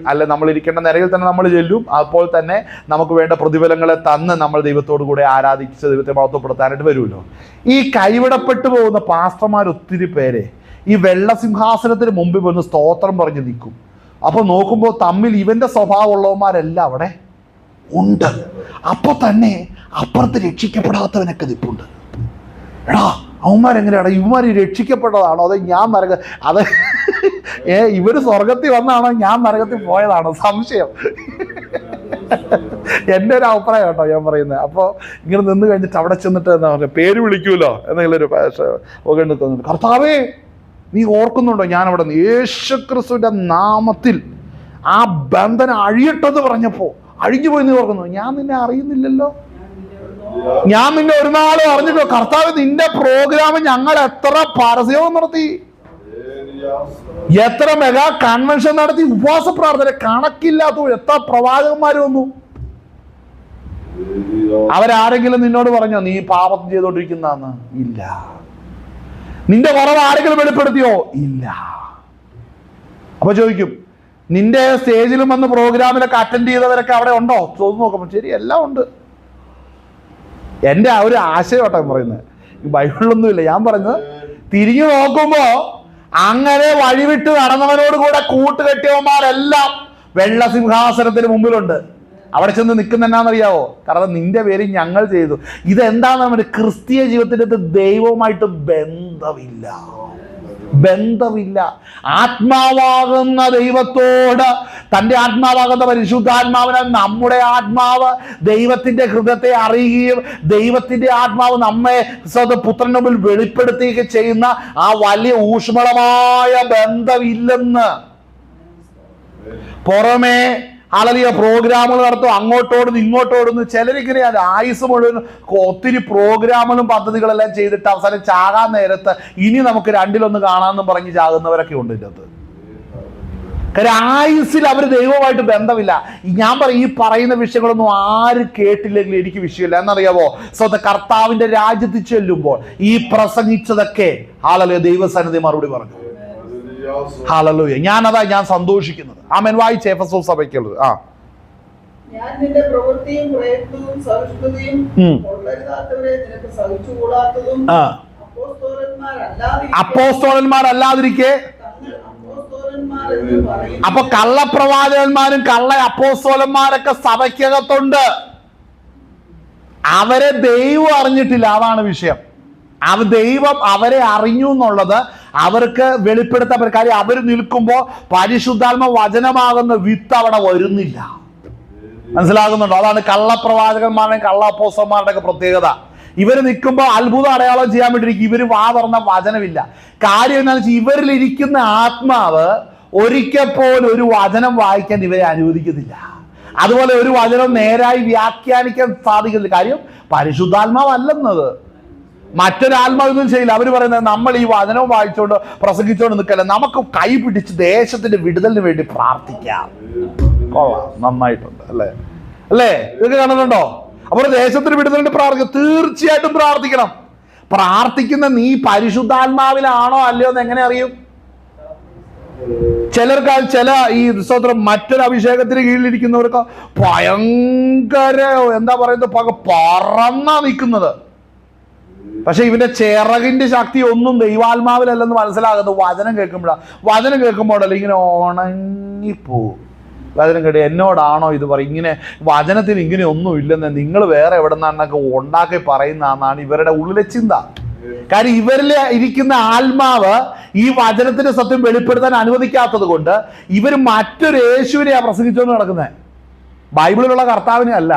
തന്നെ നമ്മൾ ചെല്ലും. അപ്പോൾ തന്നെ നമുക്ക് വേണ്ട പ്രതിഫലങ്ങളെ തന്ന് നമ്മൾ ദൈവത്തോടു കൂടെ ആരാധിച്ച് ദൈവത്തെ മഹത്വപ്പെടുത്താനായിട്ട് വരുമല്ലോ. ഈ കൈവിടപ്പെട്ടു പോകുന്ന പാസ്റ്റർമാർ ഒത്തിരി പേരെ ഈ വെള്ള സിംഹാസനത്തിന് മുമ്പിൽ വന്ന് സ്തോത്രം പറഞ്ഞ് നിൽക്കും. അപ്പോൾ നോക്കുമ്പോൾ തമ്മിൽ ഇവന്റെ സ്വഭാവമുള്ളവന്മാരെല്ലാം അവിടെ ഉണ്ട്. അപ്പൊ തന്നെ അപ്പുറത്ത് രക്ഷിക്കപ്പെടാത്തവനൊക്കെ നിൽപ്പുണ്ട്. എടാ അവന്മാരെങ്ങനെയാടാ, ഇവന്മാർ രക്ഷിക്കപ്പെട്ടതാണോ അതോ ഞാൻ ഇവര് സ്വർഗത്തിൽ വന്നാണോ ഞാൻ നരകത്തിൽ പോയതാണോ സംശയം. എൻ്റെ ഒരു അഭിപ്രായം കേട്ടോ ഞാൻ പറയുന്നത്. അപ്പോൾ ഇങ്ങനെ നിന്ന് കഴിഞ്ഞിട്ട് അവിടെ ചെന്നിട്ട് എന്താ പറയുക, പേര് വിളിക്കൂലോ എന്നുള്ളൊരു തോന്നുന്നു. കർത്താവേ നീ ഓർക്കുന്നുണ്ടോ ഞാൻ അവിടെ നിന്ന് യേശുക്രിസ്തുവിന്റെ നാമത്തിൽ ആ ബന്ധനം അഴിയട്ടെന്ന് പറഞ്ഞപ്പോ അഴിഞ്ഞു പോയി നീ ഓർക്കുന്നു. ഞാൻ നിന്നെ അറിയുന്നില്ലല്ലോ. ഞാൻ നിന്നെ ഒരു നാളും അറിഞ്ഞിട്ടോ, കർത്താവ് നിന്റെ പ്രോഗ്രാം ഞങ്ങൾ എത്ര പരസ്യവും നടത്തി, എത്ര മെഗാ കൺവെൻഷൻ നടത്തി, ഉപവാസ പ്രാർത്ഥന കണക്കില്ലാത്ത എത്ര പ്രവാചകന്മാർ വന്നു. അവരാരെങ്കിലും നിന്നോട് പറഞ്ഞോ നീ പാപം ചെയ്തോണ്ടിരിക്കുന്നതെന്ന്? ഇല്ല. നിന്റെ കുറവ് ആരെങ്കിലും വെളിപ്പെടുത്തിയോ? ഇല്ല. അപ്പൊ ചോദിക്കും, നിന്റെ സ്റ്റേജിലും വന്ന് പ്രോഗ്രാമിലൊക്കെ അറ്റൻഡ് ചെയ്തവരൊക്കെ അവിടെ ഉണ്ടോ? ചോദിച്ചു നോക്കുമ്പോൾ ശരി, എല്ലാം ഉണ്ട്. എൻ്റെ ആ ഒരു ആശയോട്ടോ പറയുന്നത്, ബൈബിളിലൊന്നുമില്ല. ഞാൻ പറഞ്ഞത് തിരിഞ്ഞു നോക്കുമ്പോ അങ്ങനെ വഴിവിട്ട് നടന്നവനോട് കൂടെ കൂട്ടുകെട്ടിയവന്മാരെല്ലാം വെള്ള സിംഹാസനത്തിന് മുമ്പിലുണ്ട്. അവിടെ ചെന്ന് നിൽക്കുന്ന എന്നാന്നറിയാവോ? കാരണം നിന്റെ പേര് ഞങ്ങൾ ചെയ്തു. ഇതെന്താന്ന് നമ്മുടെ ക്രിസ്തീയ ജീവിതത്തിൻ്റെ അടുത്ത് ദൈവവുമായിട്ട് ബന്ധമില്ല. ആത്മാവാകുന്ന ദൈവത്തോട്, തൻ്റെ ആത്മാവാകുന്ന പരിശുദ്ധാത്മാവിനെ, നമ്മുടെ ആത്മാവ് ദൈവത്തിന്റെ ഹൃദയത്തെ അറിയുകയും ദൈവത്തിന്റെ ആത്മാവ് നമ്മെ പുത്രന്റെ മുമ്പിൽ വെളിപ്പെടുത്തുകയൊക്കെ ചെയ്യുന്ന ആ വലിയ ഊഷ്മളമായ ബന്ധമില്ലെന്ന്. പുറമേ ആളറിയ പ്രോഗ്രാമുകൾ നടത്തും, അങ്ങോട്ടോടുന്നു ഇങ്ങോട്ടോടുന്നു. ചിലരിങ്ങനെ ആയുസ് മുഴുവൻ ഒത്തിരി പ്രോഗ്രാമുകളും പദ്ധതികളെല്ലാം ചെയ്തിട്ട് അവസാനം ചാകാൻ നേരത്ത് ഇനി നമുക്ക് രണ്ടിലൊന്ന് കാണാമെന്നും പറഞ്ഞ് ചാകുന്നവരൊക്കെ ഉണ്ട് ഇതിനകത്ത്. കാര്യം ആയുസ്സിൽ അവർ ദൈവമായിട്ട് ബന്ധമില്ല. ഞാൻ ഈ പറയുന്ന വിഷയങ്ങളൊന്നും ആര് കേട്ടില്ലെങ്കിൽ എനിക്ക് വിഷയമില്ല. എന്നറിയാവോ? സ്വന്തം കർത്താവിന്റെ രാജ്യത്തിൽ ചെല്ലുമ്പോൾ ഈ പ്രസംഗിച്ചതൊക്കെ ആളല്ലേ ദൈവസന്നിധി മറുപടി പറഞ്ഞു. ഹല്ലേലൂയ. ഞാൻ സന്തോഷിക്കുന്നത്. ആമേൻ. വായിച്ച് എഫെസോസ് സഭയ്ക്കുള്ളത്. ഞാൻ നിന്റെ പ്രവൃത്തിയും പ്രയത്നവും സഹിഷ്ണുതയും കൊള്ളരുതാത്തവരെ നിനക്ക് സഹിച്ചുകൂടാത്തതും അപ്പോസ്തലന്മാരല്ലാതിരിക്കെ. അപ്പൊ കള്ളപ്രവാചകന്മാരും കള്ള അപ്പോസ്തലന്മാരൊക്കെ സഭയ്ക്കകത്തുണ്ട്. അവരെ ദൈവം അറിഞ്ഞിട്ടില്ല. അതാണ് വിഷയം. ദൈവം അവരെ അറിഞ്ഞു എന്നുള്ളത് അവർക്ക് വെളിപ്പെടുത്താൻ. കാര്യം അവർ നിൽക്കുമ്പോൾ പരിശുദ്ധാത്മ വചനമാകുന്ന വിത്ത് അവിടെ വരുന്നില്ല. മനസ്സിലാകുന്നുണ്ടോ? അതാണ് കള്ളപ്രവാചകന്മാരുടെയും കള്ള അപ്പോസ്തലന്മാരുടെ ഒക്കെ പ്രത്യേകത. ഇവർ നിൽക്കുമ്പോൾ അത്ഭുത അടയാളം ചെയ്യാൻ വേണ്ടിയിരിക്കും. ഇവർ വാ തുറന്ന വചനമില്ല. കാര്യം എന്താണെന്ന് വെച്ചാൽ ഇവരിലിരിക്കുന്ന ആത്മാവ് ഒരിക്കൽ പോലും ഒരു വചനം വായിക്കാൻ ഇവരെ അനുവദിക്കുന്നില്ല. അതുപോലെ ഒരു വചനം നേരായി വ്യാഖ്യാനിക്കാൻ സാധിക്കുന്നില്ല. കാര്യം പരിശുദ്ധാത്മാവല്ലെന്നത്. മറ്റൊരാത്മാവൊന്നും ചെയ്യില്ല. അവർ പറയുന്നത് നമ്മൾ ഈ വചനവും വായിച്ചുകൊണ്ട് പ്രസംഗിച്ചുകൊണ്ട് നിൽക്കല്ല, നമുക്ക് കൈ പിടിച്ച് ദേശത്തിന്റെ വിടുതലിന് വേണ്ടി പ്രാർത്ഥിക്കാം. കൊള്ളാം, നന്നായിട്ടുണ്ട് അല്ലേ? ഇതൊക്കെ കാണുന്നുണ്ടോ? അപ്പോൾ ദേശത്തിന് വിടുതലിന് പ്രാർത്ഥിക്കും. തീർച്ചയായിട്ടും പ്രാർത്ഥിക്കണം. പ്രാർത്ഥിക്കുന്ന നീ പരിശുദ്ധാത്മാവിലാണോ അല്ലയോ എന്ന് എങ്ങനെ അറിയും? ചില ഈ സ്തോത്രം മറ്റൊരു അഭിഷേകത്തിന് കീഴിലിരിക്കുന്നവർക്ക് ഭയങ്കര എന്താ പറയുന്നത്, പറന്നാ നിൽക്കുന്നത്. പക്ഷെ ഇവന്റെ ചിറകിന്റെ ശക്തി ഒന്നും ദൈവാത്മാവിലല്ലെന്ന് മനസ്സിലാകുന്നത് വചനം കേൾക്കുമ്പോഴല്ല ഇങ്ങനെ ഉണങ്ങിപ്പോവും. വചനം കേട്ട് എന്നോടാണോ ഇത് പറയും? ഇങ്ങനെ വചനത്തിന് ഇങ്ങനെ ഒന്നും ഇല്ലെന്ന് നിങ്ങൾ വേറെ എവിടെ നിന്നൊക്കെ ഉണ്ടാക്കി പറയുന്നതാണ് ഇവരുടെ ഉള്ളിലെ ചിന്ത. കാര്യം ഇവരിൽ ഇരിക്കുന്ന ആത്മാവ് ഈ വചനത്തിന്റെ സത്യം വെളിപ്പെടുത്താൻ അനുവദിക്കാത്തത് കൊണ്ട് ഇവർ മറ്റൊരു യേശുവിനെയാണ് പ്രസംഗിച്ചുകൊണ്ട് നടക്കുന്നത്, ബൈബിളിലുള്ള കർത്താവിനെ അല്ല.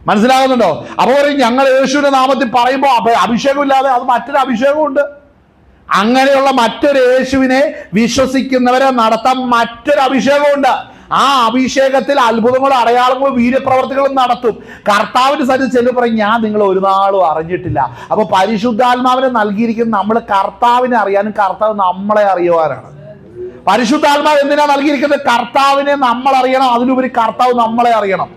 മനസ്സിലാകുന്നുണ്ടോ? അപ്പോൾ പറയും ഞങ്ങൾ യേശുവിന്റെ നാമത്തിൽ പറയുമ്പോൾ അഭിഷേകമില്ലാതെ അത് മറ്റൊരു അഭിഷേകമുണ്ട്. അങ്ങനെയുള്ള മറ്റൊരു യേശുവിനെ വിശ്വസിക്കുന്നവരെ നടത്താൻ മറ്റൊരു അഭിഷേകമുണ്ട്. ആ അഭിഷേകത്തിൽ അത്ഭുതങ്ങളും അടയാളങ്ങളും വീര്യപ്രവർത്തികളും നടത്തും. കർത്താവിന്റെ സന്നിധി ചെല്ലു പറയും ഞാൻ നിങ്ങൾ ഒരു നാളും അറിഞ്ഞിട്ടില്ല. അപ്പൊ പരിശുദ്ധാത്മാവിനെ നൽകിയിരിക്കുന്ന നമ്മൾ കർത്താവിനെ അറിയാനും കർത്താവ് നമ്മളെ അറിയുവാനാണ്. പരിശുദ്ധാത്മാവ് എന്തിനാ നൽകിയിരിക്കുന്നത്? കർത്താവിനെ നമ്മൾ അറിയണം, അതിലുപരി കർത്താവ് നമ്മളെ അറിയണം.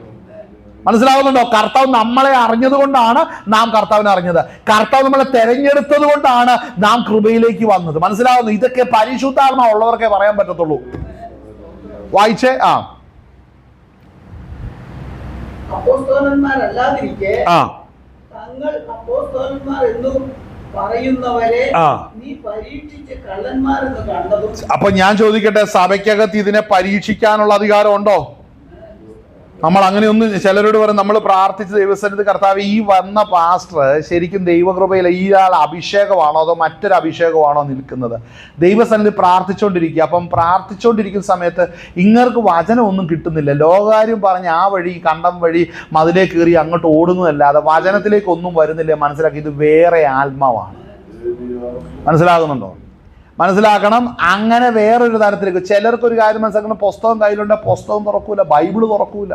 മനസ്സിലാവുന്നുണ്ടോ? കർത്താവ് നമ്മളെ അറിഞ്ഞത് കൊണ്ടാണ് നാം കർത്താവിനെ അറിഞ്ഞത്. കർത്താവ് നമ്മളെ തെരഞ്ഞെടുത്തത് കൊണ്ടാണ് നാം കൃപയിലേക്ക് വന്നത്. മനസ്സിലാവുന്നു? ഇതൊക്കെ പരിശുദ്ധാത്മാവ് ഉള്ളവർക്കേ പറയാൻ പറ്റത്തുള്ളൂ. വായിച്ചേ. അപ്പോസ്തലന്മാരല്ലാതിരിക്കെ തങ്ങൾ അപ്പോസ്തലന്മാർ എന്നു പറയുന്നവരെ നീ പരീക്ഷിച്ച് കള്ളന്മാരെന്ന് കണ്ടതും. അപ്പൊ ഞാൻ ചോദിക്കട്ടെ, സഭയ്ക്കകത്ത് ഇതിനെ പരീക്ഷിക്കാനുള്ള അധികാരം ഉണ്ടോ? നമ്മൾ അങ്ങനെയൊന്നും ചിലരോട് പറയും നമ്മൾ പ്രാർത്ഥിച്ച ദൈവസന്നിധി കർത്താവ് ഈ വന്ന പാസ്റ്റർ ശരിക്കും ദൈവകൃപയിൽ ഇയാൾ അഭിഷേകമാണോ അതോ മറ്റൊരു അഭിഷേകമാണോ നിൽക്കുന്നത്? ദൈവസന്നിധി പ്രാർത്ഥിച്ചുകൊണ്ടിരിക്കുക. അപ്പം പ്രാർത്ഥിച്ചുകൊണ്ടിരിക്കുന്ന സമയത്ത് ഇങ്ങർക്ക് വചനം ഒന്നും കിട്ടുന്നില്ല. ലോകാര്യം പറഞ്ഞ് ആ വഴി കണ്ടം വഴി മതിലേക്ക് കയറി അങ്ങോട്ട് ഓടുന്നതല്ലാതെ വചനത്തിലേക്ക് ഒന്നും വരുന്നില്ല. മനസ്സിലാക്കി ഇത് വേറെ ആത്മാവാണ്. മനസ്സിലാകുന്നുണ്ടോ? മനസ്സിലാക്കണം. അങ്ങനെ വേറൊരു തരത്തിലേക്ക് ചിലർക്ക് ഒരു കാര്യം മനസ്സിലാക്കണം, പുസ്തകം കയ്യിലുണ്ട്, പുസ്തകം തുറക്കൂല, ബൈബിള് തുറക്കൂല.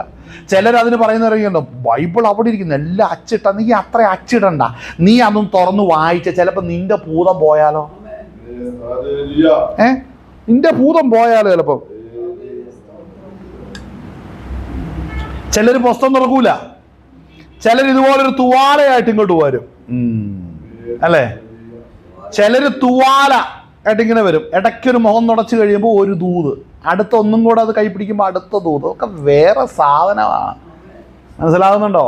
ചിലർ അതിന് പറയുന്നവരുണ്ടോ, ബൈബിൾ അവിടെ ഇരിക്കുന്നു, എല്ലാം അച്ചിട്ട, നീ അത്ര അച്ചിടണ്ട, നീ അതൊന്നും തുറന്ന് വായിച്ച ചിലപ്പോൾ നിന്റെ ഭൂതം പോയാലോ. നിന്റെ ഭൂതം പോയാലോ ചിലപ്പോ. ചിലർ പുസ്തകം തുറക്കൂല, ചിലർ ഇതുപോലൊരു തുവാലയായിട്ട് ഇങ്ങോട്ട് വരും, അല്ലേ? ചിലര് തുവാല ആയിട്ട് ഇങ്ങനെ വരും, ഇടയ്ക്കൊരു മുഖം തുടച്ച് കഴിയുമ്പോൾ ഒരു ദൂത്, അടുത്ത ഒന്നും കൂടെ അത് കൈ പിടിക്കുമ്പോൾ അടുത്ത ദൂത്, ഒക്കെ വേറെ സാധനമാണ്. മനസ്സിലാകുന്നുണ്ടോ?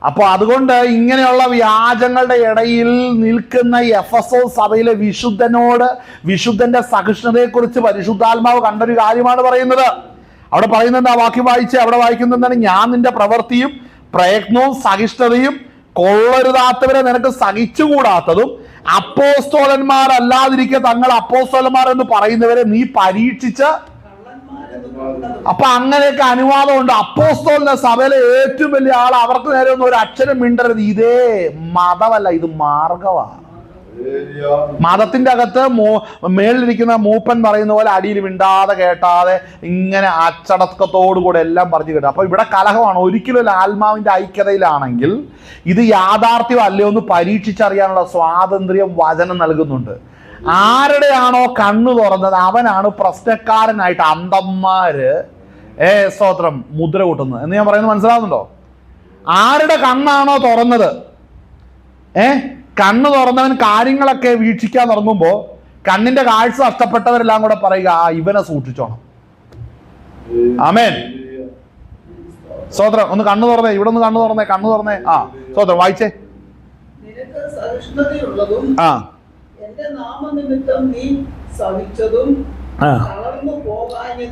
അപ്പോൾ അതുകൊണ്ട് ഇങ്ങനെയുള്ള വ്യാജങ്ങളുടെ ഇടയിൽ നിൽക്കുന്ന എഫെസോസ് സഭയിലെ വിശുദ്ധനോട് വിശുദ്ധന്റെ സഹിഷ്ണുതയെക്കുറിച്ച് പരിശുദ്ധാത്മാവ് കണ്ടൊരു കാര്യമാണ് പറയുന്നത്. അവിടെ പറയുന്നത് ആ വാക്യം വായിച്ച് അവിടെ വായിക്കുന്നത് എന്താണ്? ഞാൻ നിന്റെ പ്രവൃത്തിയും പ്രയത്നവും സഹിഷ്ണുതയും കൊള്ളരുതാത്തവരെ നിനക്ക് സഹിച്ചുകൂടാത്തതും അപ്പോസ്തോലന്മാരല്ലാതിരിക്കെ തങ്ങൾ അപ്പോസ്തോലന്മാർ എന്ന് പറയുന്നവരെ നീ പരീക്ഷിച്ച്. അപ്പൊ അങ്ങനെയൊക്കെ അനുവാദമുണ്ട്. അപ്പോസ്തോലിന്റെ സഭയിലെ ഏറ്റവും വലിയ ആൾ, അവർക്ക് നേരെ ഒന്നും ഒരു അക്ഷരം മിണ്ടരുത്. ഇതേ മതമല്ല, ഇത് മാർഗമാണ്. മതത്തിന്റെ അകത്ത് മേളിലിരിക്കുന്ന മൂപ്പൻ പറയുന്ന പോലെ അടിയിൽ മിണ്ടാതെ കേട്ടാതെ ഇങ്ങനെ അച്ചടക്കത്തോടുകൂടെ എല്ലാം പറഞ്ഞു കേട്ടു. അപ്പൊ ഇവിടെ കലഹമാണ്. ഒരിക്കലും ആത്മാവിന്റെ ഐക്യതയിലാണെങ്കിൽ ഇത് യാഥാർത്ഥ്യം അല്ലയോ എന്ന് പരീക്ഷിച്ചറിയാനുള്ള സ്വാതന്ത്ര്യം വചനം നൽകുന്നുണ്ട്. ആരുടെയാണോ കണ്ണു തുറന്നത് അവനാണ് പ്രശ്നക്കാരനായിട്ട് അന്ധന്മാര് സ്തോത്രം മുദ്ര കൂട്ടുന്നത് എന്ന് ഞാൻ പറയുന്നത് മനസ്സിലാവുന്നുണ്ടോ? ആരുടെ കണ്ണാണോ തുറന്നത്, കണ്ണ് തുറന്നവൻ കാര്യങ്ങളൊക്കെ വീക്ഷിക്കാൻ തുടങ്ങുമ്പോ കണ്ണിന്റെ കാഴ്ച നഷ്ടപ്പെട്ടവരെല്ലാം കൂടെ പറയുക, ഇവനെ സൂക്ഷിച്ചോണം. ആമേൻ. സ്തോത്രം. ഒന്ന് കണ്ണു തുറന്നേ, ഇവിടെ ഒന്ന് കണ്ണു തുറന്നേ, കണ്ണു തുറന്നേ. ആ സ്തോത്രം, വായിച്ചേ.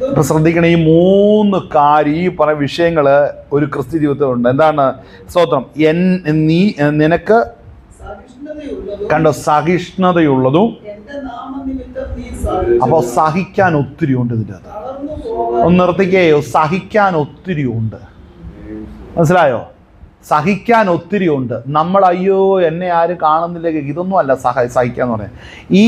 ഇപ്പൊ ശ്രദ്ധിക്കണേ, ഈ 3 കാര്യം, ഈ പറഞ്ഞ വിഷയങ്ങള് ഒരു ക്രിസ്ത്യ ജീവിതത്തിലുണ്ട്. എന്താണ്? സ്തോത്രം. നിനക്ക് കണ്ടോ, സഹിഷ്ണുതയുള്ളതും. അപ്പൊ സഹിക്കാൻ ഒത്തിരി ഉണ്ട് ഇതിൻ്റെ അകത്ത്. ഒന്ന് നിർത്തിക്കയോ, സഹിക്കാൻ ഒത്തിരി ഉണ്ട്. മനസ്സിലായോ? സഹിക്കാൻ ഒത്തിരി ഉണ്ട്. നമ്മൾ അയ്യോ എന്നെ ആരും കാണുന്നില്ലെങ്കിൽ ഇതൊന്നും അല്ല സഹിക്കാന്ന് പറയാൻ. ഈ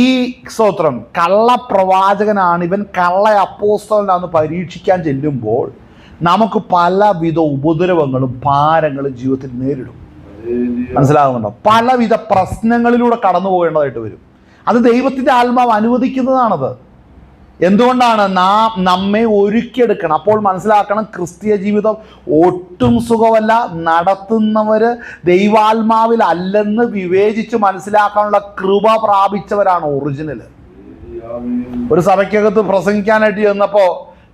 സ്തോത്രം കള്ളപ്രവാചകനാണ് ഇവൻ, കള്ള അപ്പോസ്തലനാണെന്ന് പരീക്ഷിക്കാൻ ചെല്ലുമ്പോൾ നമുക്ക് പലവിധ ഉപദ്രവങ്ങളും ഭാരങ്ങളും ജീവിതത്തിൽ നേരിടും. മനസ്സിലാകുന്നുണ്ടോ? പലവിധ പ്രശ്നങ്ങളിലൂടെ കടന്നു പോകേണ്ടതായിട്ട് വരും. അത് ദൈവത്തിന്റെ ആത്മാവ് അനുവദിക്കുന്നതാണത്. എന്തുകൊണ്ടാണ്? നമ്മെ ഒരുക്കിയെടുക്കണം. അപ്പോൾ മനസ്സിലാക്കണം, ക്രിസ്തീയ ജീവിതം ഒട്ടും സുഖമല്ല. നടത്തുന്നവര് ദൈവാത്മാവിൽ അല്ലെന്ന് വിവേചിച്ച് മനസ്സിലാക്കാനുള്ള കൃപ പ്രാപിച്ചവരാണ് ഒറിജിനല്. ഒരു സഭയ്ക്കകത്ത് പ്രസംഗിക്കാനായിട്ട് ചെന്നപ്പോ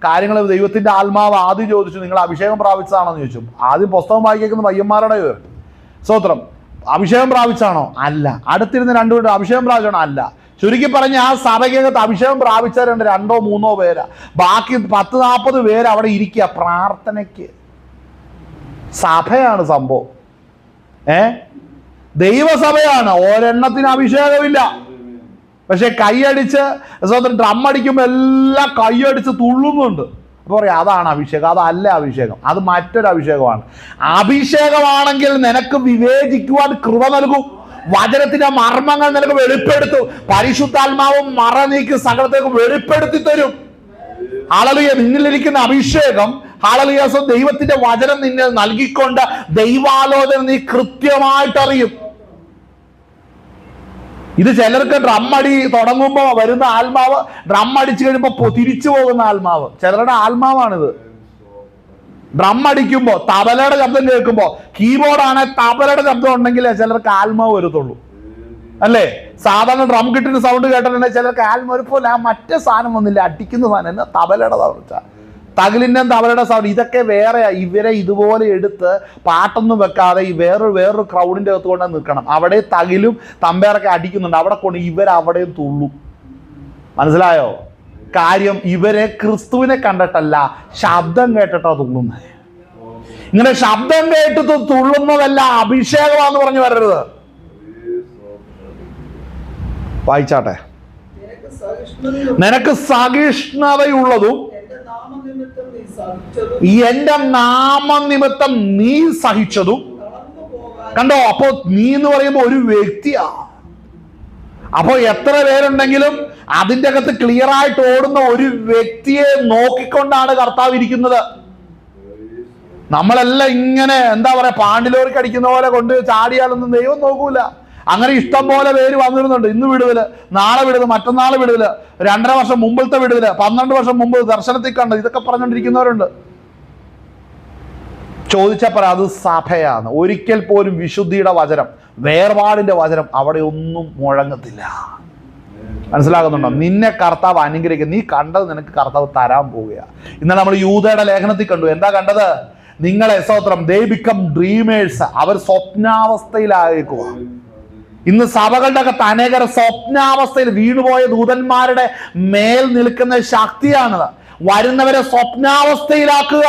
കാര്യങ്ങൾ ദൈവത്തിന്റെ ആത്മാവ് ആദ്യം ചോദിച്ചു, നിങ്ങൾ അഭിഷേകം പ്രാപിച്ചതാണോന്ന് ചോദിച്ചു. ആദ്യം പുസ്തകം വായിക്കുന്ന പയ്യന്മാരുടെ സ്തോത്രം, അഭിഷേകം പ്രാപിച്ചാണോ? അല്ല. അടുത്തിരുന്ന് രണ്ടുപേരും അഭിഷേകം പ്രാപിച്ചാണോ? അല്ല. ചുരുക്കി പറഞ്ഞ ആ സഭയ്ക്കകത്ത് അഭിഷേകം പ്രാപിച്ചവരുണ്ട് 2-3 പേര്, ബാക്കി 10-40 പേര് അവിടെ ഇരിക്കുക പ്രാർത്ഥനയ്ക്ക്. സഭയാണ് സംഭവം, ദൈവസഭയാണ്. ഒരെണ്ണത്തിന് അഭിഷേകമില്ല. പക്ഷെ കൈയടിച്ച് ഡ്രം അടിക്കുമ്പോൾ എല്ലാം കൈയടിച്ച് തുള്ളുന്നുണ്ട്. അപ്പോൾ പറയാം അതാണ് അഭിഷേകം. അതല്ല അഭിഷേകം, അത് മറ്റൊരു അഭിഷേകമാണ്. അഭിഷേകമാണെങ്കിൽ നിനക്ക് വിവേചിക്കുവാൻ കൃപ നൽകും. വചനത്തിന്റെ മർമ്മങ്ങൾ നിനക്ക് വെളിപ്പെടുത്തും. പരിശുദ്ധാത്മാവും മറ നീക്കി സകലത്തേക്ക് വെളിപ്പെടുത്തി തരും. ഹല്ലേലൂയ. നിന്നിലിരിക്കുന്ന അഭിഷേകം, ഹല്ലേലൂയ, ദൈവത്തിന്റെ വചനം നിന്നെ നൽകിക്കൊണ്ട് ദൈവാലോചന നീ കൃത്യമായിട്ട് അറിയും. ഇത് ചിലർക്ക് ഡ്രം അടി തുടങ്ങുമ്പോൾ വരുന്ന ആത്മാവ്, ഡ്രം അടിച്ചു കഴിയുമ്പോൾ തിരിച്ചു പോകുന്ന ആത്മാവ്, ചിലരുടെ ആത്മാവാണിത്. ഡ്രം അടിക്കുമ്പോൾ തബലയുടെ ശബ്ദം കേൾക്കുമ്പോൾ, കീബോർഡാണ് തബലയുടെ ശബ്ദം ഉണ്ടെങ്കിൽ ചിലർക്ക് ആത്മാവ് വരത്തുള്ളൂ, അല്ലേ? സാധാരണ ഡ്രം കിട്ടുന്ന സൗണ്ട് കേട്ടിട്ടുണ്ടെങ്കിൽ ചിലർക്ക് ആത്മാവ് വരപ്പോലെ. ആ മറ്റേ സാധനം വന്നില്ല, അടിക്കുന്ന സാധനം എന്നാ തബലയുടെ സൗണ്ട്, തകിലിൻ്റെ തബലയുടെ സൗണ്ട്. ഇതൊക്കെ വേറെയാ. ഇവരെ ഇതുപോലെ എടുത്ത് പാട്ടൊന്നും വെക്കാതെ ഈ വേറൊരു ക്രൗഡിൻ്റെ അകത്ത് കൊണ്ട് നിൽക്കണം. അവിടെ തകിലും തമ്പേറൊക്കെ അടിക്കുന്നുണ്ട്, അവിടെ കൊണ്ട് ഇവരവിടെയും തുള്ളും. മനസ്സിലായോ കാര്യം? ഇവരെ ക്രിസ്തുവിനെ കണ്ടിട്ടല്ല, ശബ്ദം കേട്ടിട്ടാ തുള്ളുന്നത്. ഇങ്ങനെ ശബ്ദം കേട്ടിട്ട് തുള്ളുന്നതല്ല അഭിഷേകമാണെന്ന് പറഞ്ഞു വരരുത്. വായിച്ചാട്ടെ. നിനക്ക് സഹിഷ്ണുതയുള്ളതും എന്റെ നാമനിമിത്തം നീ സഹിച്ചതും. കണ്ടോ? അപ്പോ നീ എന്ന് പറയുമ്പോ ഒരു വ്യക്തിയാ. അപ്പോൾ എത്ര പേരുണ്ടെങ്കിലും അതിൻ്റെ അകത്ത് ക്ലിയർ ആയിട്ട് ഓടുന്ന ഒരു വ്യക്തിയെ നോക്കിക്കൊണ്ടാണ് കർത്താവ് ഇരിക്കുന്നത്. നമ്മളെല്ലാം ഇങ്ങനെ എന്താ പറയാ, പാണ്ടിലോറിക്ക് അടിക്കുന്ന പോലെ കൊണ്ട് ചാടിയാലൊന്നും ദൈവം നോക്കൂല. അങ്ങനെ ഇഷ്ടം പോലെ പേര് വന്നിരുന്നുണ്ട്. ഇന്ന് വിടുതല്, നാളെ വിടുതല്, മറ്റന്നാൾ വിടുതല്, 2.5 വർഷം മുമ്പിലത്തെ വിടുതല്, 12 വർഷം മുമ്പ് ദർശനത്തിൽ കണ്ടത്, ഇതൊക്കെ പറഞ്ഞുകൊണ്ടിരിക്കുന്നവരുണ്ട്. ചോദിച്ചപ്പോൾ അത് സഭയാണ്. ഒരിക്കൽ പോലും വിശുദ്ധിയുടെ വചനം, വേർപാടിന്റെ വചനം അവിടെ ഒന്നും മുഴങ്ങത്തില്ല. മനസ്സിലാകുന്നുണ്ടോ? നിന്നെ കർത്താവ് അനുഗ്രഹിക്കുക. നീ കണ്ടത് നിനക്ക് കർത്താവ് തരാൻ പോവുകയാണ്. ഇന്നലെ നമ്മൾ യൂദയുടെ ലേഖനത്തിൽ കണ്ടു. എന്താ കണ്ടത്? നിങ്ങളെ സ്തോത്രം, ദേ ബിക്കം ഡ്രീമേഴ്സ്. അവർ സ്വപ്നാവസ്ഥയിലായേക്കുക. ഇന്ന് സഭകളുടെ അകത്ത് അനേകർ സ്വപ്നാവസ്ഥയിൽ വീണുപോയ ദൂതന്മാരുടെ മേൽ നിൽക്കുന്ന ശക്തിയാണ് വരുന്നവരെ സ്വപ്നാവസ്ഥയിലാക്കുക.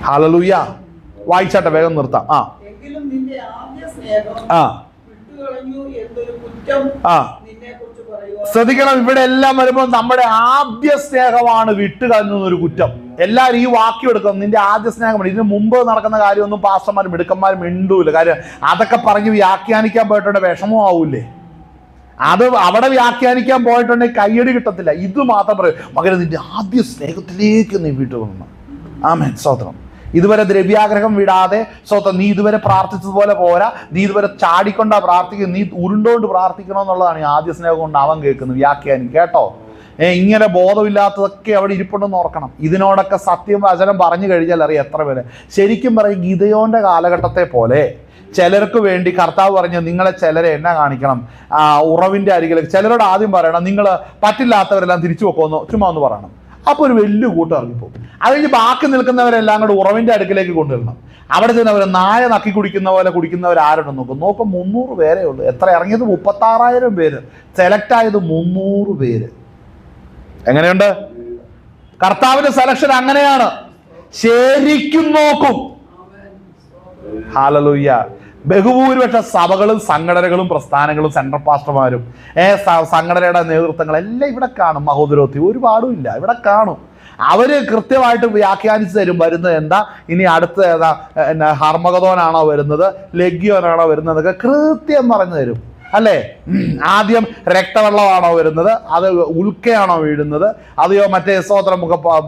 ഹല്ലേലൂയ. വായിച്ചാട്ടെ, വേഗം നിർത്താം. എങ്കിലും നിന്റെ ആദ്യ സ്നേഹം വിട്ടുകളഞ്ഞു എന്നൊരു കുറ്റം നിന്നെക്കുറിച്ച് പറയുവാൻ. ശ്രദ്ധിക്കണം, ഇവിടെ എല്ലാം വരുമ്പോൾ നമ്മുടെ ആദ്യ സ്നേഹമാണ് വിട്ടുകളഞ്ഞൊരു കുറ്റം. എല്ലാവരും ഈ വാക്യം എടുക്കണം. നിന്റെ ആദ്യ സ്നേഹമാണ്. ഇതിന് മുമ്പ് നടക്കുന്ന കാര്യമൊന്നും പാസ്റ്റർമാരും മിടുക്കന്മാരും മിണ്ടൂല. കാര്യം അതൊക്കെ പറഞ്ഞ് വ്യാഖ്യാനിക്കാൻ പോയിട്ടുണ്ട് വിഷമം ആവൂലേ? അത് അവിടെ വ്യാഖ്യാനിക്കാൻ പോയിട്ടുണ്ടെങ്കിൽ കയ്യടി കിട്ടത്തില്ല. ഇത് മാത്രം പറയും, മകനെ നിന്റെ ആദ്യ സ്നേഹത്തിലേക്ക് നീ വിട്ടുകൊള്ളണം. ആമേൻ, സ്തോത്രം. ഇതുവരെ ദ്രവ്യാഗ്രഹം വിടാതെ സ്വന്തം നീ ഇതുവരെ പ്രാർത്ഥിച്ചതുപോലെ പോരാ, നീ ഇതുവരെ ചാടിക്കൊണ്ടാ പ്രാർത്ഥിക്കുന്നത്, നീ ഉരുണ്ടോണ്ട് പ്രാർത്ഥിക്കണമെന്നുള്ളതാണ് ഈ ആദ്യ സ്നേഹം കൊണ്ട് അവൻ കേൾക്കുന്നത്. വ്യാഖ്യാനം കേട്ടോ, ഇങ്ങനെ ബോധമില്ലാത്തതൊക്കെ അവിടെ ഇരിപ്പുണ്ടെന്ന് ഓർക്കണം. ഇതിനോടൊക്കെ സത്യം വചനം പറഞ്ഞു കഴിഞ്ഞാൽ അറിയാം എത്ര പേര്. ശരിക്കും പറയും, ഗിദെയോന്റെ കാലഘട്ടത്തെ പോലെ ചിലർക്ക് വേണ്ടി കർത്താവ് പറഞ്ഞ് നിങ്ങളെ ചിലരെ എന്നാ കാണിക്കണം, ഉറവിന്റെ അരികിലേക്ക് ചിലരോട് ആദ്യം പറയണം, നിങ്ങൾ പറ്റില്ലാത്തവരെല്ലാം തിരിച്ചു വെക്കുമെന്ന് ചുമ്മാ ഒന്ന് പറയണം. അപ്പോൾ ഒരു വലിയ കൂട്ടം ഇറങ്ങിപ്പോകും. അത് കഴിഞ്ഞ് ബാക്കി നിൽക്കുന്നവരെല്ലാം കൂടെ ഉറവിന്റെ അടുക്കിലേക്ക് കൊണ്ടുവരണം. അവിടെ ചെന്നവർ നായ നക്കി കുടിക്കുന്ന പോലെ കുടിക്കുന്നവർ ആരുണ്ടെന്ന് നോക്കും. 300 പേരേ ഉള്ളൂ. എത്ര ഇറങ്ങിയത്? 36,000 പേര്. സെലക്ട് ആയത് 300 പേര്. എങ്ങനെയുണ്ട്? കർത്താവിന്റെ സെലക്ഷൻ അങ്ങനെയാണ്. ശരിക്കും നോക്കും. ഹല്ലേലൂയ. ബഹുഭൂരിപക്ഷ സഭകളും സംഘടനകളും പ്രസ്ഥാനങ്ങളും സെൻട്രൽ പാസ്റ്റർമാരും സംഘടനയുടെ നേതൃത്വങ്ങളെല്ലാം ഇവിടെ കാണും. മഹോദരോത്തി ഒരുപാടും ഇല്ല, ഇവിടെ കാണും. അവര് കൃത്യമായിട്ട് വ്യാഖ്യാനിച്ചു തരും വരുന്നത് എന്താ, ഇനി അടുത്ത ഏതാ, ഹർമഗദോനാണോ വരുന്നത്, ലെഗ്യോനാണോ വരുന്നതൊക്കെ കൃത്യം പറഞ്ഞു തരും. അല്ലേ? ആദ്യം രക്തവെള്ളമാണോ വരുന്നത്, അത് ഉൽക്കയാണോ വീഴുന്നത്, അതെയോ മറ്റേ സ്തോത്രം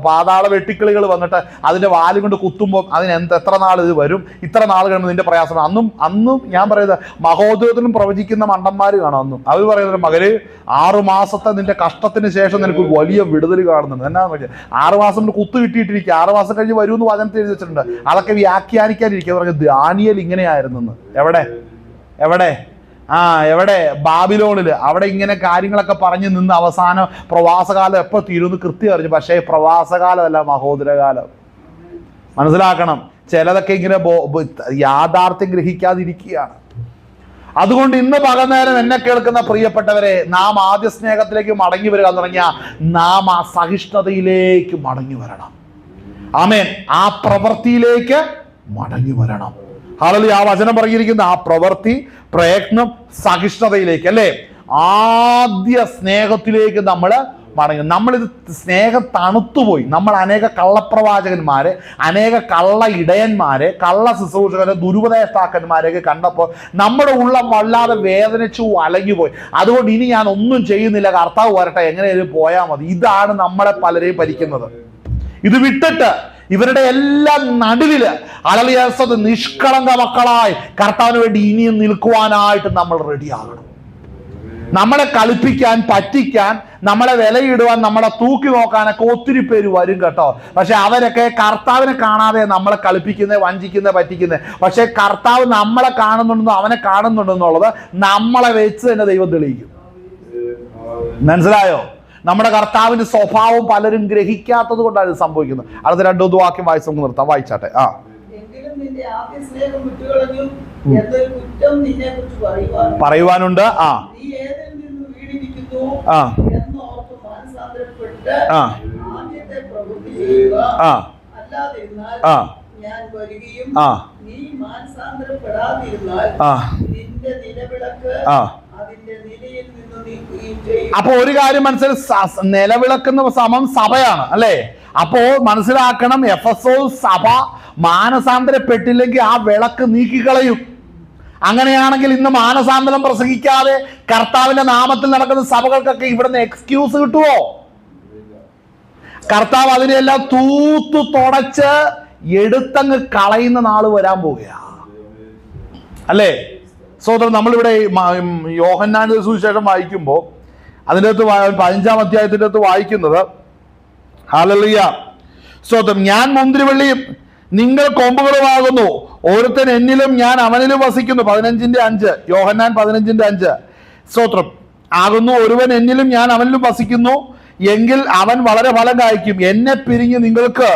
പാതാള വെട്ടിക്കിളികൾ വന്നിട്ട് അതിന്റെ വാല് കൊണ്ട് കുത്തുമ്പോൾ അതിന് എത്ര നാൾ ഇത് വരും, ഇത്ര നാൾ കഴിയുമ്പോൾ നിന്റെ പ്രയാസം. അന്നും ഞാൻ പറയുന്നത് മഹോദരത്തിലും പ്രവചിക്കുന്ന മണ്ടന്മാർ കാണാം. അന്നും അവർ പറയുന്നത്, മകര് 6 മാസത്തെ നിന്റെ കഷ്ടത്തിന് ശേഷം നിനക്ക് വലിയ വിടുതൽ കാണുന്നുണ്ട്. എന്നാന്ന് വെച്ചാൽ 6 മാസം കൊണ്ട് കുത്തു കിട്ടിയിട്ടിരിക്കുക, 6 മാസം കഴിഞ്ഞ് വരുമെന്ന് വചനത്തിൽ എഴുതി വെച്ചിട്ടുണ്ട്. അതൊക്കെ വ്യാഖ്യാനിക്കാനിരിക്കുക. പറഞ്ഞ ദാനിയേൽ ഇങ്ങനെയായിരുന്നെന്ന്. എവിടെ എവിടെ? ബാബിലോണില്. അവിടെ ഇങ്ങനെ കാര്യങ്ങളൊക്കെ പറഞ്ഞു നിന്ന് അവസാനം പ്രവാസകാലം എപ്പോൾ തീരുമെന്ന് കൃത്യം അറിഞ്ഞു. പക്ഷേ പ്രവാസകാലമല്ല, മഹോദരകാലം. മനസ്സിലാക്കണം, ചിലതൊക്കെ ഇങ്ങനെ യാഥാർത്ഥ്യം ഗ്രഹിക്കാതിരിക്കുകയാണ്. അതുകൊണ്ട് ഇന്ന് പകൽനേരം എന്നെ കേൾക്കുന്ന പ്രിയപ്പെട്ടവരെ, നാം ആദ്യ സ്നേഹത്തിലേക്ക് മടങ്ങി വരിക എന്ന് പറഞ്ഞാൽ നാം ആ സഹിഷ്ണുതയിലേക്ക് മടങ്ങി വരണം. ആമേൻ. ആ പ്രവൃത്തിയിലേക്ക് മടങ്ങി വരണം. ഹല്ലേലൂയ. ആ വചനം പറഞ്ഞിരിക്കുന്ന ആ പ്രവൃത്തി, പ്രയത്നം, സഹിഷ്ണുതയിലേക്ക്, അല്ലേ? ആദ്യ സ്നേഹത്തിലേക്ക് നമ്മൾ മടങ്ങി. നമ്മളിത് സ്നേഹം തണുത്തുപോയി. നമ്മൾ അനേക കള്ളപ്രവാചകന്മാരെ, അനേക കള്ള ഇടയന്മാരെ, കള്ള ശുശ്രൂഷകരെ, ദുരുപദേഷ്ടാക്കന്മാരെയൊക്കെ കണ്ടപ്പോൾ നമ്മുടെ ഉള്ളം വല്ലാതെ വേദനിച്ചു അലഞ്ഞുപോയി. അതുകൊണ്ട് ഇനി ഞാൻ ഒന്നും ചെയ്യുന്നില്ല, കർത്താവ് വരട്ടെ, എങ്ങനെയാലും പോയാൽ മതി. ഇതാണ് നമ്മളെ പലരെയും ഭരിക്കുന്നത്. ഇത് വിട്ടിട്ട് ഇവരുടെ എല്ലാം നടുവില് അലലിയാസത് നിഷ്കളങ്ക മക്കളായി കർത്താവിന് വേണ്ടി ഇനിയും നിൽക്കുവാനായിട്ട് നമ്മൾ റെഡിയാകണം. നമ്മളെ കളിപ്പിക്കാൻ, പറ്റിക്കാൻ, നമ്മളെ വിലയിടുവാൻ, നമ്മളെ തൂക്കി നോക്കാനൊക്കെ ഒത്തിരി പേര് വരും കേട്ടോ. പക്ഷെ അവരൊക്കെ കർത്താവിനെ കാണാതെ നമ്മളെ കളിപ്പിക്കുന്നത്, വഞ്ചിക്കുന്നത്, പറ്റിക്കുന്നത്. പക്ഷെ കർത്താവ് നമ്മളെ കാണുന്നുണ്ടെന്നോ അവനെ കാണുന്നുണ്ടെന്നുള്ളത് നമ്മളെ വെച്ച് തന്നെ ദൈവം തെളിയിക്കും. മനസ്സിലായോ? നമ്മുടെ കർത്താവിന്റെ സ്വഭാവം പലരും ഗ്രഹിക്കാത്തത് കൊണ്ടാണ് ഇത് സംഭവിക്കുന്നത്. അടുത്ത 2 വാക്യം വായിച്ച് നമുക്ക് നിർത്താം. വായിച്ചാട്ടെ. പറയുവാനുണ്ട്. അപ്പൊ ഒരു കാര്യം മനസ്സിലായി, നിലവിളക്കുന്ന സമം സഭയാണ്, അല്ലേ? അപ്പോ മനസ്സിലാക്കണം, എഫെസോസ് സഭ മാനസാന്തരപ്പെട്ടില്ലെങ്കിൽ ആ വിളക്ക് നീക്കിക്കളയും. അങ്ങനെയാണെങ്കിൽ ഇന്ന് മാനസാന്തരം പ്രസംഗിക്കാതെ കർത്താവിന്റെ നാമത്തിൽ നടക്കുന്ന സഭകൾക്കൊക്കെ ഇവിടുന്ന് എക്സ്ക്യൂസ് കിട്ടുമോ? കർത്താവ് അതിനെല്ലാം തൂത്തു തുടച്ച് എടുത്തങ്ങ് കളയുന്ന നാള് വരാൻ പോവുക അല്ലേ? സോദരൻ, നമ്മളിവിടെ യോഹന്നാന്റെ സുവിശേഷം വായിക്കുമ്പോൾ അതിൻ്റെ അകത്ത് 15-ാം അധ്യായത്തിൻ്റെ അകത്ത് വായിക്കുന്നത്, ഹല്ലേലൂയ സ്തോത്രം, ഞാൻ മുന്തിരിവള്ളിയും നിങ്ങൾ കൊമ്പുകളുമാകുന്നു, ഓരോരുത്തൻ എന്നിലും ഞാൻ അവനിലും വസിക്കുന്നു. 15:5 യോഹന്നാൻ 15:5 സ്തോത്രം ആകുന്നു, ഒരുവൻ എന്നിലും ഞാൻ അവനിലും വസിക്കുന്നു എങ്കിൽ അവൻ വളരെ ഫലം കായ്ക്കും. എന്നെ പിരിഞ്ഞ് നിങ്ങൾക്ക്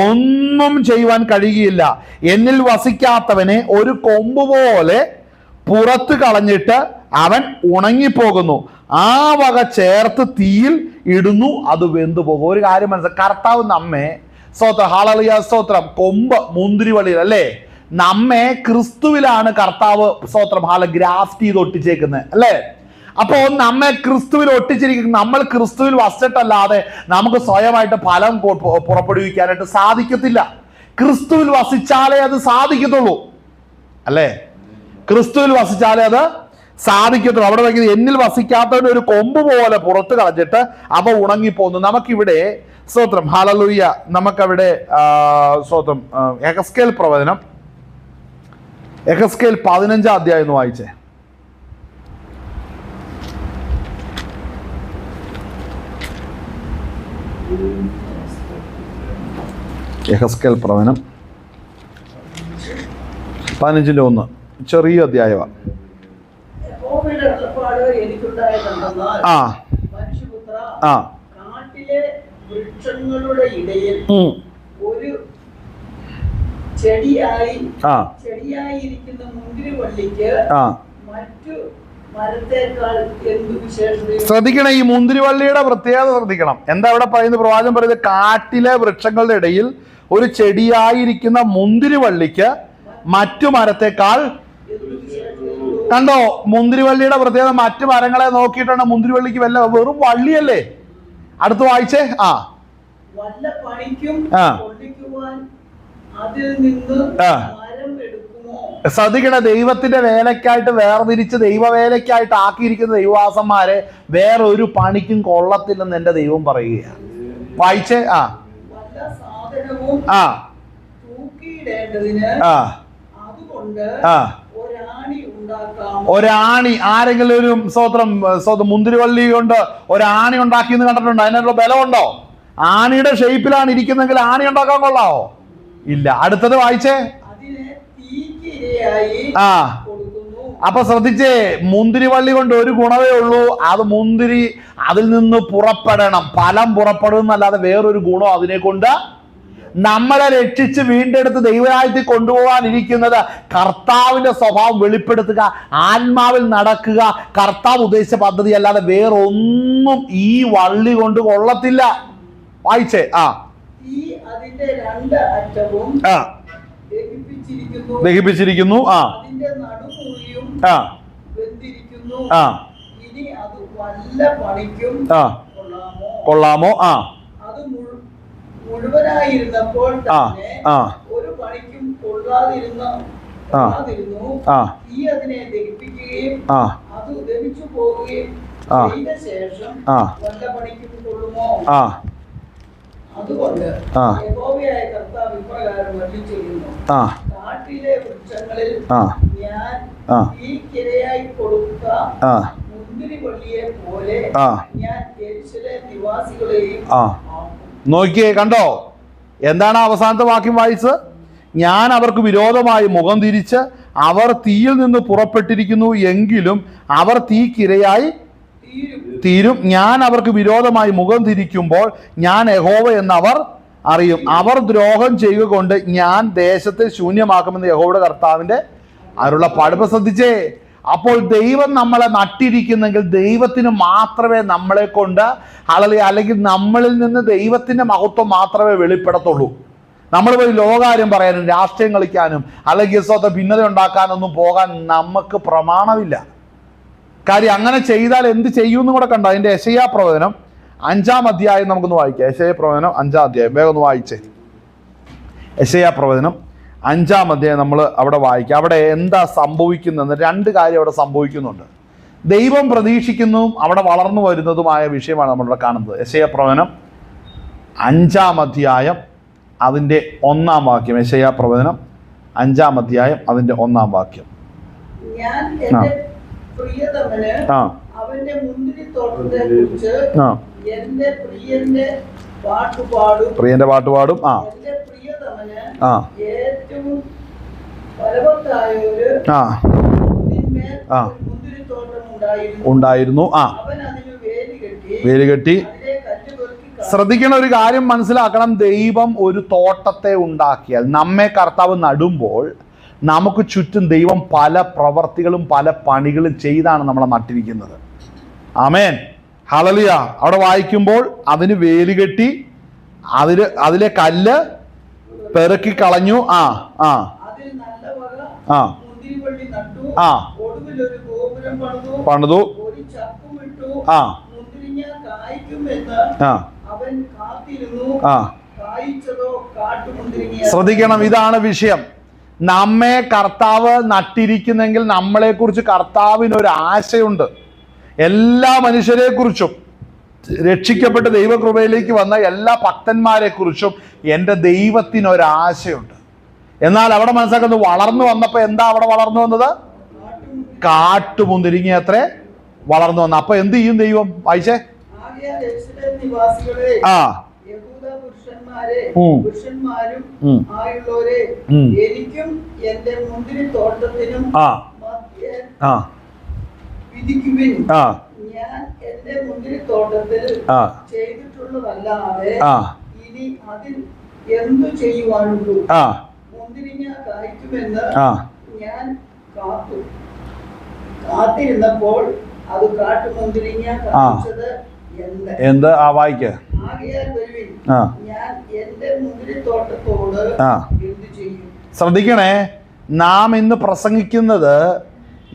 ഒന്നും ചെയ്യുവാൻ കഴിയുകയില്ല. എന്നിൽ വസിക്കാത്തവനെ ഒരു കൊമ്പ് പോലെ പുറത്ത് കളഞ്ഞിട്ട് അവൻ ഉണങ്ങിപ്പോകുന്നു. ആ വക ചേർത്ത് തീയിൽ ഇടുന്നു, അത് വെന്തുപോകും. ഒരു കാര്യം മനസ്സിലായി, കർത്താവ് നമ്മെ സ്തോത്രം, ഹല്ലേലൂയ സ്തോത്രം, കൊമ്പ് മുന്തിരിവള്ളിയിൽ അല്ലേ, നമ്മെ ക്രിസ്തുവിലാണ് കർത്താവ് സ്തോത്രം ഗ്രാഫ്റ്റ് ചെയ്ത് ഒട്ടിച്ചേക്കുന്നത് അല്ലേ? അപ്പോ നമ്മെ ക്രിസ്തുവിൽ ഒട്ടിച്ചിരിക്കുന്നത്, നമ്മൾ ക്രിസ്തുവിൽ വസിച്ചിട്ടല്ലാതെ നമുക്ക് സ്വയമായിട്ട് ഫലം പുറപ്പെടുവിക്കാനായിട്ട് സാധിക്കത്തില്ല. ക്രിസ്തുവിൽ വസിച്ചാലേ അത് സാധിക്കത്തുള്ളൂ അല്ലേ? ക്രിസ്തുവിൽ വസിച്ചാലേ അത് സാധിക്കത്തുള്ളൂ. അവിടെ വയ്ക്കുന്നത് എന്നിൽ വസിക്കാത്തവന് ഒരു കൊമ്പ് പോലെ പുറത്ത് കളഞ്ഞിട്ട് അവ ഉണങ്ങിപ്പോകുന്നു. നമുക്കിവിടെ സ്തോത്രം ഹല്ലേലൂയ, നമുക്കവിടെ സ്തോത്രം യെഹെസ്കേൽ പ്രവചനം, യെഹെസ്കേൽ 15-ാം അധ്യായം ഒന്ന് വായിച്ചേ. യെഹെസ്കേൽ പ്രവചനം 15:1 ചെറിയ അധ്യായമാണ്. ആ ആ വൃക്ഷങ്ങളുടെ ഇടയിൽ ഒരു ചെടിയായിരിക്കുന്ന മുന്തിരിവള്ളിക്ക് മറ്റു മരത്തേക്കാൾ എന്തു വിശേഷത? ശ്രദ്ധിക്കണം, ഈ മുന്തിരിവള്ളിയുടെ പ്രത്യേകത ശ്രദ്ധിക്കണം. എന്താ ഇവിടെ പറയുന്നത്? പ്രവാചകൻ പറയുന്നത് കാട്ടിലെ വൃക്ഷങ്ങളുടെ ഇടയിൽ ഒരു ചെടിയായിരിക്കുന്ന മുന്തിരിവള്ളിക്ക് മറ്റു മരത്തേക്കാൾ. കണ്ടോ മുന്തിരിവള്ളിയുടെ പ്രത്യേകത? മറ്റു മരങ്ങളെ നോക്കിയിട്ടാണ് മുന്തിരിവള്ളിക്ക് വെറും വള്ളിയല്ലേ. അടുത്ത് വായിച്ചേ. വല്ല പണിക്കും കൊള്ളിക്കുവാൻ അതിൽ നിന്ന് മരം എടുക്കുമോ? ശ്രദ്ധിക്കണ, ദൈവത്തിന്റെ വേലയ്ക്കായിട്ട് വേർതിരിച്ച് ദൈവവേലയ്ക്കായിട്ട് ആക്കിയിരിക്കുന്ന ദൈവദാസന്മാരെ വേറെ ഒരു പണിക്കും കൊള്ളത്തില്ലെന്ന് എന്റെ ദൈവം പറയുകയാണ്. വായിച്ചേ. വല്ല സാധനവും തൂക്കിയിടേണ്ടതിന് അതുകൊണ്ട് ഒരാണി, ആരെങ്കിലും ഒരു സ്തോത്രം മുന്തിരിവള്ളി കൊണ്ട് ഒരാണി ഉണ്ടാക്കി എന്ന് കണ്ടിട്ടുണ്ടോ? അതിനുള്ള ബലമുണ്ടോ? ആണിയുടെ ഷേപ്പിലാണ് ഇരിക്കുന്നെങ്കിൽ ആണി ഉണ്ടാക്കാൻ കൊള്ളാവോ? ഇല്ല. അടുത്തത് വായിച്ചേ. അപ്പൊ ശ്രദ്ധിച്ചേ, മുന്തിരിവള്ളി കൊണ്ട് ഒരു ഗുണമേ ഉള്ളൂ, അത് മുന്തിരി അതിൽ നിന്ന് പുറപ്പെടണം, ഫലം പുറപ്പെടുന്നല്ലാതെ വേറൊരു ഗുണം അതിനെ കൊണ്ട്. നമ്മളെ രക്ഷിച്ച് വീണ്ടെടുത്ത് ദൈവരാജ്യത്തിൽ കൊണ്ടുപോകാനിരിക്കുന്നത് കർത്താവിന്റെ സ്വഭാവം വെളിപ്പെടുത്തുക, ആത്മാവിൽ നടക്കുക, കർത്താവ് ഉദ്ദേശിച്ച പദ്ധതി അല്ലാതെ വേറൊന്നും ഈ വള്ളി കൊണ്ട് കൊള്ളത്തില്ല. വായിച്ചേ. അതിന്റെ രണ്ട് അറ്റവും ദഹിപ്പിച്ചിരിക്കുന്നു. അതിന്റെ നടുമുറിയും വെന്തിരിക്കുന്നു. ഇനി അത് വല്ല പണിക്കും കൊള്ളാമോ? അത് മുഴുവനായിരുന്നപ്പോൾ തന്നെ ഒരു പണിക്കും കൊള്ളാതിരുന്നു. ഈ അതിനെ ദഹിപ്പിക്കുകയും അത് ദഹിച്ചു പോവുകയും ചെയ്ത ശേഷം വല്ല പണിക്കും കൊള്ളുമോ? അതുകൊണ്ട് യഹോവയായ കർത്താവ് ഇപ്രകാരം അരുളിച്ചെയ്യുന്നു, കാട്ടിലെ വൃക്ഷങ്ങളിൽ ഞാൻ ഈ കിരയായി കൊടുത്ത മുന്തിരിവള്ളിയെ പോലെ ഞാൻ യെരൂശലേം നിവാസികളെയും നോക്കിയേ. കണ്ടോ എന്താണ് അവസാനത്തെ വാക്യം വായിച്ചത്? ഞാൻ അവർക്ക് വിരോധമായി മുഖം തിരിച്ച് അവർ തീയിൽ നിന്ന് പുറപ്പെട്ടിരിക്കുന്നു എങ്കിലും അവർ തീക്കിരയായി തീരും. ഞാൻ അവർക്ക് വിരോധമായി മുഖം തിരിക്കുമ്പോൾ ഞാൻ യഹോവ എന്ന് അവർ അറിയും. അവർ ദ്രോഹം ചെയ്യുക കൊണ്ട് ഞാൻ ദേശത്തെ ശൂന്യമാക്കുമെന്ന് യഹോവയുടെ കർത്താവിന്റെ അരുളപ്പാട്. ശ്രദ്ധിച്ചേ, അപ്പോൾ ദൈവം നമ്മളെ നട്ടിരിക്കുന്നെങ്കിൽ ദൈവത്തിന് മാത്രമേ നമ്മളെ കൊണ്ട് അല്ലെങ്കിൽ നമ്മളിൽ നിന്ന് ദൈവത്തിന്റെ മഹത്വം മാത്രമേ വെളിപ്പെടത്തുള്ളൂ. നമ്മൾ പോയി ലോകാര്യം പറയാനും രാഷ്ട്രീയം കളിക്കാനും അല്ലെങ്കിൽ ഭിന്നത ഉണ്ടാക്കാനൊന്നും പോകാൻ നമുക്ക് പ്രമാണമില്ല. കാര്യം അങ്ങനെ ചെയ്താൽ എന്ത് ചെയ്യുമെന്നും കൂടെ കണ്ടോ. അതിന്റെ യെശയ്യാ പ്രവചനം 5-ാം അധ്യായം നമുക്കൊന്ന് വായിക്കാം. യെശയ്യാ പ്രവചനം 5-ാം അധ്യായം വേഗം ഒന്ന് വായിച്ചേ. യെശയ്യാ പ്രവചനം 5-ാം അധ്യായം നമ്മൾ അവിടെ വായിക്കുക. അവിടെ എന്താ സംഭവിക്കുന്നതെന്ന് 2 കാര്യം അവിടെ സംഭവിക്കുന്നുണ്ട്. ദൈവം പ്രതീക്ഷിക്കുന്നതും അവിടെ വളർന്നു വരുന്നതുമായ വിഷയമാണ് നമ്മളിവിടെ കാണുന്നത്. യെശയ്യാപ്രവചനം 5-ാം അധ്യായം അതിൻ്റെ 1-ാം വാക്യം. യെശയ്യാപ്രവചനം 5-ാം അധ്യായം അതിൻ്റെ 1-ാം വാക്യം. ഞാൻ എൻ്റെ പ്രിയതമന് അവന്റെ മുന്തിരിത്തോട്ടത്തെക്കുറിച്ച് എൻ്റെ പ്രിയന്റെ പാട്ടുപാടും. പ്രിയന്റെ പാട്ടുപാടും. എൻ്റെ പ്രിയതമന് ഏറ്റവും ഫലവത്തായൊരു മുന്തിന്മേൽ മുന്തിരിത്തോട്ടം ഉണ്ടായിരുന്നു. അവൻ അതിന് വേലി കെട്ടി. ശ്രദ്ധിക്കണ ഒരു കാര്യം മനസ്സിലാക്കണം. ദൈവം ഒരു തോട്ടത്തെ ഉണ്ടാക്കിയാൽ നമ്മെ കർത്താവ് നടുമ്പോൾ നമുക്ക് ചുറ്റും ദൈവം പല പ്രവർത്തികളും പല പണികളും ചെയ്താണ് നമ്മളെ നട്ടിരിക്കുന്നത്. ആമേൻ, ഹല്ലേലൂയ. അവിടെ വായിക്കുമ്പോൾ അതിന് വേലി കെട്ടി, അതിലെ കല്ല് പെറുക്കി കളഞ്ഞു. പണിതു. ശ്രദ്ധിക്കണം, ഇതാണ് വിഷയം. നമ്മെ കർത്താവ് നട്ടിരിക്കുന്നെങ്കിൽ നമ്മളെക്കുറിച്ച് കർത്താവിനൊരു ആശയുണ്ട്. എല്ലാ മനുഷ്യരെ കുറിച്ചും, രക്ഷിക്കപ്പെട്ട് ദൈവകൃപയിലേക്ക് വന്ന എല്ലാ ഭക്തന്മാരെ കുറിച്ചും എൻ്റെ ദൈവത്തിനൊരാശയുണ്ട്. എന്നാൽ അവിടെ മനസ്സിലാക്കുന്നത് വളർന്നു വന്നപ്പോൾ എന്താ അവിടെ വളർന്നു വന്നത്? കാട്ടുമുന്തിരിങ്ങ അത്രേ വളർന്നു വന്ന. അപ്പൊ എന്ത് ചെയ്യും ദൈവം? വായിച്ചേ. എനിക്കും എന്റെ മുന്തിരിത്തോട്ടത്തിനും വിധിക്കുവിൻ. ഞാൻ എന്റെ മുന്തിരിത്തോട്ടത്തിൽ ചെയ്തിട്ടുള്ളതല്ലാതെ ഇനി അതിൽ എന്തു ചെയ്യുവാനുള്ളൂ? മുന്തിരിങ്ങ കായ്ക്കുമെന്ന് ഞാൻ കാത്തിരുന്നപ്പോൾ അത് കാട്ടുമുന്തിരിങ്ങ കായ്ച്ചത് എന്ത്? വായിക്ക. ഞാൻ എന്റെ മുന്തിരിത്തോട്ടത്തോട് എന്തു ചെയ്യും? ശ്രദ്ധിക്കണേ, നാം ഇന്ന് പ്രസംഗിക്കുന്നത്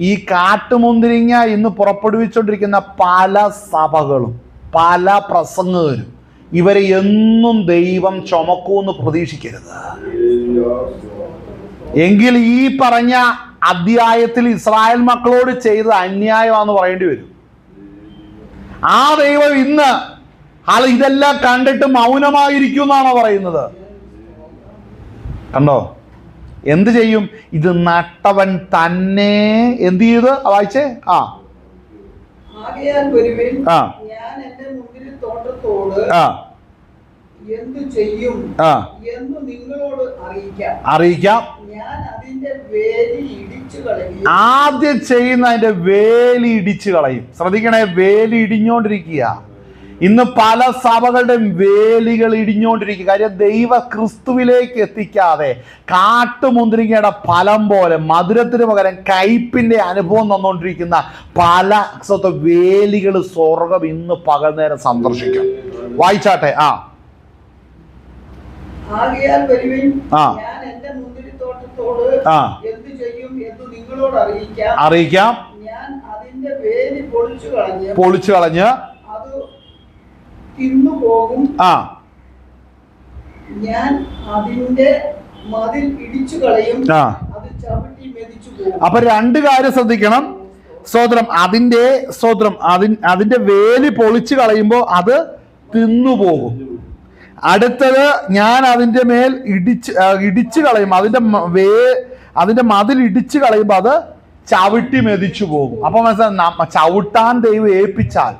ഈ കാട്ടുമുന്തിരിങ്ങ ഇന്ന് പുറപ്പെടുവിച്ചുകൊണ്ടിരിക്കുന്ന പല സഭകളും പല പ്രസംഗകരും ഇവരെ എന്നും ദൈവം ചുമക്കൂന്ന് പ്രതീക്ഷിക്കരുത്. എങ്കിൽ ഈ പറഞ്ഞ അധ്യായത്തിൽ ഇസ്രായേൽ മക്കളോട് ചെയ്തത് അന്യായമാണെന്ന് പറയേണ്ടി വരും. ആ ദൈവം ഇന്ന് ഇതെല്ലാം കണ്ടിട്ട് മൗനമായിരിക്കും എന്നാണോ പറയുന്നത്? കണ്ടോ, എന്ത് ചെയ്യും? ഇത് നട്ടവൻ തന്നെ എന്ത് ചെയ്ത്? വായിച്ചേ. എന്തു ചെയ്യും എന്ന് നിങ്ങളോട് അറിയിക്കാം. ആദ്യം ചെയ്യുന്ന അതിന്റെ വേലി ഇടിച്ചു കളയും. ശ്രദ്ധിക്കണേ, വേലി ഇടിഞ്ഞോണ്ടിരിക്കുക. ഇന്ന് പല സഭകളുടെയും വേലികൾ ഇടിഞ്ഞുകൊണ്ടിരിക്കുക. കാര്യം ദൈവ ക്രിസ്തുവിലേക്ക് എത്തിക്കാതെ കാട്ടുമുന്തിരിങ്ങയുടെ ഫലം പോലെ മധുരത്തിന് പകരം കയ്പിന്റെ അനുഭവം തന്നുകൊണ്ടിരിക്കുന്ന പല വേലികൾ സ്വർഗം ഇന്ന് പകൽ നേരം സന്ദർശിക്കും. വായിച്ചാട്ടെ. ആകയാൽ വരുവിൻ, ഞാൻ എന്റെ മുന്തിരിത്തോട്ടത്തോട് എന്തു ചെയ്യും എന്ന് നിങ്ങളോട് അറിയിക്കാം. ഞാൻ അതിന്റെ വേലി പൊളിച്ചു കളഞ്ഞ് അത് തിന്നുപോകും. ഞാൻ അതിന്റെ മതിൽ ഇടിച്ചു കളയും. അത് ചവിട്ടി മെതിച്ചു പോകും. അപ്പൊ 2 കാര്യം ശ്രദ്ധിക്കണം. അതിന്റെ വേലി പൊളിച്ചു കളയുമ്പോൾ അത് തിന്നുപോകും. അടുത്തത്, ഞാൻ അതിന്റെ മേൽ ഇടിച്ചു കളയും. അതിന്റെ മതിൽ ഇടിച്ചു കളയുമ്പോൾ അത് ചവിട്ടി മെതിച്ചു പോകും. അപ്പൊ മനസ്സിലാക്കണം, ചവിട്ടാൻ ദൈവം ഏൽപ്പിച്ചാൽ,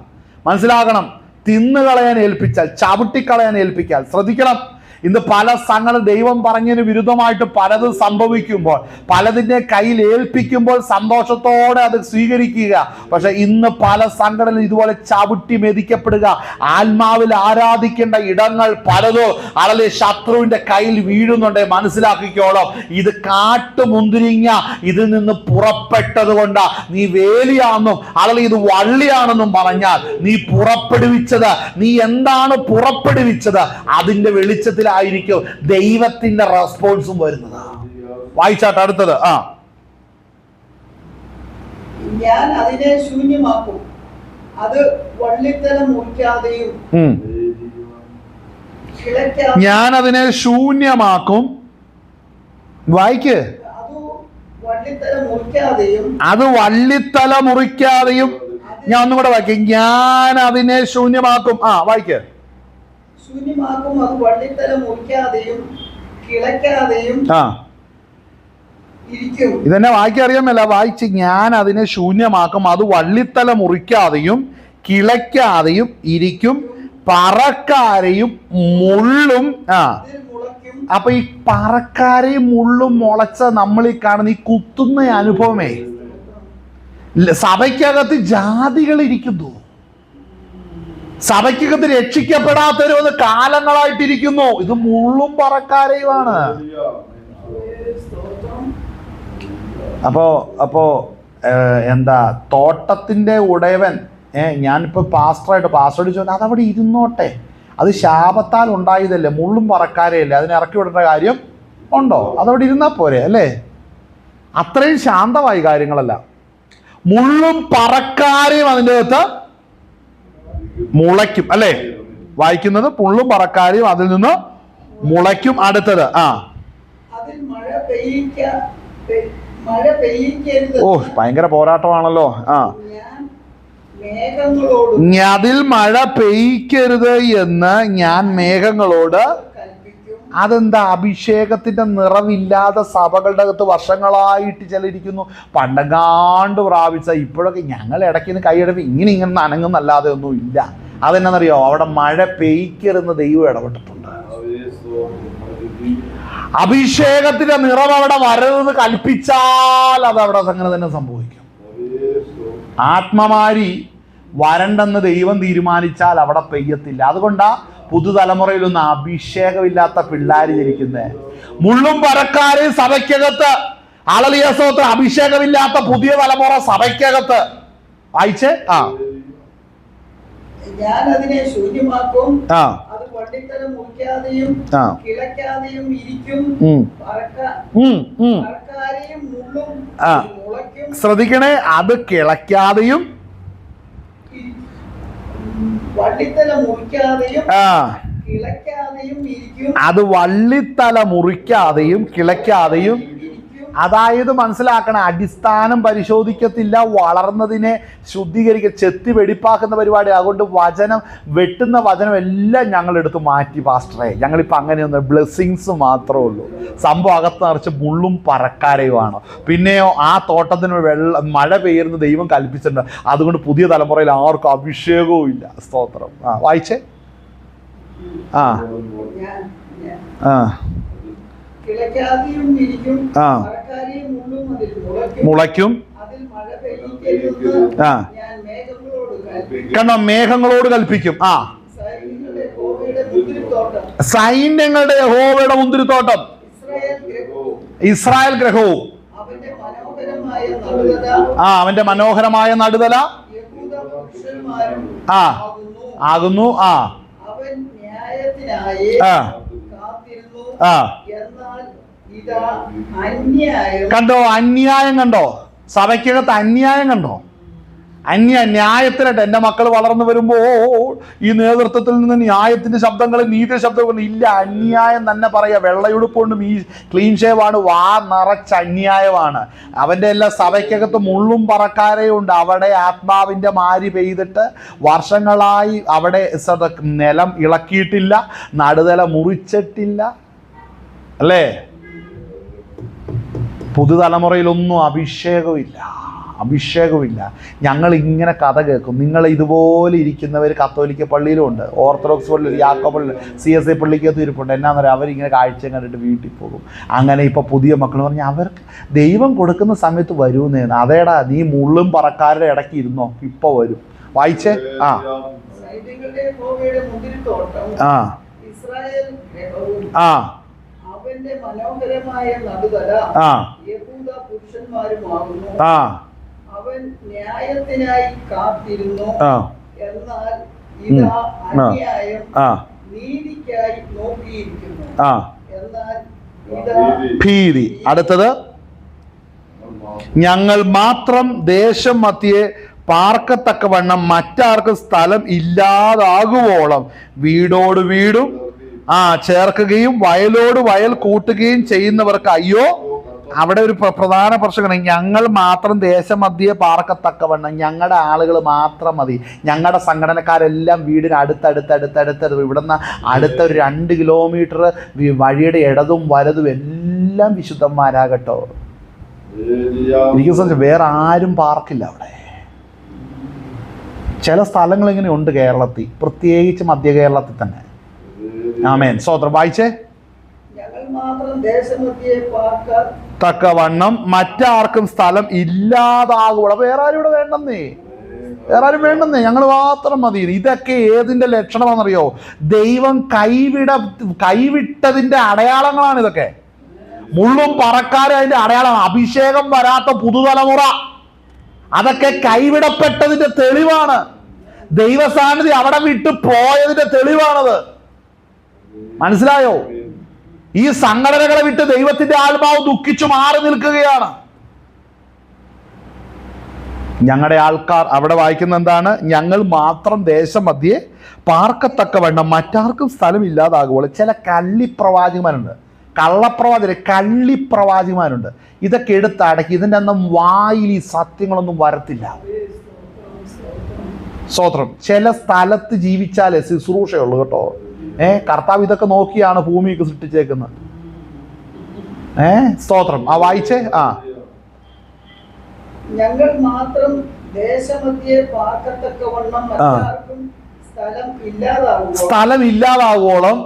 മനസ്സിലാക്കണം, തിന്നുകളയാൻ ഏൽപ്പിച്ചാൽ, ചവിട്ടിക്കളയാൻ ഏൽപ്പിച്ചാൽ. ശ്രദ്ധിക്കണം, ഇന്ന് പല സംഘടന ദൈവം പറഞ്ഞതിന് വിരുദ്ധമായിട്ട് പലതും സംഭവിക്കുമ്പോൾ, പലതിൻ്റെ കയ്യിൽ ഏൽപ്പിക്കുമ്പോൾ സന്തോഷത്തോടെ അത് സ്വീകരിക്കുക. പക്ഷെ ഇന്ന് പല സംഘടന ഇതുപോലെ ചവിട്ടി മെതിക്കപ്പെടുക. ആത്മാവിൽ ആരാധിക്കേണ്ട ഇടങ്ങൾ പലതോ അളലെ ശത്രുവിന്റെ കയ്യിൽ വീഴുന്നുണ്ട്. മനസ്സിലാക്കിക്കോളാം, ഇത് കാട്ടുമുന്തിരിങ്ങ ഇതിൽ നിന്ന് പുറപ്പെട്ടത് കൊണ്ട് നീ വേലിയാണെന്നും അളലെ ഇത് വള്ളിയാണെന്നും പറഞ്ഞാൽ നീ പുറപ്പെടുവിച്ചത്, നീ എന്താണ് പുറപ്പെടുവിച്ചത്, അതിന്റെ വെളിച്ചത്തിൽ ആയിരിക്കും ദൈവത്തിന്റെ റെസ്പോൺസും വരുന്നത്. വായിച്ചാട്ട് അടുത്തത്. ഞാൻ അതിനെ ശൂന്യമാക്കും, അത് വള്ളിത്തല മുറിക്കാതെയും ഞാൻ അതിനെ ശൂന്യമാക്കും, വായിക്ക്. അത് വള്ളിത്തല മുറിക്കാതെയും, ഞാൻ ഒന്നും കൂടെ വായിക്കും, ഞാൻ അതിനെ ശൂന്യമാക്കും. വായിക്ക്. ശൂന്യമാക്കും, അത് വള്ളിത്തല മുറിക്കാതെയും കിളയ്ക്കാതെയും ഇരിക്കും. ഇതെന്നെ വായിക്കറിയാമല്ല, വായിച്ച്. ഞാൻ അതിനെ ശൂന്യമാക്കും, അത് വള്ളിത്തല മുറിക്കാതെയും കിളയ്ക്കാതെയും ഇരിക്കും, പറക്കാരെയും മുള്ളും. അപ്പൊ ഈ പറക്കാരെയും മുള്ളും മുളച്ച നമ്മൾ ഈ കാണുന്ന ഈ കുത്തുന്ന അനുഭവമേ, സഭയ്ക്കകത്ത് ജാതികൾ ഇരിക്കുന്നു, സഭയ്ക്കകത്ത് രക്ഷിക്കപ്പെടാത്തവരും കാലങ്ങളായിട്ടിരിക്കുന്നു. ഇത് മുള്ളും പറക്കാരെയുമാണ്. അപ്പോ എന്താ, തോട്ടത്തിന്റെ ഉടയവൻ, ഞാനിപ്പോ പാസ്റ്ററോട് ചോദിച്ചു, അതവിടെ ഇരുന്നോട്ടെ, അത് ശാപത്താൽ ഉണ്ടായതല്ലേ, മുള്ളും പറക്കാരെയല്ലേ, അതിനെ ഇറക്കി വിടേണ്ട കാര്യം ഉണ്ടോ? അതവിടെ ഇരുന്നാ പോരെ അല്ലേ? അത്രയും ശാന്തമായി കാര്യങ്ങളല്ല. മുള്ളും പറക്കാരെയും അതിൻ്റെ അകത്ത് മുളയ്ക്കും അല്ലേ? വായിക്കുന്നത് മുള്ളും പറക്കാരെയും അതിൽ നിന്ന് മുളയ്ക്കും. അടുത്തത് ഭയങ്കര പോരാട്ടമാണല്ലോ. അതിൽ മഴ പെയ്ക്കരുത് എന്ന് ഞാൻ മേഘങ്ങളോട്. അതെന്താ? അഭിഷേകത്തിന്റെ നിറവില്ലാതെ സഭകളുടെ അകത്ത് വർഷങ്ങളായിട്ട് ചിലരിക്കുന്നു. പണ്ടങ്ങാണ്ട് പ്രാപിച്ച ഇപ്പോഴൊക്കെ ഞങ്ങൾ ഇടയ്ക്ക് കൈയെടുപ്പ് ഇങ്ങനെ അനങ്ങുന്നല്ലാതെ ഒന്നും ഇല്ല. അതെന്നറിയോ? അവിടെ മഴ പെയ്ക്കരുന്ന് ദൈവം ഇടപെട്ടിട്ടുണ്ട്. അഭിഷേകത്തിന്റെ നിറം അവിടെ വരരുതെന്ന് കൽപ്പിച്ചാൽ അതവിടെ അങ്ങനെ തന്നെ സംഭവിക്കും. ആത്മമാരി വരണ്ടെന്ന് ദൈവം തീരുമാനിച്ചാൽ അവിടെ പെയ്യത്തില്ല. അതുകൊണ്ടാ പുതുതലമുറയിലൊന്നും അഭിഷേകമില്ലാത്ത പിള്ളേർ ജനിക്കുന്നത്. മുള്ളും പറക്കാരെയും സഭയ്ക്കകത്ത്, അളലിയസോത്ത് അഭിഷേകമില്ലാത്ത പുതിയ തലമുറ സഭയ്ക്കകത്ത്. വായിച്ചേ. ഞാൻ അതിനെ ശൂന്യമാക്കും, അത് വള്ളിത്തല മുറിക്കാതെയും കിളയ്ക്കാതെയും ഇരിക്കും, പറക്കാരെയും മുള്ളും മുളയ്ക്കും. ശ്രദ്ധിക്കണേ, അത് കിളയ്ക്കാതെയും വള്ളിത്തല മുറിക്കാതെയും കിളയ്ക്കാതെയും ഇരിക്കും. അത് വള്ളിത്തല മുറിക്കാതെയും കിളയ്ക്കാതെയും. അതായത് മനസ്സിലാക്കണം, അടിസ്ഥാനം പരിശോധിക്കത്തില്ല, വളർന്നതിനെ ചെത്തി വെടിപ്പാക്കുന്ന പരിപാടി. അതുകൊണ്ട് വചനം, വെട്ടുന്ന വചനം എല്ലാം ഞങ്ങളെടുത്ത് മാറ്റി പാസ്റ്ററെ. ഞങ്ങളിപ്പോൾ അങ്ങനെയൊന്നും, ബ്ലെസ്സിങ്സ് മാത്രമേ ഉള്ളൂ. സംഭവം അകത്ത് നിറച്ച് മുള്ളും പറക്കാരെയുമാണ്. പിന്നെയോ ആ തോട്ടത്തിന് മഴ പെയ്യുന്ന ദൈവം കൽപ്പിച്ചിട്ടുണ്ട്. അതുകൊണ്ട് പുതിയ തലമുറയിൽ ആർക്കും അഭിഷേകവും ഇല്ല. സ്തോത്രം. വായിച്ചേ. മുളയ്ക്കും. കണ്ടോ? മേഘങ്ങളോട് കൽപ്പിക്കും. സൈന്യങ്ങളുടെ യഹോവയുടെ മുന്തിരിത്തോട്ടം, ഇസ്രായേൽ ഗ്രഹവും അവന്റെ മനോഹരമായ നടുതല ആകുന്നു. കണ്ടോ? അന്യായം കണ്ടോ? സഭയ്ക്കകത്ത് അന്യായം കണ്ടോ? ന്യായത്തിനായിട്ട് എൻ്റെ മക്കൾ വളർന്നു വരുമ്പോൾ ഈ നേതൃത്വത്തിൽ നിന്ന് ന്യായത്തിന്റെ ശബ്ദങ്ങൾ, നീതിയുടെ ശബ്ദങ്ങൾ ഇല്ല. അന്യായം തന്നെ പറയാ. വെള്ളയുടുപ്പുകൊണ്ടും ഈ ക്ലീൻ ഷേവാണ്, വാ നിറച്ച അന്യായമാണ്. അവൻ്റെ എല്ലാ സഭയ്ക്കകത്ത് മുള്ളും പറക്കാരെയുണ്ട്. അവിടെ ആത്മാവിൻ്റെ മാരി പെയ്തിട്ട് വർഷങ്ങളായി അവിടെ നിലം ഇളക്കിയിട്ടില്ല, നടുതല മുറിച്ചിട്ടില്ല അല്ലേ? പുതുതലമുറയിലൊന്നും അഭിഷേകമില്ല. ഞങ്ങൾ ഇങ്ങനെ കഥ കേൾക്കും. നിങ്ങൾ ഇതുപോലെ ഇരിക്കുന്നവർ കത്തോലിക്ക പള്ളിയിലുമുണ്ട്, ഓർത്തഡോക്സ് പള്ളിയിൽ, യാക്കോ പള്ളിയിൽ, CSI പള്ളിക്കകത്ത് ഇരിപ്പുണ്ട്. എന്നാന്ന് പറയുക, അവരിങ്ങനെ കാഴ്ചയും കണ്ടിട്ട് വീട്ടിൽ പോകും. അങ്ങനെ ഇപ്പോൾ പുതിയ മക്കൾ പറഞ്ഞാൽ അവർക്ക് ദൈവം കൊടുക്കുന്ന സമയത്ത് വരുമെന്ന്. അതേടാ, നീ മുള്ളും പറക്കാരുടെ ഇടയ്ക്ക് ഇരുന്നോ, ഇപ്പോൾ വരും. വായിച്ചേ. അവന്റെ മനോഹരമായ നടുതല യഹൂദ പുരുഷന്മാരുമാകുന്നു. അവൻ ന്യായത്തിനായി കാത്തിരുന്നു, എന്നാൽ ഇതാ അന്യായം നീതിക്കായി നോക്കിയിരിക്കുന്നു, എന്നാൽ ഇതാ ഭീതി. അടുത്തത്, ഞങ്ങൾ മാത്രം ദേശം മധ്യേ പാർക്കത്തക്കവണ്ണം മറ്റാർക്കും സ്ഥലം ഇല്ലാതാകുവോളം വീടോട് വീടും ചേർക്കുകയും വയലോട് വയൽ കൂട്ടുകയും ചെയ്യുന്നവർക്ക് അയ്യോ. അവിടെ ഒരു പ്രധാന പ്രശ്നമാണ്, ഞങ്ങൾ മാത്രം ദേശമധ്യേ പാർക്കത്തക്കവണ്ണം ഞങ്ങളുടെ ആളുകൾ മാത്രം മതി. ഞങ്ങളുടെ സംഘടനക്കാരെല്ലാം വീടിന് അടുത്തടുത്ത് ഇവിടുന്ന് അടുത്ത ഒരു 2 കിലോമീറ്റർ വഴിയുടെ ഇടതും വലതും എല്ലാം വിശുദ്ധന്മാരാകട്ടോ. എനിക്ക് സംബന്ധിച്ച് വേറെ ആരും പാർക്കില്ല അവിടെ. ചില സ്ഥലങ്ങൾ ഇങ്ങനെ ഉണ്ട് കേരളത്തിൽ, പ്രത്യേകിച്ച് മധ്യ കേരളത്തിൽ തന്നെ. ആമേൻ, സ്തോത്രം. വായിച്ചേ. തക്കവണ്ണം മറ്റാർക്കും സ്ഥലം ഇല്ലാതാകൂടെ. വേറെ ആരും ഇവിടെ വേണ്ടെന്നേ, വേറെ ആരും വേണ്ടെന്നേ, ഞങ്ങൾ മാത്രം മതി. ഇതൊക്കെ ഏതിന്റെ ലക്ഷണമാണെന്നറിയോ? ദൈവം കൈവിട്ടതിന്റെ അടയാളങ്ങളാണ് ഇതൊക്കെ. മുള്ളും പറക്കാരും അതിന്റെ അടയാളമാണ്. അഭിഷേകം വരാത്ത പുതുതലമുറ, അതൊക്കെ കൈവിടപ്പെട്ടതിന്റെ തെളിവാണ്. ദൈവസാന്നിധ്യം അവിടെ വിട്ട് പോയതിന്റെ തെളിവാണത്. മനസ്സിലായോ? ഈ സംഘടനകളെ വിട്ട് ദൈവത്തിന്റെ ആത്മാവ് ദുഃഖിച്ചു മാറി നിൽക്കുകയാണ്. ഞങ്ങളുടെ ആൾക്കാർ അവിടെ വായിക്കുന്ന എന്താണ്? ഞങ്ങൾ മാത്രം ദേശമധ്യേ പാർക്കത്തക്കവണ്ണം മറ്റാർക്കും സ്ഥലം ഇല്ലാതാകുമ്പോൾ. ചില കള്ളിപ്രവാചകന്മാരുണ്ട്, കള്ളിപ്രവാചകന്മാരുണ്ട്. ഇതൊക്കെ എടുത്തടക്കി ഇതിൻ്റെ ഒന്നും വായിൽ ഈ സത്യങ്ങളൊന്നും വരത്തില്ല. സ്തോത്രം. ചില സ്ഥലത്ത് ജീവിച്ചാലേ ശുശ്രൂഷയുള്ളൂ കേട്ടോ. കർത്താവ് ഇതൊക്കെ നോക്കിയാണ് ഭൂമിയൊക്കെ സൃഷ്ടിച്ചേക്കുന്നത്. സ്തോത്രം. വായിച്ചേ. ഞങ്ങൾ മാത്രം ദേശമധ്യേ പാർക്കത്തക്കവണ്ണം മറ്റാർക്കും സ്ഥലം ഇല്ലാതാകുവോളം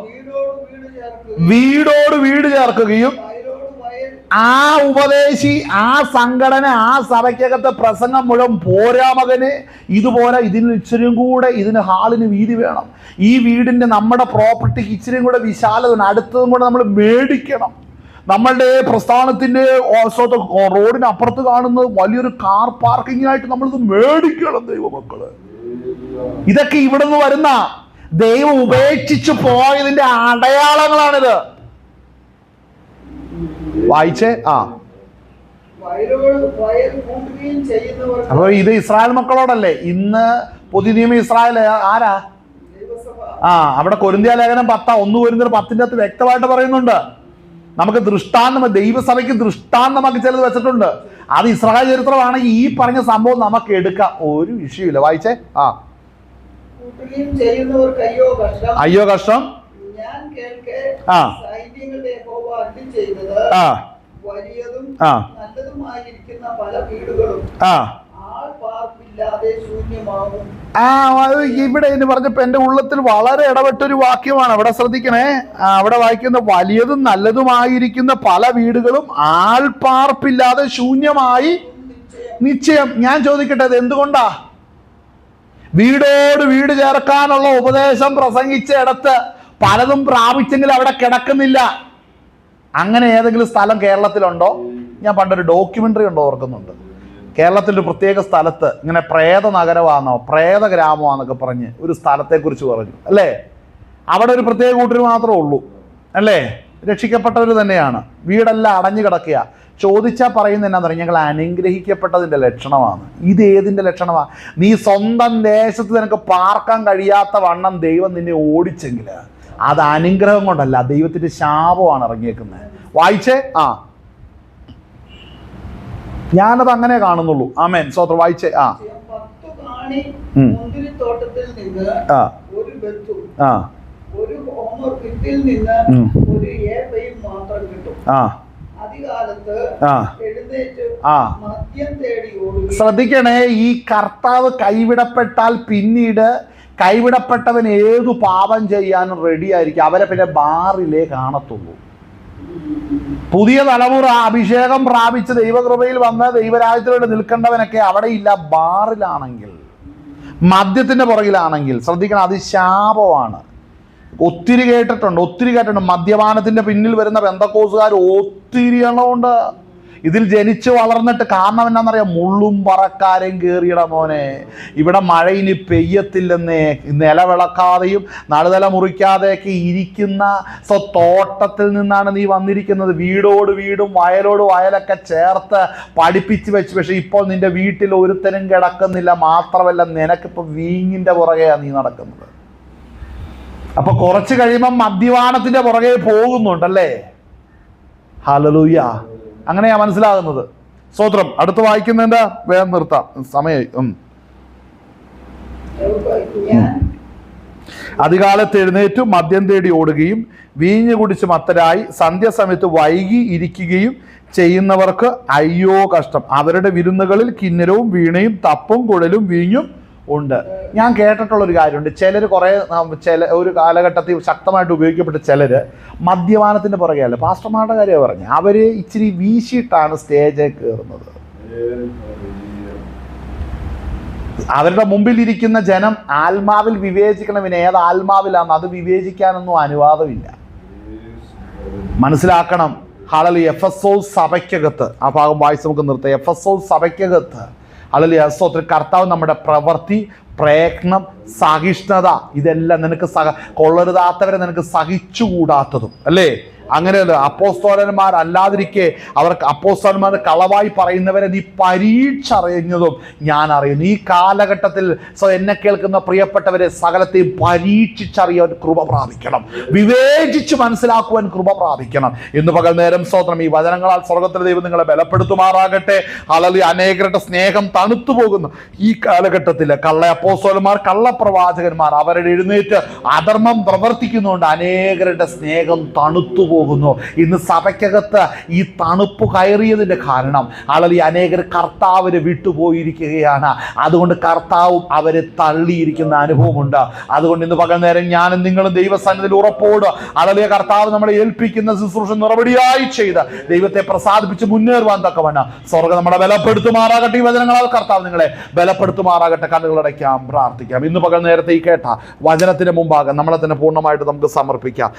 വീടോട് വീട് ചേർക്കുകയും ആ ഉപദേശി, ആ സംഘടന, ആ സഭയ്ക്കകത്തെ പ്രസംഗം മുഴുവൻ പോരാ മകന്. ഇതുപോലെ ഇതിന് ഇച്ചിരിയും കൂടെ, ഇതിന് ഹാളിന് വീതി വേണം. ഈ വീടിന്റെ നമ്മുടെ പ്രോപ്പർട്ടിക്ക് ഇച്ചിരിയും കൂടെ വിശാലത, അടുത്തതും കൂടെ നമ്മൾ മേടിക്കണം. നമ്മളുടെ പ്രസ്ഥാനത്തിന്റെ റോഡിന് അപ്പുറത്ത് കാണുന്നത് വലിയൊരു കാർ പാർക്കിങ്ങിനായിട്ട് നമ്മളിത് മേടിക്കണം. ദൈവമക്കള്, ഇതൊക്കെ ഇവിടെ നിന്ന് വരുന്ന ദൈവം ഉപേക്ഷിച്ചു പോയതിന്റെ അടയാളങ്ങളാണിത്. വായിച്ചേ. അപ്പൊ ഇത് ഇസ്രായേൽ മക്കളോടല്ലേ? ഇന്ന് പുതിയ നിയമ ഇസ്രായേൽ ആരാ? അവിടെ കൊരിന്ത്യ ലേഖനം 1 കൊരിന്ത്യർ 10 വ്യക്തമായിട്ട് പറയുന്നുണ്ട്. നമുക്ക് ദൃഷ്ടാന്തം, ദൈവസഭയ്ക്ക് ദൃഷ്ടാന്തമാക്കി ചിലത് വെച്ചിട്ടുണ്ട്. അത് ഇസ്രായേൽ ചരിത്രമാണെങ്കിൽ ഈ പറഞ്ഞ സംഭവം നമുക്ക് എടുക്കാം, ഒരു വിഷയമില്ല. വായിച്ചേ. അയ്യോ കഷ്ടം. ഇവിടെ എന്ന് പറഞ്ഞപ്പോ എന്റെ ഉള്ളത്തിൽ വളരെ ഇടപെട്ടൊരു വാക്യമാണ്. അവിടെ ശ്രദ്ധിക്കണേ. അവിടെ വായിക്കുന്ന വലിയതും നല്ലതുമായിരിക്കുന്ന പല വീടുകളും ആൾപ്പാർപ്പില്ലാതെ ശൂന്യമായി നിശ്ചയം. ഞാൻ ചോദിക്കട്ടെ, അത് എന്തുകൊണ്ടാ? വീടോട് വീട് ചേർക്കാനുള്ള ഉപദേശം പ്രസംഗിച്ച ഇടത്ത് പലതും പ്രാപിച്ചെങ്കിൽ അവിടെ കിടക്കുന്നില്ല. അങ്ങനെ ഏതെങ്കിലും സ്ഥലം കേരളത്തിലുണ്ടോ? ഞാൻ പണ്ടൊരു ഡോക്യുമെന്ററി ഉണ്ടോ ഓർക്കുന്നുണ്ട്. കേരളത്തിൻ്റെ ഒരു പ്രത്യേക സ്ഥലത്ത് ഇങ്ങനെ പ്രേത നഗരമാണോ പ്രേത ഗ്രാമമാണെന്നൊക്കെ പറഞ്ഞ് ഒരു സ്ഥലത്തെക്കുറിച്ച് പറഞ്ഞു അല്ലേ. അവിടെ ഒരു പ്രത്യേക കൂട്ടർ മാത്രമേ ഉള്ളൂ അല്ലേ, രക്ഷിക്കപ്പെട്ടവർ തന്നെയാണ്. വീടെല്ലാം അടഞ്ഞു കിടക്കുക. ചോദിച്ചാൽ പറയുന്നത് എന്നാന്ന് പറഞ്ഞാൽ ഞങ്ങൾ അനുഗ്രഹിക്കപ്പെട്ടതിൻ്റെ ലക്ഷണമാണ്. ഇത് ഏതിൻ്റെ ലക്ഷണമാണ്? നീ സ്വന്തം ദേശത്ത് നിനക്ക് പാർക്കാൻ കഴിയാത്ത വണ്ണം ദൈവം നിന്നെ ഓടിച്ചെങ്കിൽ അത് അനുഗ്രഹം കൊണ്ടല്ല, ദൈവത്തിൻ്റെ ശാപമാണ് ഇറങ്ങിയേക്കുന്നത്. വായിച്ചേ. ഞാനത് അങ്ങനെ കാണുന്നുള്ളൂ. ആമേൻ, സ്വത്ര. വായിച്ചേ. ശ്രദ്ധിക്കണേ, ഈ കർത്താവ് കൈവിടപ്പെട്ടാൽ പിന്നീട് കൈവിടപ്പെട്ടവൻ ഏതു പാപം ചെയ്യാനും റെഡി ആയിരിക്കും. അവരെ പിന്നെ ബാറിലേ കാണത്തുള്ളൂ. പുതിയ തലമുറ അഭിഷേകം പ്രാപിച്ച് ദൈവകൃപയിൽ വന്ന് ദൈവരാജ്യത്തിലൂടെ നിൽക്കേണ്ടവനൊക്കെ അവിടെ ഇല്ല. ബാറിലാണെങ്കിൽ, മദ്യത്തിന്റെ പുറകിലാണെങ്കിൽ ശ്രദ്ധിക്കണം, അത് ശാപമാണ്. ഒത്തിരി കേട്ടിട്ടുണ്ട്. മദ്യപാനത്തിന്റെ പിന്നിൽ വരുന്ന പെന്തക്കോസുകാർ ഒത്തിരി എണ്ണമുണ്ട്. ഇതിൽ ജനിച്ചു വളർന്നിട്ട് കാരണം എന്നാന്നറിയാം, മുള്ളും പറക്കാരെയും കയറിയിട മോനെ. ഇവിടെ മഴ ഇനി പെയ്യത്തില്ലെന്നേ, നിലവിളക്കാതെയും നടുതല മുറിക്കാതെയൊക്കെ ഇരിക്കുന്ന തോട്ടത്തിൽ നിന്നാണ് നീ വന്നിരിക്കുന്നത്. വീടോട് വീടും വയലോട് വയലൊക്കെ ചേർത്ത് പഠിപ്പിച്ച് വെച്ച്. പക്ഷെ ഇപ്പോൾ നിന്റെ വീട്ടിൽ ഒരുത്തനും കിടക്കുന്നില്ല. മാത്രമല്ല, നിനക്കിപ്പോൾ വീഞ്ഞിൻ്റെ പുറകെയാണ് നീ നടക്കുന്നത്. അപ്പൊ കുറച്ച് കഴിയുമ്പോൾ മദ്യപാനത്തിന്റെ പുറകെ പോകുന്നുണ്ടല്ലേ. ഹല്ലേലൂയ. അങ്ങനെയാ മനസ്സിലാകുന്നത്. സ്തോത്രം. അടുത്ത് വായിക്കുന്നതിന്റെ വേഗം നിർത്താം, സമയമായി. അധികാലത്ത് എഴുന്നേറ്റു മദ്യം തേടി ഓടുകയും വീഞ്ഞു കുടിച്ച് മത്തരായി സന്ധ്യാസമയത്ത് വൈകി ഇരിക്കുകയും ചെയ്യുന്നവർക്ക് അയ്യോ കഷ്ടം. അവരുടെ വിരുന്നുകളിൽ കിന്നരവും വീണയും തപ്പും കുഴലും വീഞ്ഞും ഉണ്ട്. ഞാൻ കേട്ടിട്ടുള്ളൊരു കാര്യമുണ്ട്, ചിലർ ഒരു കാലഘട്ടത്തിൽ ശക്തമായിട്ട് ഉപയോഗിക്കപ്പെട്ട ചിലര് മദ്യപാനത്തിന്റെ പുറകെയല്ല, പാസ്റ്റർമാരുടെ കാര്യമാണ് പറഞ്ഞത്, അവര് ഇച്ചിരി വീശിയിട്ടാണ് സ്റ്റേജിൽ കയറുന്നത്. അവരുടെ മുമ്പിലിരിക്കുന്ന ജനം ആത്മാവിൽ വിവേചിക്കണം, പിന്നെ ഏത് ആത്മാവിലാന്ന് അത് വിവേചിക്കാനൊന്നും അനുവാദമില്ല. മനസ്സിലാക്കണം. ഹല്ലേലൂയ. എഫെസോസ് സഭയ്ക്കകത്ത്, ആ ഭാഗം വായിച്ച് നമുക്ക് നിർത്താം. എഫെസോസ് സഭയ്ക്കകത്ത് ഹല്ലേലൂയ സ്തോത്രം, കർത്താവ് നമ്മുടെ പ്രവൃത്തി, പ്രയത്നം, സഹിഷ്ണുത ഇതെല്ലാം നിനക്ക് കൊള്ളരുതാത്തവരെ നിനക്ക് സഹിച്ചുകൂടാത്തതും അല്ലേ. അങ്ങനെയല്ല. അപ്പോസ്തലന്മാരല്ലാതിരിക്കെ അവർക്ക് അപ്പോസ്തലന്മാർ കളവായി പറയുന്നവരെ നീ പരീക്ഷറിഞ്ഞതും ഞാൻ അറിയുന്നു. ഈ കാലഘട്ടത്തിൽ എന്നെ കേൾക്കുന്ന പ്രിയപ്പെട്ടവരെ സകലത്തെയും പരീക്ഷിച്ചറിയാൻ കൃപ പ്രാപിക്കണം, വിവേചിച്ച് മനസ്സിലാക്കുവാൻ കൃപ പ്രാപിക്കണം. ഇന്ന് പകൽ നേരം സ്തോത്രം, ഈ വചനങ്ങളാൽ സ്വർഗ്ഗത്തിലെ ദൈവം നിങ്ങളെ ബലപ്പെടുത്തുമാറാകട്ടെ. ഹല്ലേലൂയ. അനേകരുടെ സ്നേഹം തണുത്തു പോകുന്നു ഈ കാലഘട്ടത്തിൽ. കള്ള അപ്പോസ്തലന്മാർ, കള്ളപ്രവാചകന്മാർ അവരുടെ എഴുന്നേറ്റ് അധർമ്മം പ്രവർത്തിക്കുന്നുണ്ട്, അനേകരുടെ സ്നേഹം തണുത്തു പോകുന്നു. ഇന്ന് സഭയ്ക്കകത്ത് ഈ തണുപ്പ് കയറിയതിന്റെ കാരണം ഈ അനേകർ കർത്താവിനെ വിട്ടുപോയിരിക്കുകയാണ്. അതുകൊണ്ട് കർത്താവും അവരെ തള്ളിയിരിക്കുന്ന അനുഭവമുണ്ട്. അതുകൊണ്ട് ഇന്ന് പകൽ നേരം ഞാനും നിങ്ങളും ദൈവസന്നിധിയിൽ ഉറപ്പോട് അളലിയ കർത്താവ് നമ്മളെ ഏൽപ്പിക്കുന്ന ശുശ്രൂഷ നിറപടിയായി ചെയ്ത് ദൈവത്തെ പ്രസാദിപ്പിച്ച് മുന്നേറുവാൻ തക്കവണ്ണം സ്വർഗ്ഗം നമ്മളെ ബലപ്പെടുത്തുമാറാകട്ടെ. ഈ വചനങ്ങളാൽ കർത്താവ് നിങ്ങളെ ബലപ്പെടുത്തുമാറാകട്ടെ. കണ്ണുകളടയ്ക്കാം, പ്രാർത്ഥിക്കാം. ഇന്ന് പകൽ നേരത്തെ ഈ കേട്ട വചനത്തിന് മുമ്പാകെ നമ്മളെ തന്നെ പൂർണ്ണമായിട്ട് നമുക്ക് സമർപ്പിക്കാം.